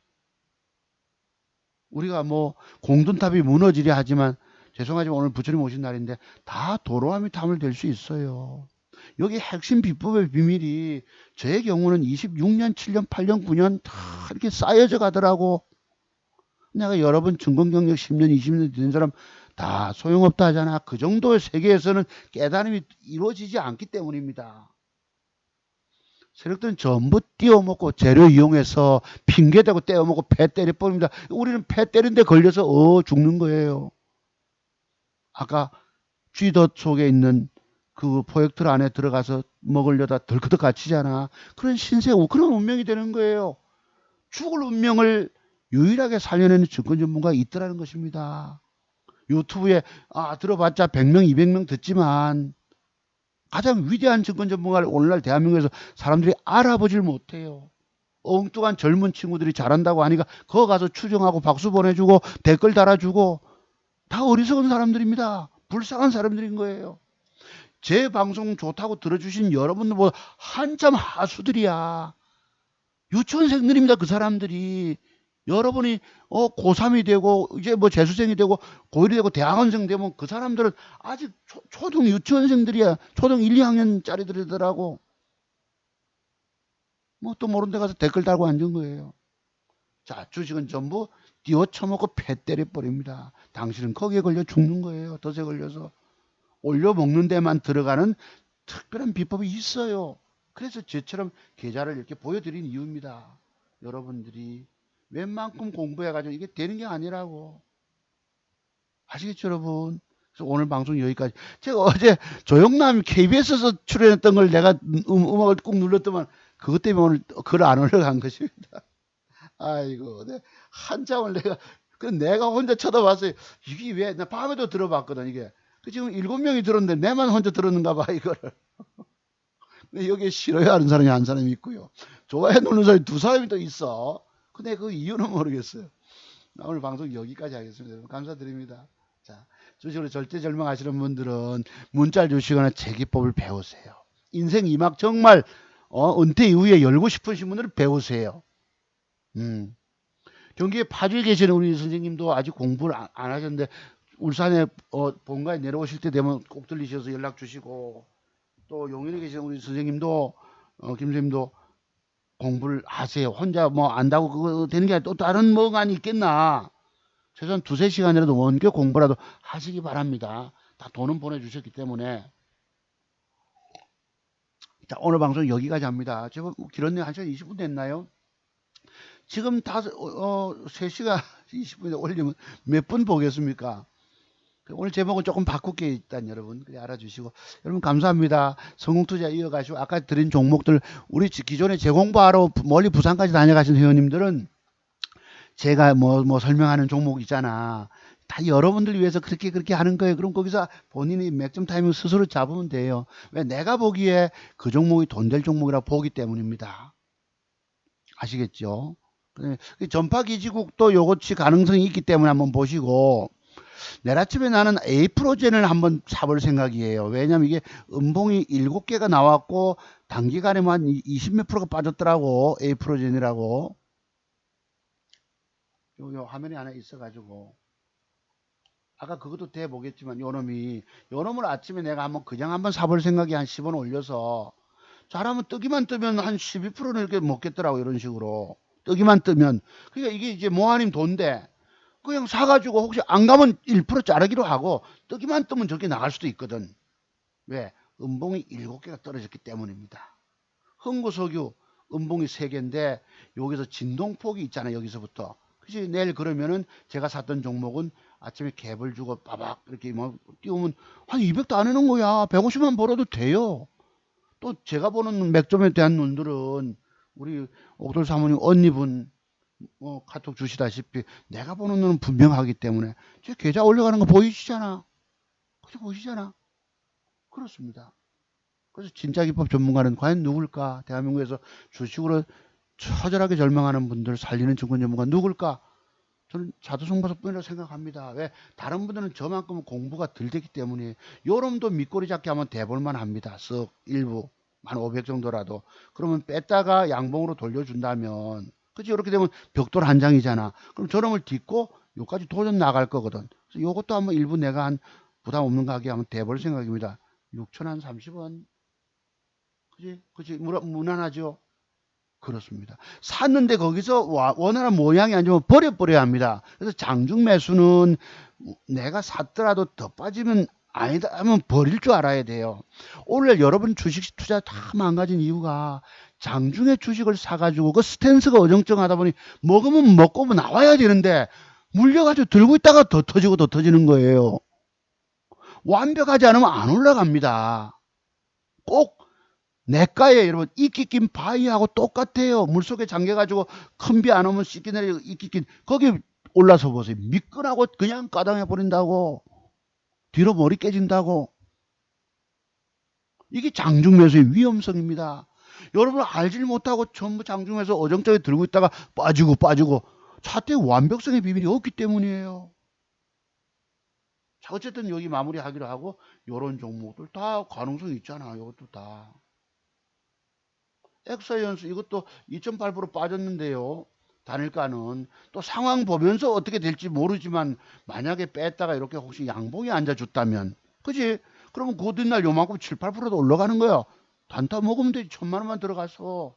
우리가 뭐 공든탑이 무너지려 하지만 죄송하지만 오늘 부처님 오신 날인데 다 도로함이 탐을 될 수 있어요. 여기 핵심 비법의 비밀이 제 경우는 26년, 7년, 8년, 9년 다 이렇게 쌓여져 가더라고. 내가 여러 번 증권 경력 10년, 20년 된 사람 다 소용없다 하잖아. 그 정도의 세계에서는 깨달음이 이루어지지 않기 때문입니다. 세력들은 전부 띄워먹고 재료 이용해서 핑계대고 떼어먹고 폐 때려버립니다. 우리는 폐 때린 데 걸려서 죽는 거예요. 아까 쥐덫 속에 있는 그 포획틀 안에 들어가서 먹으려다 덜커덕 갇히잖아. 그런 신세, 그런 운명이 되는 거예요. 죽을 운명을 유일하게 살려내는 증권 전문가가 있더라는 것입니다. 유튜브에 들어봤자 100명, 200명 듣지만 가장 위대한 증권 전문가를 오늘날 대한민국에서 사람들이 알아보질 못해요. 엉뚱한 젊은 친구들이 잘한다고 하니까 거기 가서 추정하고 박수 보내주고 댓글 달아주고 다 어리석은 사람들입니다. 불쌍한 사람들인 거예요. 제 방송 좋다고 들어주신 여러분들보다 한참 하수들이야. 유치원생들입니다. 그 사람들이. 여러분이 고3이 되고 이제 뭐 재수생이 되고 고1이 되고 대학원생 되면 그 사람들은 아직 초등 유치원생들이야. 초등 1, 2학년짜리들이더라고. 뭐 또 모른 데 가서 댓글 달고 앉은 거예요. 자, 주식은 전부 띄워 쳐먹고 폐 때려버립니다. 당신은 거기에 걸려 죽는 거예요. 덫에 걸려서. 올려 먹는 데만 들어가는 특별한 비법이 있어요. 그래서 저처럼 계좌를 이렇게 보여드린 이유입니다. 여러분들이 웬만큼 공부해가지고 이게 되는 게 아니라고. 아시겠죠, 여러분? 그래서 오늘 방송 여기까지. 제가 어제 조영남 KBS에서 출연했던 걸 내가 음악을 꾹 눌렀더만 그것 때문에 오늘 글 안 올라간 것입니다. 아이고, 한참을 내가 혼자 쳐다봤어요. 이게 왜, 나 밤에도 들어봤거든, 이게. 지금 7명이 들었는데 내만 혼자 들었는가 봐, 이거를. 근데 여기에 싫어하는 사람이 한 사람이 있고요. 좋아해 놓는 사람이 두 사람이 또 있어. 근데 그 이유는 모르겠어요. 오늘 방송 여기까지 하겠습니다. 여러분 감사드립니다. 자, 주식으로 절대 절망하시는 분들은 문자를 주시거나 재기법을 배우세요. 인생 2막 정말 은퇴 이후에 열고 싶으신 분들은 배우세요. 경기에 파주에 계시는 우리 선생님도 아직 공부를 안 하셨는데 울산에 본가에 내려오실 때 되면 꼭 들리셔서 연락 주시고 또 용인에 계시는 우리 선생님도 김 선생님도 공부를 하세요. 혼자 뭐 안다고 그거 되는 게 아니라 또 다른 뭐가 있겠나. 최소한 2~3시간이라도 원격 공부라도 하시기 바랍니다. 다 돈은 보내주셨기 때문에. 자, 오늘 방송 여기까지 합니다. 지금 길었네요. 1시간 20분 됐나요? 지금 3시간 20분에 올리면 몇 분 보겠습니까? 오늘 제목은 조금 바꿀게 일단 여러분 그래 알아주시고 여러분 감사합니다. 성공투자 이어가시고 아까 드린 종목들 우리 기존에 재공부하러 멀리 부산까지 다녀가신 회원님들은 제가 뭐 설명하는 종목 있잖아. 다 여러분들 위해서 그렇게 하는 거예요. 그럼 거기서 본인이 맥점 타이밍 스스로 잡으면 돼요. 왜 내가 보기에 그 종목이 돈 될 종목이라 보기 때문입니다. 아시겠죠? 전파 기지국도 요것이 가능성이 있기 때문에 한번 보시고 내일 아침에 나는 에이프로젠을 한번 사볼 생각이에요. 왜냐면 이게 음봉이 7개가 나왔고 단기간에만 20몇 프로가 빠졌더라고. 에이프로젠이라고. 요 화면이 하나 있어가지고 아까 그것도 대보겠지만 요놈을 아침에 내가 그냥 한번 사볼 생각이 한 10원 올려서 잘하면 뜨기만 뜨면 한 12%는 이렇게 먹겠더라고. 이런 식으로 뜨기만 뜨면 그러니까 이게 이제 모아님 돈인데 그냥 사가지고 혹시 안 가면 1% 자르기로 하고 뜨기만 뜨면 저렇게 나갈 수도 있거든. 왜? 음봉이 7개가 떨어졌기 때문입니다. 흥구석유 음봉이 3개인데 여기서 진동폭이 있잖아요. 여기서부터. 그치? 내일 그러면은 제가 샀던 종목은 아침에 갭을 주고 빠박 이렇게 뭐 띄우면 한 200도 안 해놓은 거야. 150만 벌어도 돼요. 또 또 제가 보는 맥점에 대한 논들은 우리 옥돌 사모님 언니분 카톡 주시다시피 내가 보는 눈은 분명하기 때문에 제 계좌 올려가는 거 보이시잖아. 그죠? 보이시잖아. 그렇습니다. 그래서 진짜 기법 전문가는 과연 누굴까? 대한민국에서 주식으로 처절하게 절망하는 분들 살리는 증권 전문가 누굴까? 저는 자두송바서뿐이라고 생각합니다. 왜? 다른 분들은 저만큼 공부가 덜 됐기 때문에 요놈도 밑꼬리 잡기 하면 대볼만 합니다. 쓱 일부 한 500 정도라도. 그러면 뺐다가 양봉으로 돌려준다면 그치? 이렇게 되면 벽돌 한 장이잖아. 그럼 저놈을 딛고 요까지 도전 나갈 거거든. 그래서 요것도 한번 일부 내가 한 부담 없는 가게 하면 대볼 생각입니다. 6,030원. 그치? 그치? 무난하죠? 그렇습니다. 샀는데 거기서 원하는 모양이 아니면 버려버려야 합니다. 그래서 장중 매수는 내가 샀더라도 더 빠지면 아니다 하면 버릴 줄 알아야 돼요. 오늘 여러분 주식 투자 다 망가진 이유가 장중에 주식을 사가지고 그 스탠스가 어정쩡하다 보니 먹으면 먹고 나와야 되는데 물려가지고 들고 있다가 더 터지고 더 터지는 거예요. 완벽하지 않으면 안 올라갑니다. 꼭 내과에 여러분 이끼 낀 바위하고 똑같아요. 물속에 잠겨가지고 큰 비 안 오면 씻기 내리고 이끼 낀 거기 올라서 보세요. 미끈하고 그냥 까당해 버린다고. 뒤로 머리 깨진다고. 이게 장중매수의 위험성입니다. 여러분 알질 못하고 전부 장중매수 어정쩡히 들고 있다가 빠지고 차트의 완벽성의 비밀이 없기 때문이에요. 자, 어쨌든 여기 마무리하기로 하고 요런 종목들 다 가능성이 있잖아. 이것도 다. 엑서연수 이것도 2.8% 빠졌는데요. 단일가는 또 상황 보면서 어떻게 될지 모르지만 만약에 뺐다가 이렇게 혹시 양봉이 앉아줬다면 그지? 그러면 그 뒷날 요만큼 7, 8%도 올라가는 거야. 단타 먹으면 되지. 1,000만 원만 들어가서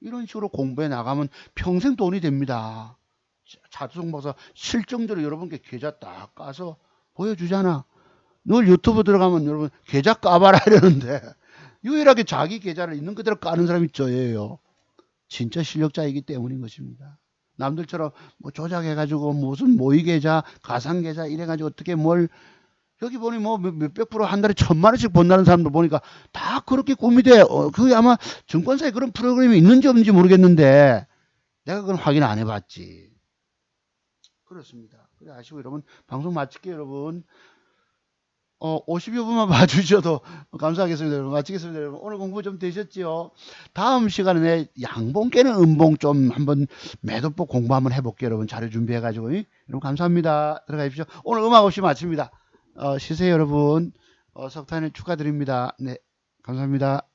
이런 식으로 공부해 나가면 평생 돈이 됩니다. 자두송 박사 실정적으로 여러분께 계좌 딱 까서 보여주잖아. 늘 유튜브 들어가면 여러분 계좌 까봐라 이러는데 유일하게 자기 계좌를 있는 그대로 까는 사람이 저예요. 진짜 실력자이기 때문인 것입니다. 남들처럼 뭐 조작해가지고 무슨 모의 계좌, 가상 계좌 이래가지고 어떻게 뭘 여기 보니 뭐 몇백 프로 한 달에 1,000만 원씩 번다는 사람들 보니까 다 그렇게 꿈이 돼. 그게 아마 증권사에 그런 프로그램이 있는지 없는지 모르겠는데 내가 그건 확인 안 해봤지. 그렇습니다. 그래 아시고 여러분 방송 마칠게요 여러분. 50여 분만 봐주셔도 감사하겠습니다. 여러분. 마치겠습니다. 여러분. 오늘 공부 좀 되셨죠? 다음 시간에 양봉 깨는 음봉 좀 한번 매도법 공부 한번 해볼게요. 여러분. 자료 준비해가지고. 여러분, 감사합니다. 들어가십시오. 오늘 음악 없이 마칩니다. 쉬세요, 여러분. 석탄일 축하드립니다. 네. 감사합니다.